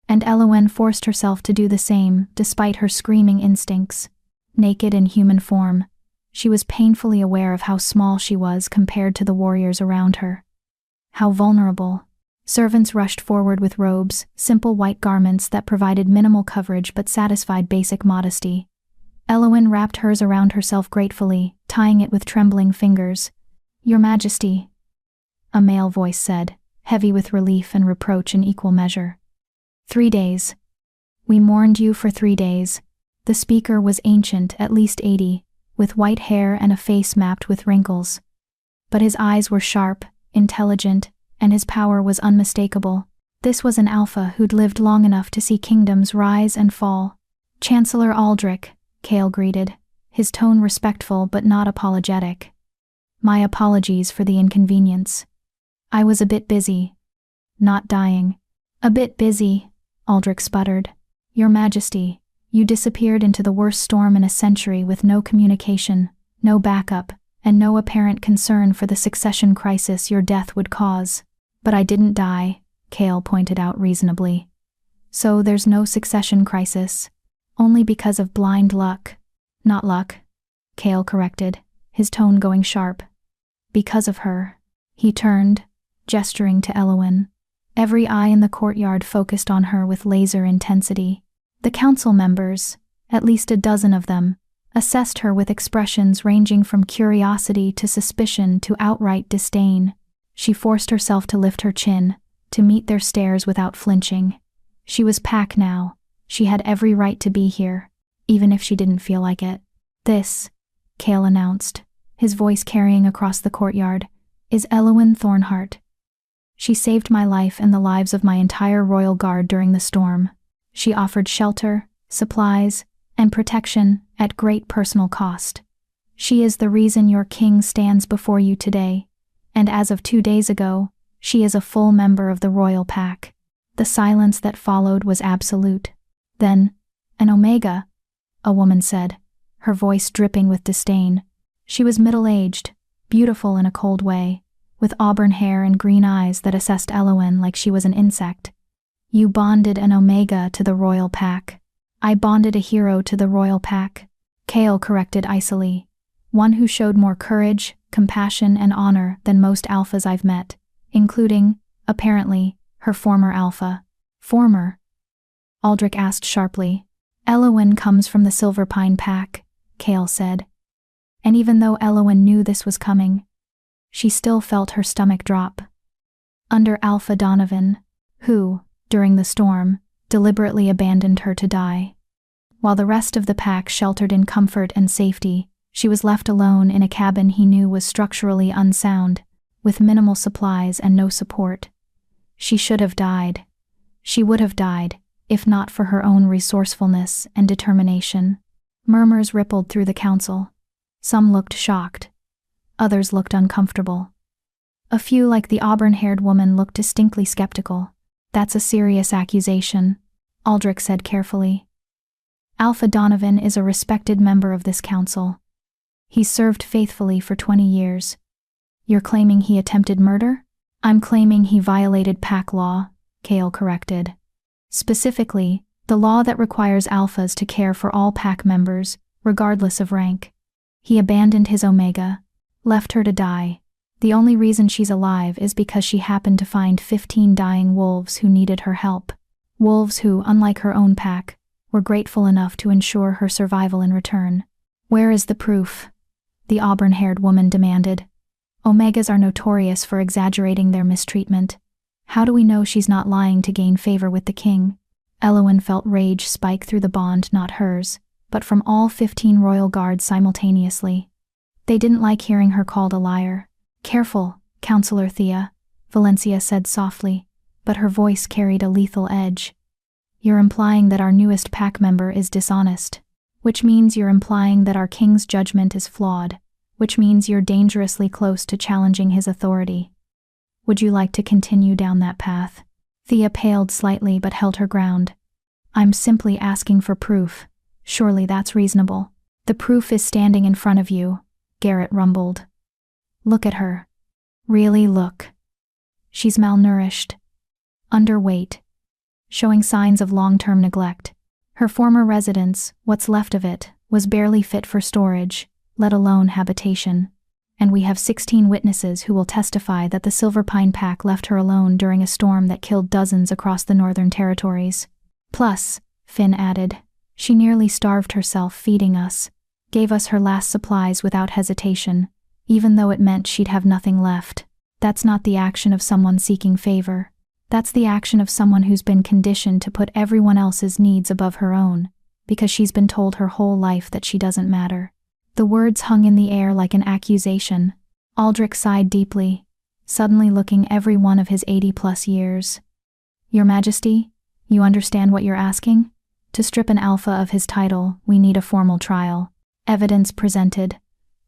[SPEAKER 1] and Elowen forced herself to do the same despite her screaming instincts. Naked in human form, she was painfully aware of how small she was compared to the warriors around her. How vulnerable. Servants rushed forward with robes, simple white garments that provided minimal coverage but satisfied basic modesty. Elowen wrapped hers around herself gratefully, tying it with trembling fingers. "Your Majesty," a male voice said, heavy with relief and reproach in equal measure. 3 days. We mourned you for 3 days. The speaker was ancient, at least 80, with white hair and a face mapped with wrinkles. But his eyes were sharp, intelligent, and his power was unmistakable. This was an alpha who'd lived long enough to see kingdoms rise and fall. "Chancellor Aldrich," Kale greeted, his tone respectful but not apologetic. "My apologies for the inconvenience. I was a bit busy." "Not dying." "A bit busy," Aldrich sputtered. "Your Majesty, you disappeared into the worst storm in a century with no communication, no backup, and no apparent concern for the succession crisis your death would cause." "But I didn't die," Kale pointed out reasonably. "So there's no succession crisis. Only because of blind luck." "Not luck," Kale corrected, his tone going sharp. "Because of her." He turned, gesturing to Elowen. Every eye in the courtyard focused on her with laser intensity. The council members, at least a dozen of them, assessed her with expressions ranging from curiosity to suspicion to outright disdain. She forced herself to lift her chin, to meet their stares without flinching. She was Pack now. She had every right to be here, even if she didn't feel like it. "This," Kale announced, his voice carrying across the courtyard, "is Elowen Thornhart. She saved my life and the lives of my entire royal guard during the storm. She offered shelter, supplies, and protection at great personal cost. She is the reason your king stands before you today. And as of 2 days ago, she is a full member of the royal pack. The silence that followed was absolute. Then, an Omega, a woman said, her voice dripping with disdain. She was middle-aged, beautiful in a cold way, with auburn hair and green eyes that assessed Elowen like she was an insect. You bonded an Omega to the royal pack. I bonded a hero to the royal pack, Kale corrected icily. One who showed more courage, compassion, and honor than most alphas I've met, including, apparently, her former alpha. Former? Aldrich asked sharply. Elowen comes from the Silverpine pack, Kale said. And even though Elowen knew this was coming, she still felt her stomach drop. Under Alpha Donovan, who, during the storm, deliberately abandoned her to die. While the rest of the pack sheltered in comfort and safety, she was left alone in a cabin he knew was structurally unsound, with minimal supplies and no support. She should have died. She would have died, if not for her own resourcefulness and determination. Murmurs rippled through the council. Some looked shocked. Others looked uncomfortable. A few, like the auburn-haired woman, looked distinctly skeptical. That's a serious accusation, Aldrich said carefully. Alpha Donovan is a respected member of this council. He served faithfully for 20 years. You're claiming he attempted murder? I'm claiming he violated pack law, Kale corrected. Specifically, the law that requires alphas to care for all pack members, regardless of rank. He abandoned his Omega, left her to die. The only reason she's alive is because she happened to find 15 dying wolves who needed her help. Wolves who, unlike her own pack, were grateful enough to ensure her survival in return. Where is the proof? The auburn-haired woman demanded. Omegas are notorious for exaggerating their mistreatment. How do we know she's not lying to gain favor with the king? Elowen felt rage spike through the bond, not hers, but from all 15 royal guards simultaneously. They didn't like hearing her called a liar. Careful, Counselor Thea, Valencia said softly, but her voice carried a lethal edge. You're implying that our newest pack member is dishonest, which means you're implying that our king's judgment is flawed, which means you're dangerously close to challenging his authority. Would you like to continue down that path? Thea paled slightly but held her ground. I'm simply asking for proof. Surely that's reasonable. The proof is standing in front of you, Garrett rumbled. Look at her. Really look. She's malnourished. Underweight. Showing signs of long-term neglect. Her former residence, what's left of it, was barely fit for storage, let alone habitation. And we have 16 witnesses who will testify that the Silverpine pack left her alone during a storm that killed dozens across the Northern Territories. Plus, Finn added, she nearly starved herself feeding us, gave us her last supplies without hesitation, even though it meant she'd have nothing left. That's not the action of someone seeking favor. That's the action of someone who's been conditioned to put everyone else's needs above her own, because she's been told her whole life that she doesn't matter. The words hung in the air like an accusation. Aldrich sighed deeply, suddenly looking every one of his 80-plus years. Your Majesty, you understand what you're asking? To strip an alpha of his title, we need a formal trial. Evidence presented.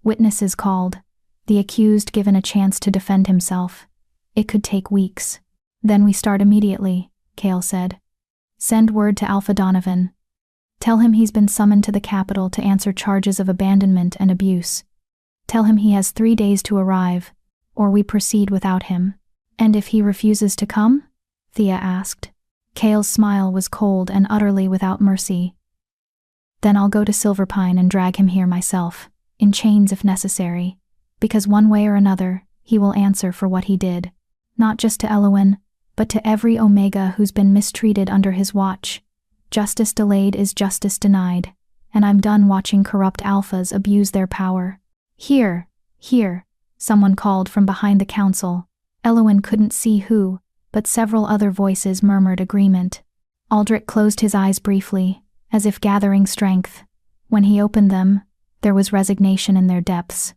[SPEAKER 1] Witnesses called. The accused given a chance to defend himself. It could take weeks. Then we start immediately, Kale said. Send word to Alpha Donovan. Tell him he's been summoned to the capital to answer charges of abandonment and abuse. Tell him he has 3 days to arrive, or we proceed without him. And if he refuses to come? Thea asked. Kale's smile was cold and utterly without mercy. Then I'll go to Silverpine and drag him here myself, in chains if necessary, because one way or another, he will answer for what he did. Not just to Elowen, but to every Omega who's been mistreated under his watch. Justice delayed is justice denied, and I'm done watching corrupt alphas abuse their power. Here, someone called from behind the council. Elowen couldn't see who, but several other voices murmured agreement. Aldrich closed his eyes briefly, as if gathering strength. When he opened them, there was resignation in their depths.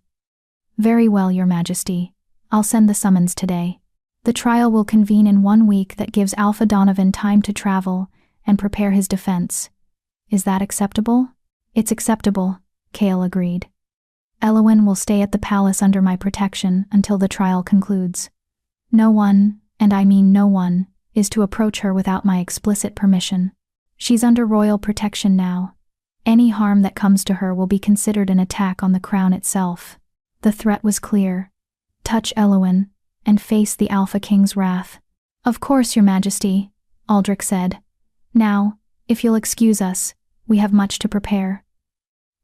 [SPEAKER 1] Very well, Your Majesty. I'll send the summons today. The trial will convene in 1 week that gives Alpha Donovan time to travel and prepare his defense. Is that acceptable? It's acceptable, Kale agreed. Elowen will stay at the palace under my protection until the trial concludes. No one, and I mean no one, is to approach her without my explicit permission. She's under royal protection now. Any harm that comes to her will be considered an attack on the crown itself. The threat was clear. Touch Elowen, and face the Alpha King's wrath. Of course, Your Majesty, Aldrich said. Now, if you'll excuse us, we have much to prepare.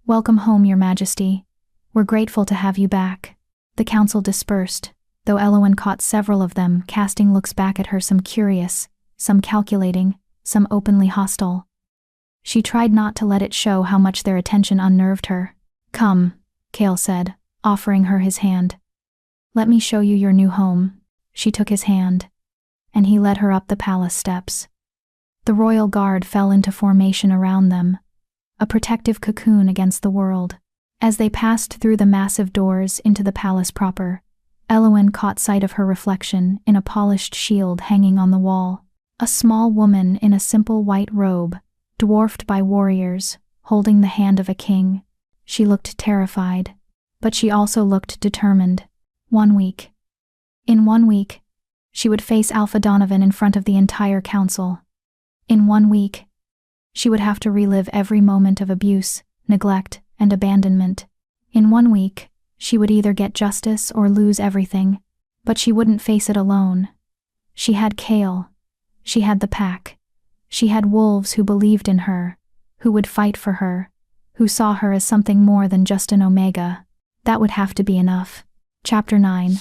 [SPEAKER 1] Welcome home, Your Majesty. We're grateful to have you back. The council dispersed, though Elowen caught several of them casting looks back at her, some curious, some calculating, some openly hostile. She tried not to let it show how much their attention unnerved her. Come, Cale said, offering her his hand. Let me show you your new home. She took his hand, and he led her up the palace steps. The royal guard fell into formation around them, a protective cocoon against the world. As they passed through the massive doors into the palace proper, Elowen caught sight of her reflection in a polished shield hanging on the wall. A small woman in a simple white robe, dwarfed by warriors, holding the hand of a king. She looked terrified, but she also looked determined. 1 week. In 1 week, she would face Alpha Donovan in front of the entire council. In 1 week, she would have to relive every moment of abuse, neglect, and abandonment. In 1 week, she would either get justice or lose everything, but she wouldn't face it alone. She had Cale. She had the pack. She had wolves who believed in her, who would fight for her, who saw her as something more than just an Omega. That would have to be enough. Chapter 9.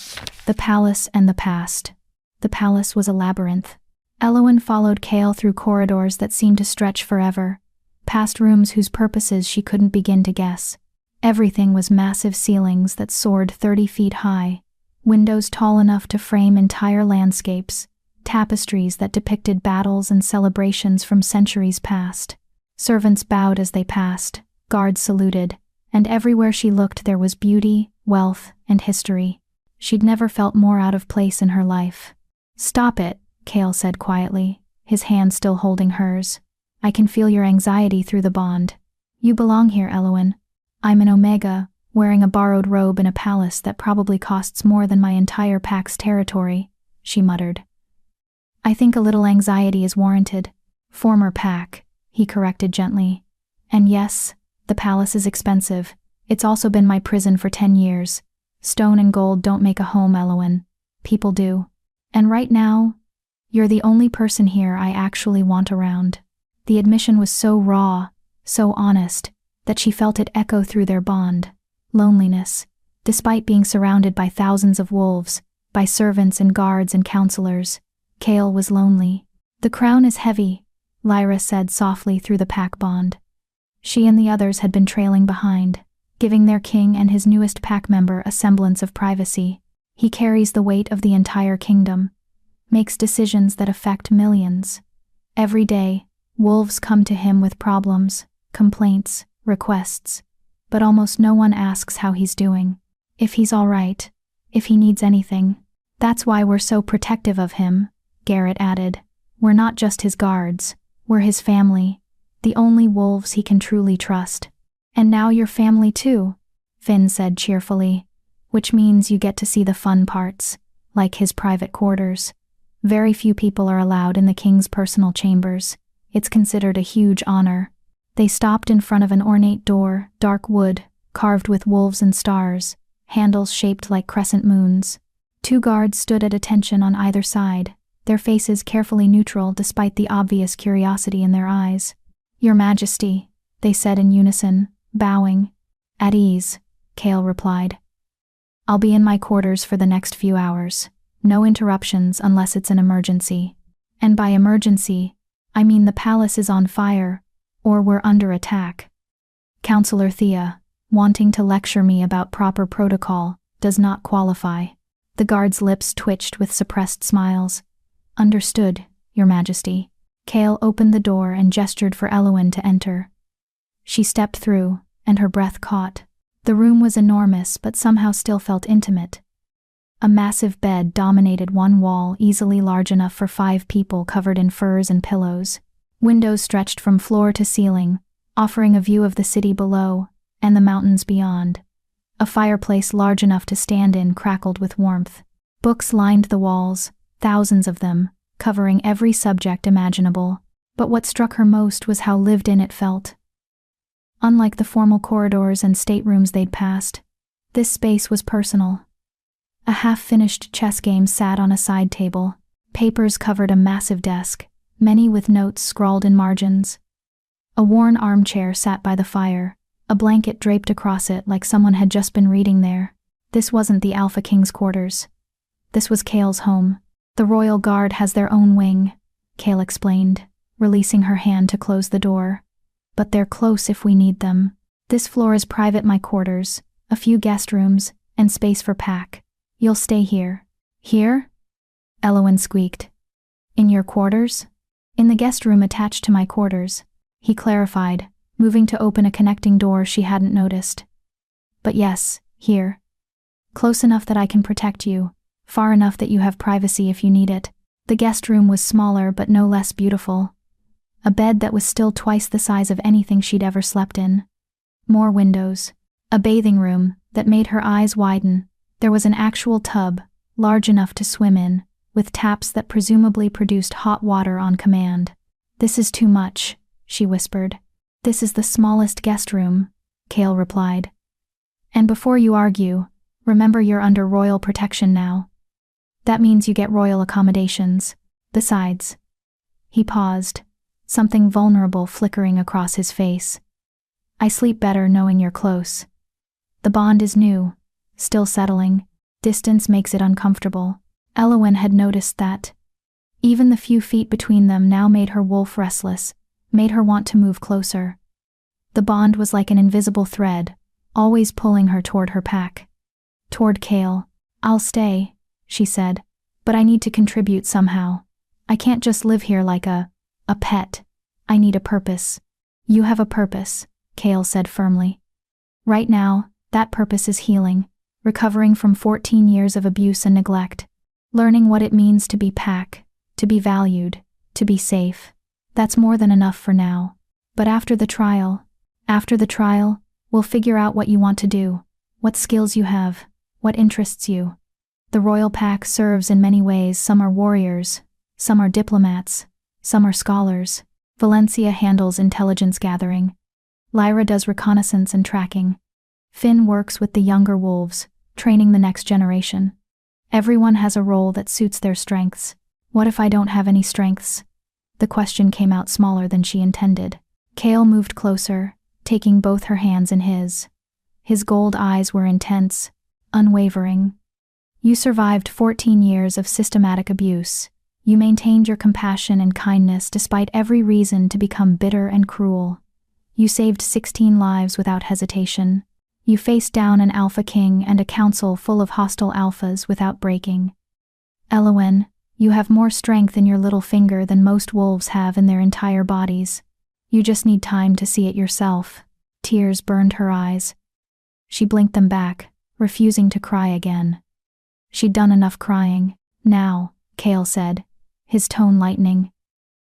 [SPEAKER 1] The Palace and the Past. The palace was a labyrinth. Elowen followed Cale through corridors that seemed to stretch forever, past rooms whose purposes she couldn't begin to guess. Everything was massive ceilings that soared 30 feet high, windows tall enough to frame entire landscapes, tapestries that depicted battles and celebrations from centuries past. Servants bowed as they passed, guards saluted, and everywhere she looked there was beauty, wealth, and history. She'd never felt more out of place in her life. Stop it, Cale said quietly, his hand still holding hers. I can feel your anxiety through the bond. You belong here, Elowen. I'm an Omega, wearing a borrowed robe in a palace that probably costs more than my entire pack's territory, she muttered. I think a little anxiety is warranted. Former pack, he corrected gently. And yes, the palace is expensive. It's also been my prison for 10 years. Stone and gold don't make a home, Elowen. People do. And right now, you're the only person here I actually want around. The admission was so raw, so honest, that she felt it echo through their bond. Loneliness. Despite being surrounded by thousands of wolves, by servants and guards and counselors, Cale was lonely. The crown is heavy, Lyra said softly through the pack bond. She and the others had been trailing behind, giving their king and his newest pack member a semblance of privacy. He carries the weight of the entire kingdom, makes decisions that affect millions. Every day, wolves come to him with problems, complaints, requests, but almost no one asks how he's doing, if he's all right, if he needs anything. That's why we're so protective of him, Garrett added. We're not just his guards, we're his family, the only wolves he can truly trust. And now you're family too, Finn said cheerfully, which means you get to see the fun parts, like his private quarters. Very few people are allowed in the king's personal chambers. It's considered a huge honor. They stopped in front of an ornate door, dark wood, carved with wolves and stars, handles shaped like crescent moons. 2 guards stood at attention on either side, their faces carefully neutral despite the obvious curiosity in their eyes. Your Majesty, they said in unison, bowing. At ease, Cale replied. I'll be in my quarters for the next few hours. No interruptions unless it's an emergency. And by emergency, I mean the palace is on fire, or we're under attack. Counselor Thea, wanting to lecture me about proper protocol, does not qualify. The guard's lips twitched with suppressed smiles. Understood, Your Majesty. Cale opened the door and gestured for Elowen to enter. She stepped through, and her breath caught. The room was enormous but somehow still felt intimate. A massive bed dominated one wall, easily large enough for 5 people covered in furs and pillows. Windows stretched from floor to ceiling, offering a view of the city below and the mountains beyond. A fireplace large enough to stand in crackled with warmth. Books lined the walls, thousands of them, covering every subject imaginable. But what struck her most was how lived in it felt. Unlike the formal corridors and staterooms they'd passed, this space was personal. A half-finished chess game sat on a side table. Papers covered a massive desk, many with notes scrawled in margins. A worn armchair sat by the fire, a blanket draped across it like someone had just been reading there. This wasn't the Alpha King's quarters. This was Kale's home. The Royal Guard has their own wing, Kale explained, releasing her hand to close the door. But they're close if we need them. This floor is private, my quarters, a few guest rooms, and space for Pack. You'll stay here. Here? Elowen squeaked. In your quarters? In the guest room attached to my quarters, he clarified, moving to open a connecting door she hadn't noticed. But yes, here. Close enough that I can protect you, far enough that you have privacy if you need it. The guest room was smaller but no less beautiful. A bed that was still twice the size of anything she'd ever slept in. More windows. A bathing room that made her eyes widen. There was an actual tub, large enough to swim in, with taps that presumably produced hot water on command. This is too much, she whispered. This is the smallest guest room, Kale replied. And before you argue, remember you're under royal protection now. That means you get royal accommodations. Besides. He paused, something vulnerable flickering across his face. I sleep better knowing you're close. The bond is new, still settling. Distance makes it uncomfortable. Elowen had noticed that. Even the few feet between them now made her wolf restless, made her want to move closer. The bond was like an invisible thread, always pulling her toward her pack. Toward Kale. I'll stay, she said, but I need to contribute somehow. I can't just live here like a pet. I need a purpose. You have a purpose, Kale said firmly. Right now, that purpose is healing, recovering from 14 years of abuse and neglect. Learning what it means to be Pack, to be valued, to be safe. That's more than enough for now. But after the trial, we'll figure out what you want to do, what skills you have, what interests you. The Royal Pack serves in many ways. Some are warriors, some are diplomats, some are scholars. Valencia handles intelligence gathering. Lyra does reconnaissance and tracking. Finn works with the younger wolves, training the next generation. Everyone has a role that suits their strengths. What if I don't have any strengths? The question came out smaller than she intended. Kale moved closer, taking both her hands in his. His gold eyes were intense, unwavering. You survived 14 years of systematic abuse. You maintained your compassion and kindness despite every reason to become bitter and cruel. You saved 16 lives without hesitation. You faced down an Alpha King and a council full of hostile alphas without breaking. Elowen, you have more strength in your little finger than most wolves have in their entire bodies. You just need time to see it yourself. Tears burned her eyes. She blinked them back, refusing to cry again. She'd done enough crying. Now, Kale said, his tone lightening.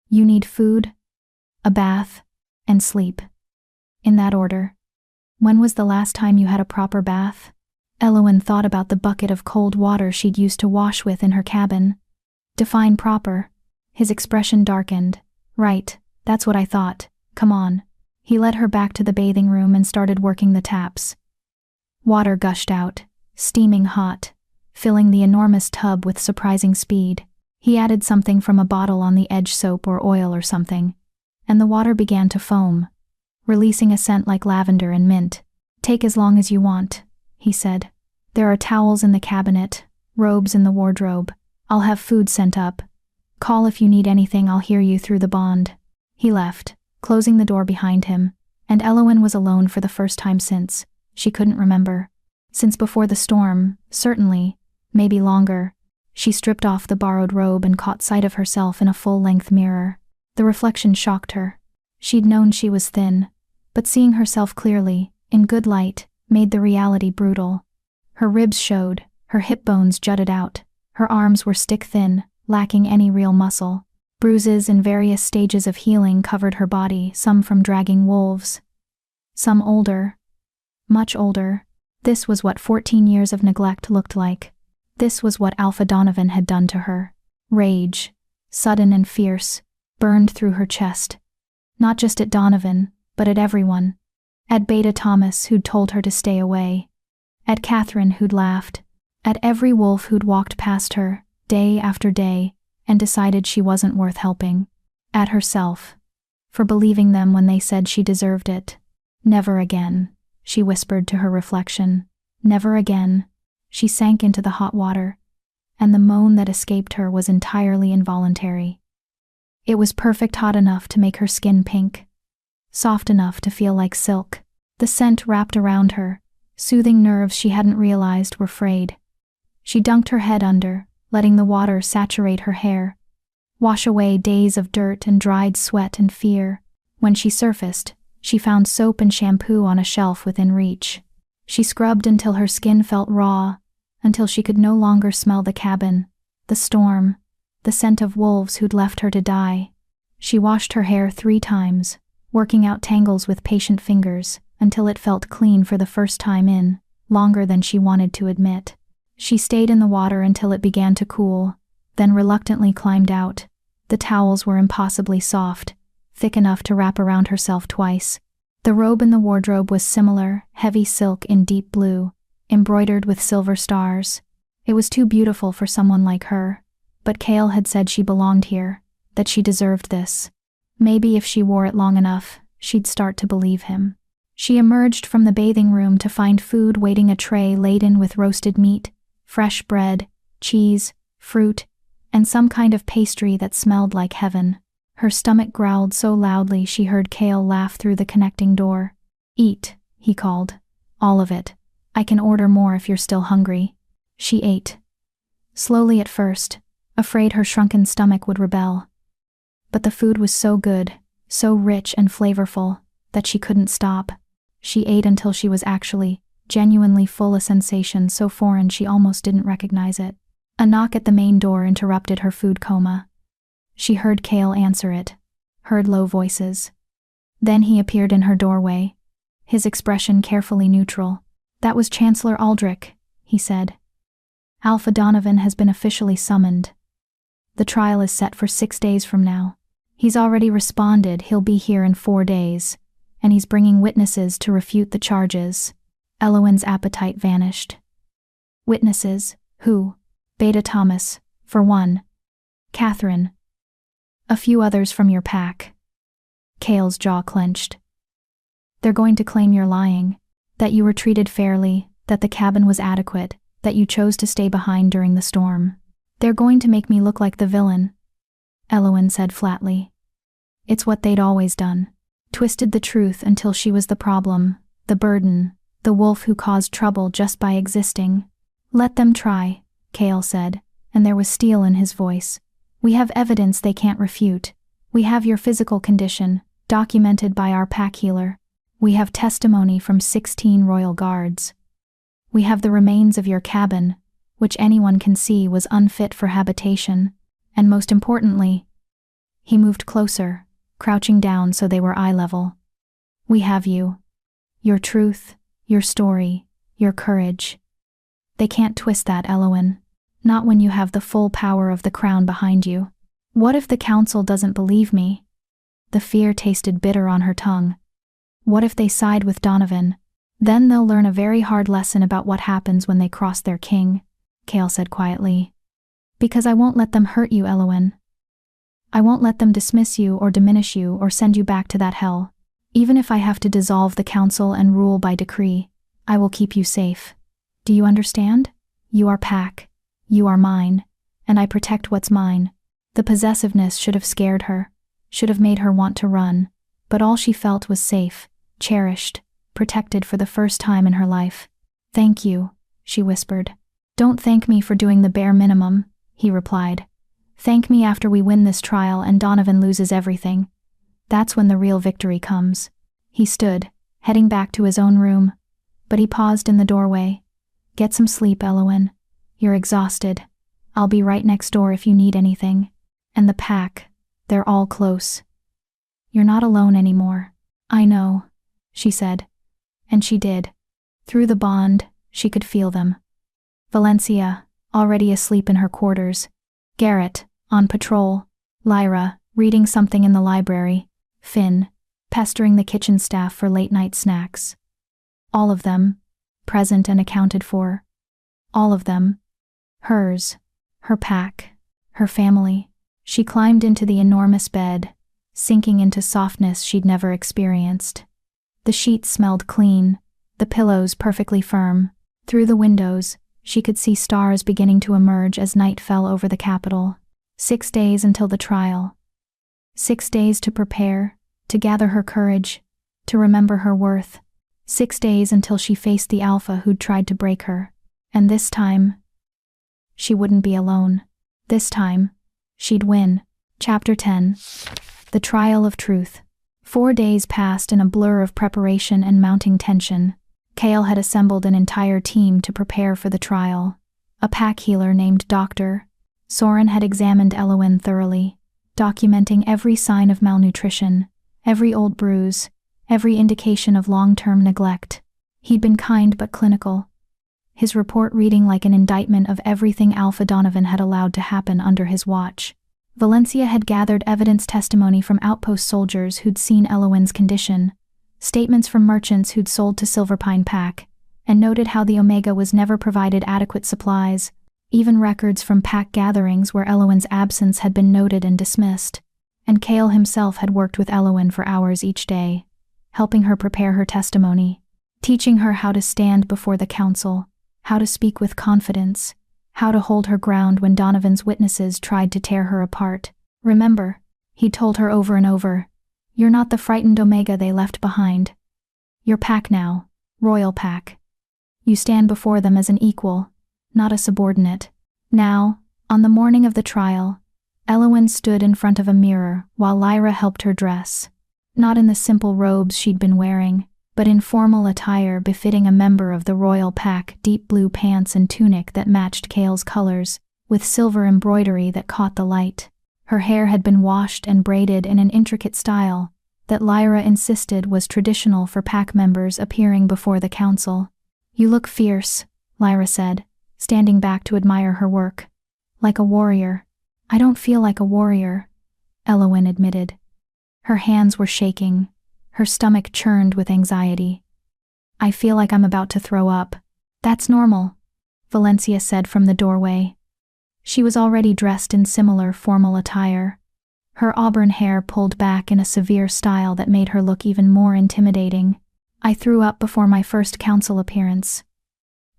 [SPEAKER 1] You need food, a bath, and sleep. In that order. When was the last time you had a proper bath? Elowen thought about the bucket of cold water she'd used to wash with in her cabin. Define proper. His expression darkened. Right, that's what I thought. Come on. He led her back to the bathing room and started working the taps. Water gushed out, steaming hot, filling the enormous tub with surprising speed. He added something from a bottle on the edge, soap or oil or something, and the water began to foam, releasing a scent like lavender and mint. Take as long as you want, he said. There are towels in the cabinet, robes in the wardrobe. I'll have food sent up. Call if you need anything. I'll hear you through the bond. He left, closing the door behind him, and Elowen was alone for the first time since, she couldn't remember. Since before the storm, certainly, maybe longer. She stripped off the borrowed robe and caught sight of herself in a full-length mirror. The reflection shocked her. She'd known she was thin, but seeing herself clearly, in good light, made the reality brutal. Her ribs showed, her hip bones jutted out, her arms were stick-thin, lacking any real muscle. Bruises in various stages of healing covered her body, some from dragging wolves. Some older, much older. This was what 14 years of neglect looked like. This was what Alpha Donovan had done to her. Rage, sudden and fierce, burned through her chest. Not just at Donovan, but at everyone. At Beta Thomas, who'd told her to stay away. At Catherine, who'd laughed. At every wolf who'd walked past her, day after day, and decided she wasn't worth helping. At herself. For believing them when they said she deserved it. Never again, she whispered to her reflection. Never again. She sank into the hot water, and the moan that escaped her was entirely involuntary. It was perfect, hot enough to make her skin pink, soft enough to feel like silk. The scent wrapped around her, soothing nerves she hadn't realized were frayed. She dunked her head under, letting the water saturate her hair, wash away days of dirt and dried sweat and fear. When she surfaced, she found soap and shampoo on a shelf within reach. She scrubbed until her skin felt raw, until she could no longer smell the cabin, the storm, the scent of wolves who'd left her to die. She washed her hair 3 times, working out tangles with patient fingers, until it felt clean for the first time in longer than she wanted to admit. She stayed in the water until it began to cool, then reluctantly climbed out. The towels were impossibly soft, thick enough to wrap around herself twice. The robe in the wardrobe was similar, heavy silk in deep blue, embroidered with silver stars. It was too beautiful for someone like her, but Cale had said she belonged here, that she deserved this. Maybe if she wore it long enough, she'd start to believe him. She emerged from the bathing room to find food waiting, a tray laden with roasted meat, fresh bread, cheese, fruit, and some kind of pastry that smelled like heaven. Her stomach growled so loudly she heard Cale laugh through the connecting door. "Eat," he called. "All of it. I can order more if you're still hungry." She ate. Slowly at first, afraid her shrunken stomach would rebel. But the food was so good, so rich and flavorful, that she couldn't stop. She ate until she was actually, genuinely full, a sensation so foreign she almost didn't recognize it. A knock at the main door interrupted her food coma. She heard Cale answer it, heard low voices. Then he appeared in her doorway, his expression carefully neutral. "That was Chancellor Aldrich," he said. "Alpha Donovan has been officially summoned. The trial is set for 6 days from now. He's already responded he'll be here in 4 days, and he's bringing witnesses to refute the charges." Elowen's appetite vanished. "Witnesses? Who?" "Beta Thomas, for one. Catherine. A few others from your pack." Cale's jaw clenched. "They're going to claim you're lying, that you were treated fairly, that the cabin was adequate, that you chose to stay behind during the storm. They're going to make me look like the villain," Elowen said flatly. It's what they'd always done. Twisted the truth until she was the problem, the burden, the wolf who caused trouble just by existing. "Let them try," Cale said, and there was steel in his voice. "We have evidence they can't refute. We have your physical condition, documented by our pack healer. We have testimony from 16 royal guards. We have the remains of your cabin, which anyone can see was unfit for habitation. And most importantly," he moved closer, crouching down so they were eye level, "we have you. Your truth, your story, your courage. They can't twist that, Elowen. Not when you have the full power of the crown behind you. What if the council doesn't believe me?" The fear tasted bitter on her tongue. "What if they side with Donovan? Then they'll learn a very hard lesson about what happens when they cross their king," Cale said quietly. "Because I won't let them hurt you, Elowen. I won't let them dismiss you or diminish you or send you back to that hell. Even if I have to dissolve the council and rule by decree, I will keep you safe. Do you understand? You are pack. You are mine, and I protect what's mine." The possessiveness should have scared her, should have made her want to run, but all she felt was safe, cherished, protected for the first time in her life. "Thank you," she whispered. "Don't thank me for doing the bare minimum," he replied. "Thank me after we win this trial and Donovan loses everything. That's when the real victory comes." He stood, heading back to his own room, but he paused in the doorway. "Get some sleep, Elowen. You're exhausted. I'll be right next door if you need anything. And the pack, they're all close. You're not alone anymore." "I know," she said. And she did. Through the bond, She could feel them. Valencia, already asleep in her quarters. Garrett, on patrol. Lyra, reading something in the library. Finn, pestering the kitchen staff for late-night snacks. All of them, present and accounted for. All of them. Hers, her pack, her family. She climbed into the enormous bed, sinking into softness she'd never experienced. The sheets smelled clean, the pillows perfectly firm. Through the windows, she could see stars beginning to emerge as night fell over the capital. 6 days until the trial. 6 days to prepare, to gather her courage, to remember her worth. 6 days until she faced the alpha who'd tried to break her. And this time, she wouldn't be alone. This time, she'd win. Chapter 10. The Trial of Truth. 4 days passed in a blur of preparation and mounting tension. Kale had assembled an entire team to prepare for the trial. A pack healer named Dr. Soren had examined Elowen thoroughly, documenting every sign of malnutrition, every old bruise, every indication of long-term neglect. He'd been kind but clinical, his report reading like an indictment of everything Alpha Donovan had allowed to happen under his watch. Valencia had gathered evidence testimony from outpost soldiers who'd seen Elowen's condition, statements from merchants who'd sold to Silverpine Pack, and noted how the Omega was never provided adequate supplies, even records from pack gatherings where Elowen's absence had been noted and dismissed. And Kale himself had worked with Elowen for hours each day, helping her prepare her testimony, teaching her how to stand before the council, how to speak with confidence, how to hold her ground when Donovan's witnesses tried to tear her apart. Remember, he told her over and over, you're not the frightened Omega they left behind. You're Pack now, Royal Pack. You stand before them as an equal, not a subordinate. Now, on the morning of the trial, Elowen stood in front of a mirror while Lyra helped her dress, not in the simple robes she'd been wearing, but in formal attire befitting a member of the Royal Pack, deep blue pants and tunic that matched Kale's colors, with silver embroidery that caught the light. Her hair had been washed and braided in an intricate style that Lyra insisted was traditional for pack members appearing before the council. You look fierce, Lyra said, standing back to admire her work. Like a warrior. I don't feel like a warrior, Elowen admitted. Her hands were shaking, her stomach churned with anxiety. I feel like I'm about to throw up. That's normal, Valencia said from the doorway. She was already dressed in similar formal attire, her auburn hair pulled back in a severe style that made her look even more intimidating. I threw up before my first council appearance.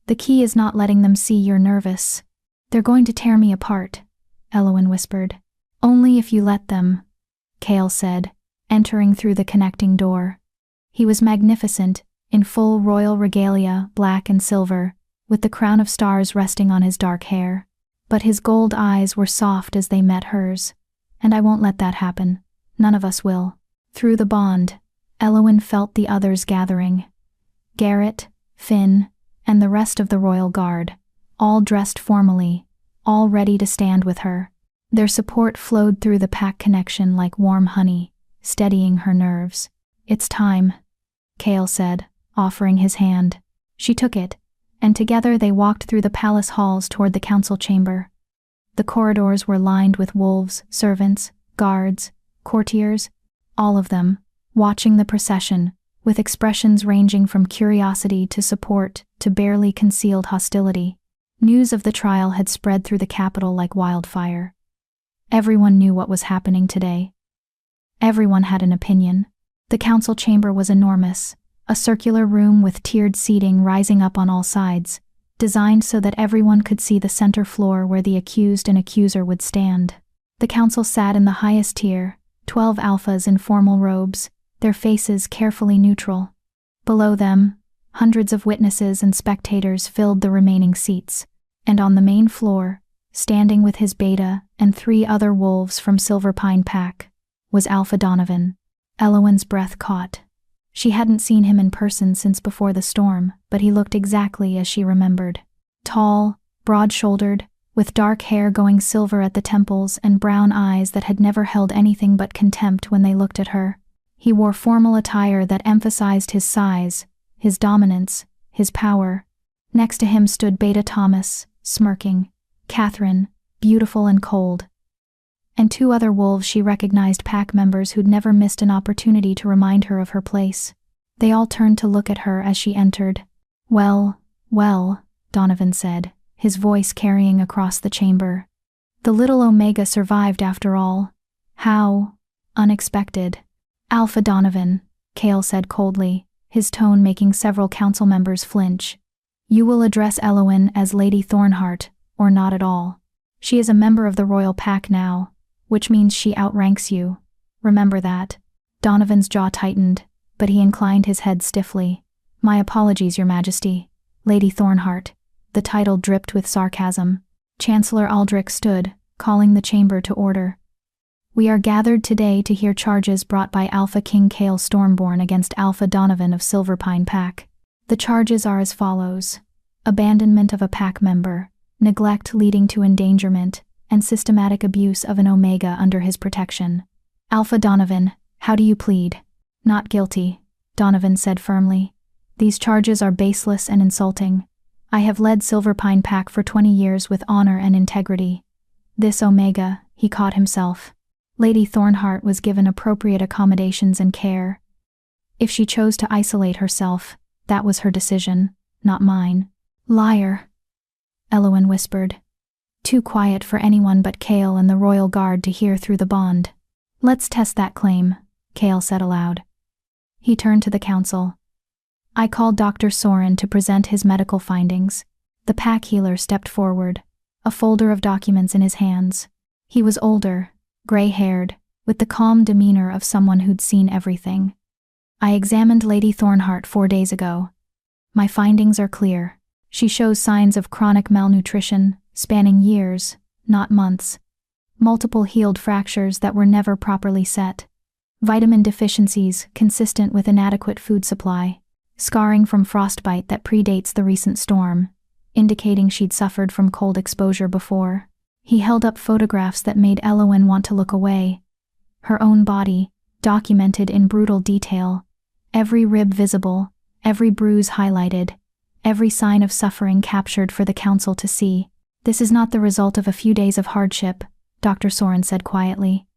[SPEAKER 1] The key is not letting them see you're nervous. They're going to tear me apart, Elowen whispered. Only if you let them, Kale said, entering through the connecting door. He was magnificent, in full royal regalia, black and silver, with the crown of stars resting on his dark hair. But his gold eyes were soft as they met hers. And I won't let that happen. None of us will. Through the bond, Elowen felt the others gathering. Garrett, Finn, and the rest of the royal guard, all dressed formally, all ready to stand with her. Their support flowed through the pack connection like warm honey, steadying her nerves. It's time, Kale said, offering his hand. She took it, and together they walked through the palace halls toward the council chamber. The corridors were lined with wolves, servants, guards, courtiers, all of them, watching the procession, with expressions ranging from curiosity to support to barely concealed hostility. News of the trial had spread through the capital like wildfire. Everyone knew what was happening today. Everyone had an opinion. The council chamber was enormous, a circular room with tiered seating rising up on all sides, designed so that everyone could see the center floor where the accused and accuser would stand. The council sat in the highest tier, 12 alphas in formal robes, their faces carefully neutral. Below them, hundreds of witnesses and spectators filled the remaining seats, and on the main floor, standing with his beta and 3 other wolves from Silverpine Pack, was Alpha Donovan. Elowen's breath caught. She hadn't seen him in person since before the storm, but he looked exactly as she remembered. Tall, broad-shouldered, with dark hair going silver at the temples and brown eyes that had never held anything but contempt when they looked at her. He wore formal attire that emphasized his size, his dominance, his power. Next to him stood Beta Thomas, smirking, Catherine, beautiful and cold, and two other wolves she recognized, pack members who'd never missed an opportunity to remind her of her place. They all turned to look at her as she entered. Well, Donovan said, his voice carrying across the chamber. The little Omega survived after all. How unexpected. Alpha Donovan, Cale said coldly, his tone making several council members flinch. You will address Elowen as Lady Thornheart, or not at all. She is a member of the royal pack now, which means she outranks you. Remember that. Donovan's jaw tightened, but he inclined his head stiffly. My apologies, Your Majesty. Lady Thornheart. The title dripped with sarcasm. Chancellor Aldrich stood, calling the chamber to order. We are gathered today to hear charges brought by Alpha King Cale Stormborn against Alpha Donovan of Silverpine Pack. The charges are as follows: abandonment of a pack member, neglect leading to endangerment, and systematic abuse of an Omega under his protection. Alpha Donovan, how do you plead? Not guilty, Donovan said firmly. These charges are baseless and insulting. I have led Silverpine Pack for 20 years with honor and integrity. This Omega, he caught himself. Lady Thornheart was given appropriate accommodations and care. If she chose to isolate herself, that was her decision, not mine. Liar, Elowen whispered. Too quiet for anyone but Cale and the royal guard to hear through the bond. Let's test that claim, Cale said aloud. He turned to the council. I called Dr. Soren to present his medical findings. The pack healer stepped forward, a folder of documents in his hands. He was older, gray-haired, with the calm demeanor of someone who'd seen everything. I examined Lady Thornheart 4 days ago. My findings are clear. She shows signs of chronic malnutrition, spanning years, not months. Multiple healed fractures that were never properly set. Vitamin deficiencies consistent with inadequate food supply. Scarring from frostbite that predates the recent storm, indicating she'd suffered from cold exposure before. He held up photographs that made Elowen want to look away. Her own body, documented in brutal detail. Every rib visible, every bruise highlighted, every sign of suffering captured for the council to see. This is not the result of a few days of hardship, Dr. Soren said quietly.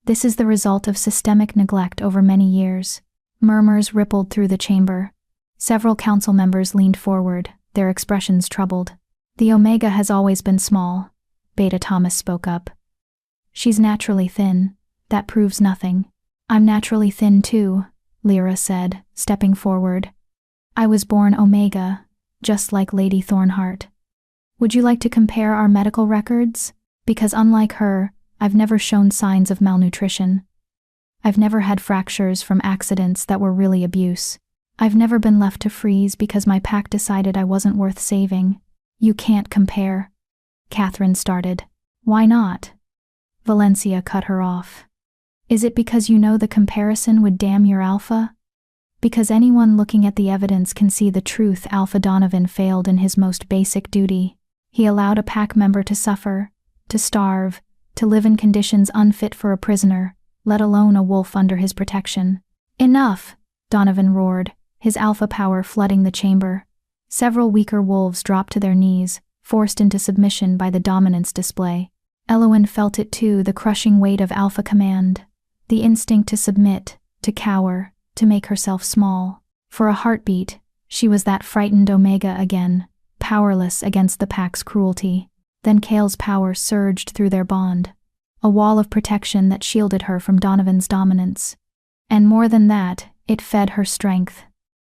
[SPEAKER 1] This is the result of systemic neglect over many years. Murmurs rippled through the chamber. Several council members leaned forward, their expressions troubled. The Omega has always been small, Beta Thomas spoke up. She's naturally thin. That proves nothing. I'm naturally thin too, Lyra said, stepping forward. I was born Omega, just like Lady Thornheart. Would you like to compare our medical records? Because unlike her, I've never shown signs of malnutrition. I've never had fractures from accidents that were really abuse. I've never been left to freeze because my pack decided I wasn't worth saving. You can't compare. Catherine started. Why not? Valencia cut her off. Is it because you know the comparison would damn your alpha? Because anyone looking at the evidence can see the truth. Alpha Donovan failed in his most basic duty. He allowed a pack member to suffer, to starve, to live in conditions unfit for a prisoner, let alone a wolf under his protection. Enough, Donovan roared, his alpha power flooding the chamber. Several weaker wolves dropped to their knees, forced into submission by the dominance display. Elowen felt it too, the crushing weight of alpha command. The instinct to submit, to cower, to make herself small. For a heartbeat, she was that frightened Omega again, powerless against the pack's cruelty. Then Cale's power surged through their bond. A wall of protection that shielded her from Donovan's dominance. And more than that, it fed her strength.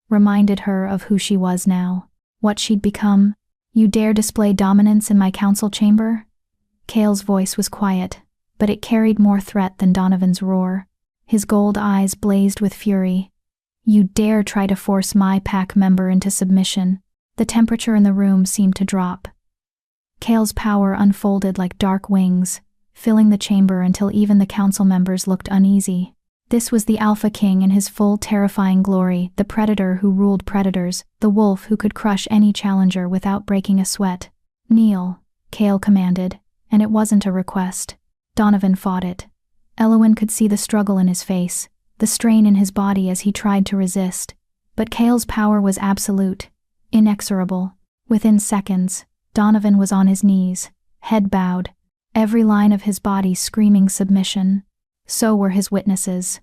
[SPEAKER 1] Reminded her of who she was now, what she'd become. You dare display dominance in my council chamber? Cale's voice was quiet, but it carried more threat than Donovan's roar. His gold eyes blazed with fury. You dare try to force my pack member into submission. The temperature in the room seemed to drop. Cale's power unfolded like dark wings, filling the chamber until even the council members looked uneasy. This was the Alpha King in his full terrifying glory, the predator who ruled predators, the wolf who could crush any challenger without breaking a sweat. Kneel, Cale commanded, and it wasn't a request. Donovan fought it. Elowen could see the struggle in his face, the strain in his body as he tried to resist. But Cale's power was absolute, inexorable. Within seconds, Donovan was on his knees, head bowed, every line of his body screaming submission. So were his witnesses.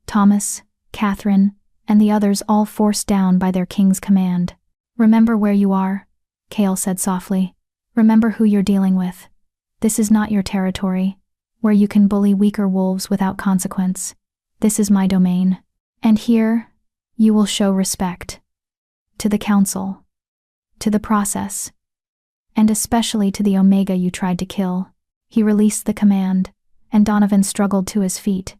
[SPEAKER 1] Thomas, Catherine, and the others, all forced down by their king's command. "Remember where you are," Cale said softly. "Remember who you're dealing with. This is not your territory, where you can bully weaker wolves without consequence. This is my domain. And here, you will show respect. To the council. To the process. And especially to the Omega you tried to kill." He released the command, and Donovan struggled to his feet,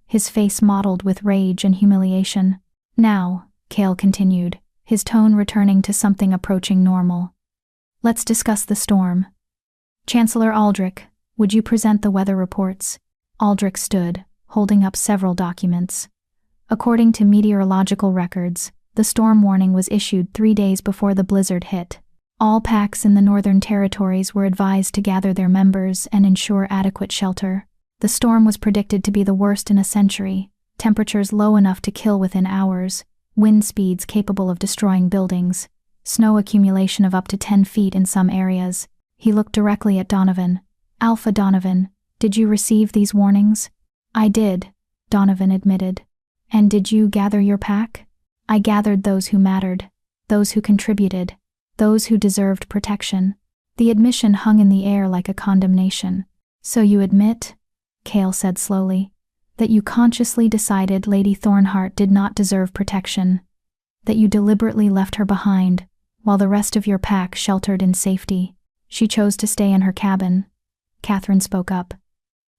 [SPEAKER 1] his face mottled with rage and humiliation. "Now," Cale continued, his tone returning to something approaching normal. "Let's discuss the storm. Chancellor Aldrich, would you present the weather reports?" Aldrich stood, holding up several documents. According to meteorological records, the storm warning was issued 3 days before the blizzard hit. All packs in the Northern Territories were advised to gather their members and ensure adequate shelter. The storm was predicted to be the worst in a century, temperatures low enough to kill within hours, wind speeds capable of destroying buildings, snow accumulation of up to 10 feet in some areas. He looked directly at Donovan. "Alpha Donovan, did you receive these warnings?" "I did," Donovan admitted. "And did you gather your pack?" "I gathered those who mattered, those who contributed, those who deserved protection." The admission hung in the air like a condemnation. "So you admit," Cale said slowly, "that you consciously decided Lady Thornheart did not deserve protection, that you deliberately left her behind, while the rest of your pack sheltered in safety. She chose to stay in her cabin." Catherine spoke up.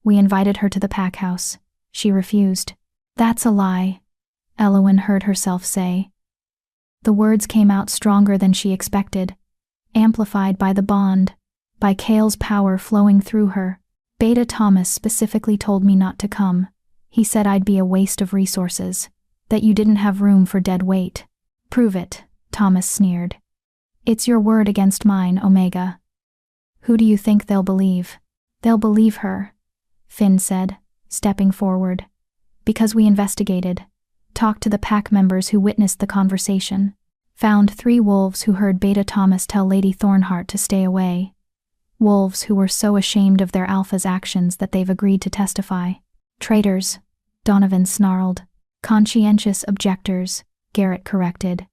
[SPEAKER 1] "We invited her to the pack house. She refused." "That's a lie," Elowen heard herself say. The words came out stronger than she expected, amplified by the bond, by Cale's power flowing through her. "Beta Thomas specifically told me not to come. He said I'd be a waste of resources, that you didn't have room for dead weight." "Prove it," Thomas sneered. "It's your word against mine, Omega." "Who do you think they'll believe?" "They'll believe her," Finn said, stepping forward. "Because we investigated, talked to the pack members who witnessed the conversation, found 3 wolves who heard Beta Thomas tell Lady Thornheart to stay away. Wolves who were so ashamed of their alpha's actions that they've agreed to testify." "Traitors," Donovan snarled. "Conscientious objectors," Garrett corrected.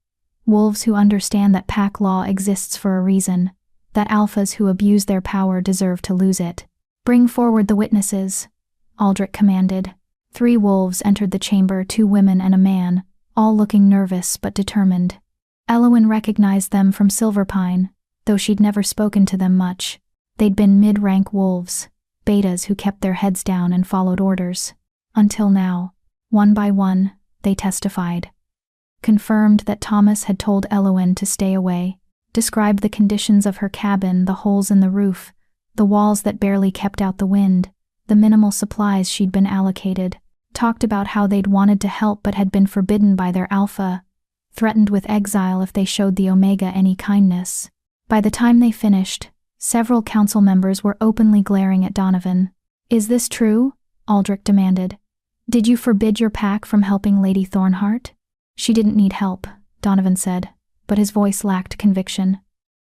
[SPEAKER 1] "Wolves who understand that pack law exists for a reason, that alphas who abuse their power deserve to lose it." "Bring forward the witnesses," Aldrich commanded. 3 wolves entered the chamber, 2 women and a man, all looking nervous but determined. Elowen recognized them from Silverpine, though she'd never spoken to them much. They'd been mid-rank wolves, betas who kept their heads down and followed orders. Until now, one by one, they testified. Confirmed that Thomas had told Elowen to stay away, described the conditions of her cabin, the holes in the roof, the walls that barely kept out the wind, the minimal supplies she'd been allocated, talked about how they'd wanted to help but had been forbidden by their alpha, threatened with exile if they showed the Omega any kindness. By the time they finished, several council members were openly glaring at Donovan. "Is this true?" Aldrich demanded. "Did you forbid your pack from helping Lady Thornheart?" "She didn't need help," Donovan said, but his voice lacked conviction.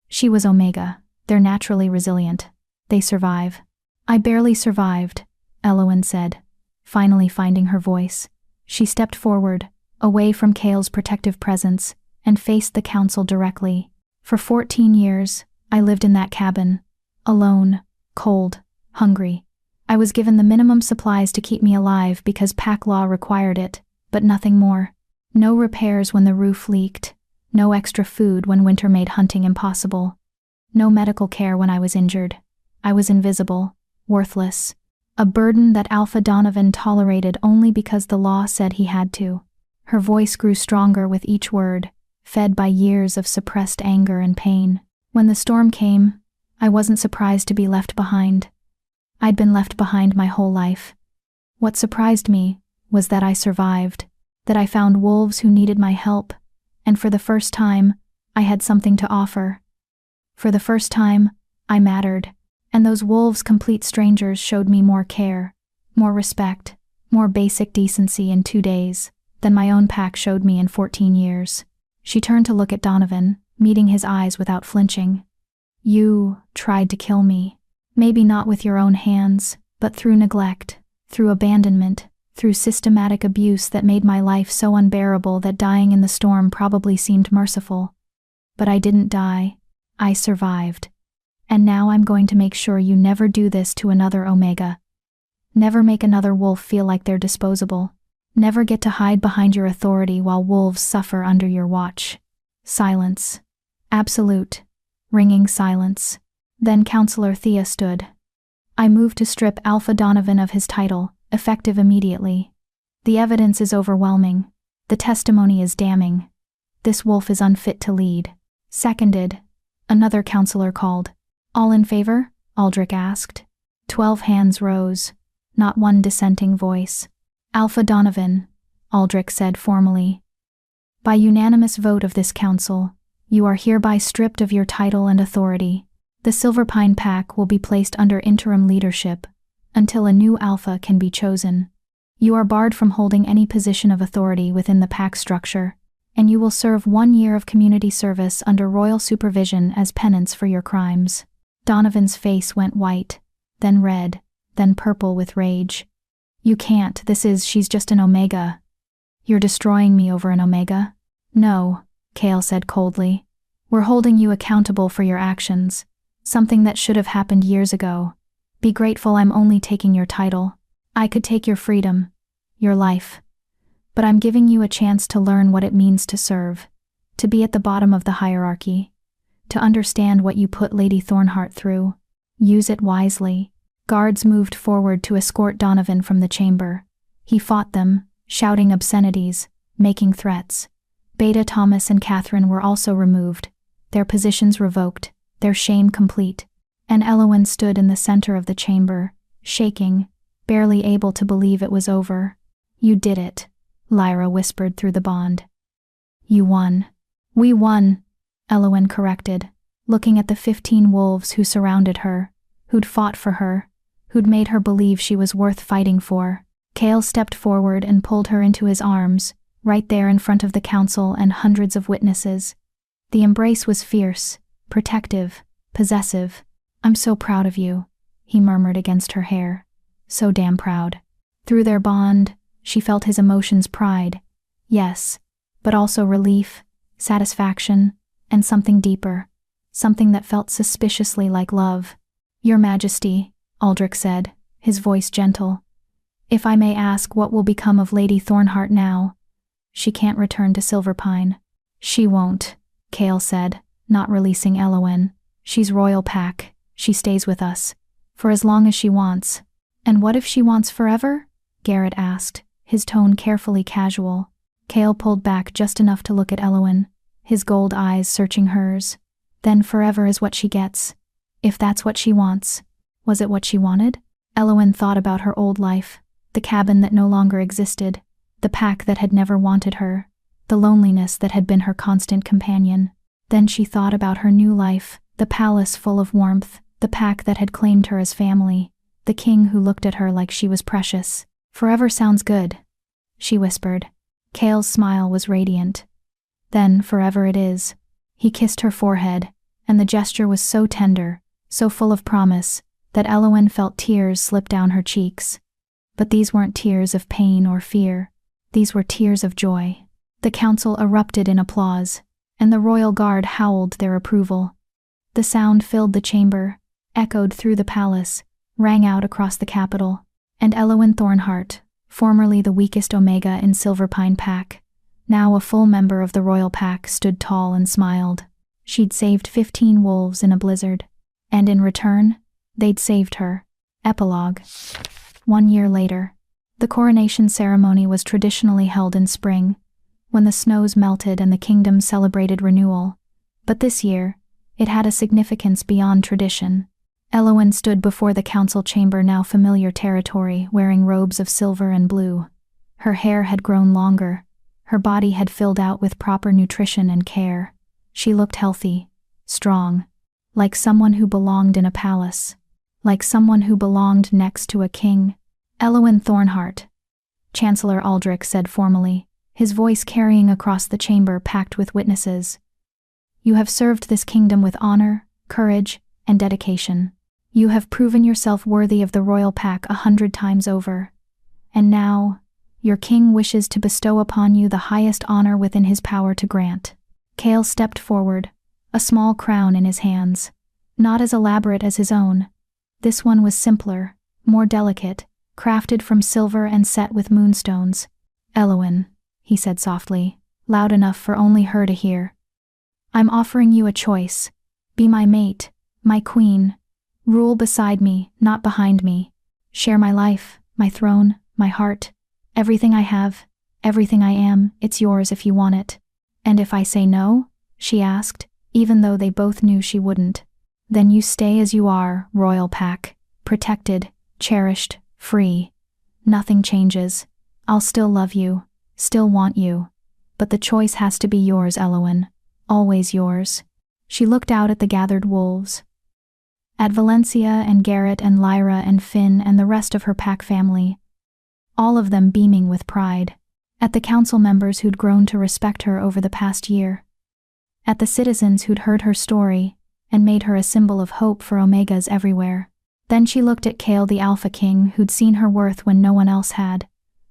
[SPEAKER 1] "She was Omega. They're naturally resilient. They survive." "I barely survived," Elowen said, finally finding her voice. She stepped forward, away from Cale's protective presence, and faced the council directly. "For 14 years, I lived in that cabin, alone, cold, hungry. I was given the minimum supplies to keep me alive because pack law required it, but nothing more. No repairs when the roof leaked, no extra food when winter made hunting impossible. No medical care when I was injured. I was invisible, worthless, a burden that Alpha Donovan tolerated only because the law said he had to." Her voice grew stronger with each word, fed by years of suppressed anger and pain. "When the storm came, I wasn't surprised to be left behind. I'd been left behind my whole life. What surprised me was that I survived, that I found wolves who needed my help, and for the first time, I had something to offer. For the first time, I mattered, and those wolves, complete strangers, showed me more care, more respect, more basic decency in 2 days than my own pack showed me in 14 years. She turned to look at Donovan, meeting his eyes without flinching. You tried to kill me. Maybe not with your own hands, but through neglect, through abandonment, through systematic abuse that made my life so unbearable that dying in the storm probably seemed merciful. But I didn't die. I survived. And now I'm going to make sure you never do this to another Omega. Never make another wolf feel like they're disposable. Never get to hide behind your authority while wolves suffer under your watch. Silence. Absolute, ringing silence. Then Counselor Thea stood. I moved to strip Alpha Donovan of his title, effective immediately. The evidence is overwhelming. The testimony is damning. This wolf is unfit to lead. Seconded. Another counselor called. All in favor? Aldrich asked. 12 hands rose. Not one dissenting voice. Alpha Donovan, Aldrich said formally. By unanimous vote of this council, you are hereby stripped of your title and authority. The Silverpine Pack will be placed under interim leadership until a new alpha can be chosen. You are barred from holding any position of authority within the pack structure, and you will serve 1 year of community service under royal supervision as penance for your crimes. Donovan's face went white, then red, then purple with rage. You can't, she's just an Omega. You're destroying me over an Omega? No, Kale said coldly. We're holding you accountable for your actions, something that should have happened years ago. Be grateful I'm only taking your title. I could take your freedom, your life. But I'm giving you a chance to learn what it means to serve, to be at the bottom of the hierarchy, to understand what you put Lady Thornheart through. Use it wisely. Guards moved forward to escort Donovan from the chamber. He fought them, shouting obscenities, making threats. Beta, Thomas, and Catherine were also removed, their positions revoked, their shame complete. And Elowen stood in the center of the chamber, shaking, barely able to believe it was over. You did it, Lyra whispered through the bond. You won. We won, Elowen corrected, looking at the 15 wolves who surrounded her, who'd fought for her, who'd made her believe she was worth fighting for. Kale stepped forward and pulled her into his arms, right there in front of the council and hundreds of witnesses. The embrace was fierce, protective, possessive. I'm so proud of you, he murmured against her hair. So damn proud. Through their bond, she felt his emotions pride. Yes, but also relief, satisfaction, and something deeper. Something that felt suspiciously like love. Your Majesty, Aldrich said, his voice gentle. If I may ask, what will become of Lady Thornheart now? She can't return to Silverpine. She won't, Kale said, not releasing Elowen. She's royal pack. She stays with us. For as long as she wants. And what if she wants forever? Garrett asked, his tone carefully casual. Kale pulled back just enough to look at Elowen, his gold eyes searching hers. Then forever is what she gets. If that's what she wants. Was it what she wanted? Elowen thought about her old life, the cabin that no longer existed, the pack that had never wanted her, the loneliness that had been her constant companion. Then she thought about her new life, the palace full of warmth, the pack that had claimed her as family, the king who looked at her like she was precious. Forever sounds good, she whispered. Kale's smile was radiant. Then forever it is. He kissed her forehead, and the gesture was so tender, so full of promise, that Elowen felt tears slip down her cheeks. But these weren't tears of pain or fear. These were tears of joy. The council erupted in applause, and the royal guard howled their approval. The sound filled the chamber, echoed through the palace, rang out across the capital, and Elowen Thornheart, formerly the weakest Omega in Silverpine Pack, now a full member of the royal pack, stood tall and smiled. She'd saved 15 wolves in a blizzard, and in return, they'd saved her. Epilogue. 1 year later, the coronation ceremony was traditionally held in spring, when the snows melted and the kingdom celebrated renewal. But this year, it had a significance beyond tradition. Elowen stood before the council chamber, now familiar territory, wearing robes of silver and blue. Her hair had grown longer. Her body had filled out with proper nutrition and care. She looked healthy, strong, like someone who belonged in a palace, like someone who belonged next to a king. Elowen Thornheart, Chancellor Aldrich said formally, his voice carrying across the chamber packed with witnesses. You have served this kingdom with honor, courage, and dedication. You have proven yourself worthy of the royal pack 100 times over. And now, your king wishes to bestow upon you the highest honor within his power to grant." Kale stepped forward, a small crown in his hands. Not as elaborate as his own. This one was simpler, more delicate, crafted from silver and set with moonstones. "Elowen," he said softly, loud enough for only her to hear. "I'm offering you a choice. Be my mate, my queen. Rule beside me, not behind me. Share my life, my throne, my heart. Everything I have, everything I am, it's yours if you want it." "And if I say no?" she asked, even though they both knew she wouldn't. "Then you stay as you are, royal pack, protected, cherished, free. Nothing changes. I'll still love you, still want you. But the choice has to be yours, Elowen. Always yours." She looked out at the gathered wolves. At Valencia and Garrett and Lyra and Finn and the rest of her pack family. All of them beaming with pride. At the council members who'd grown to respect her over the past year. At the citizens who'd heard her story and made her a symbol of hope for Omegas everywhere. Then she looked at Kale the Alpha King, who'd seen her worth when no one else had,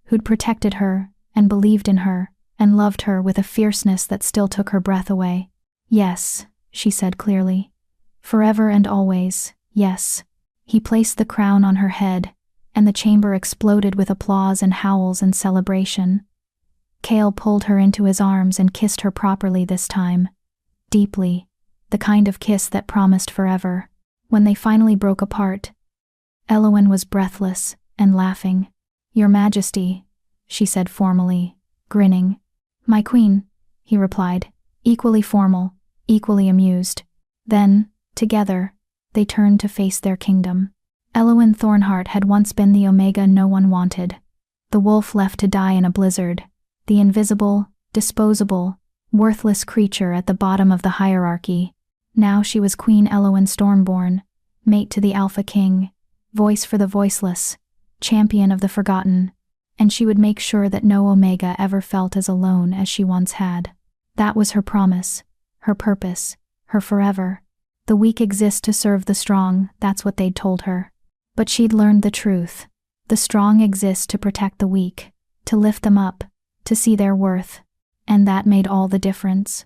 [SPEAKER 1] who'd protected her and believed in her and loved her with a fierceness that still took her breath away. "Yes," she said clearly. "Forever and always, yes." He placed the crown on her head, and the chamber exploded with applause and howls and celebration. Kale pulled her into his arms and kissed her properly this time. Deeply, the kind of kiss that promised forever. When they finally broke apart, Elowen was breathless and laughing. "Your Majesty," she said formally, grinning. "My queen," he replied, equally formal, equally amused. Then, together, they turned to face their kingdom. Elowen Thornheart had once been the Omega no one wanted. The wolf left to die in a blizzard. The invisible, disposable, worthless creature at the bottom of the hierarchy. Now she was Queen Elowen Stormborn, mate to the Alpha King, voice for the voiceless, champion of the forgotten, and she would make sure that no Omega ever felt as alone as she once had. That was her promise, her purpose, her forever. The weak exist to serve the strong, that's what they'd told her. But she'd learned the truth. The strong exist to protect the weak, to lift them up, to see their worth. And that made all the difference.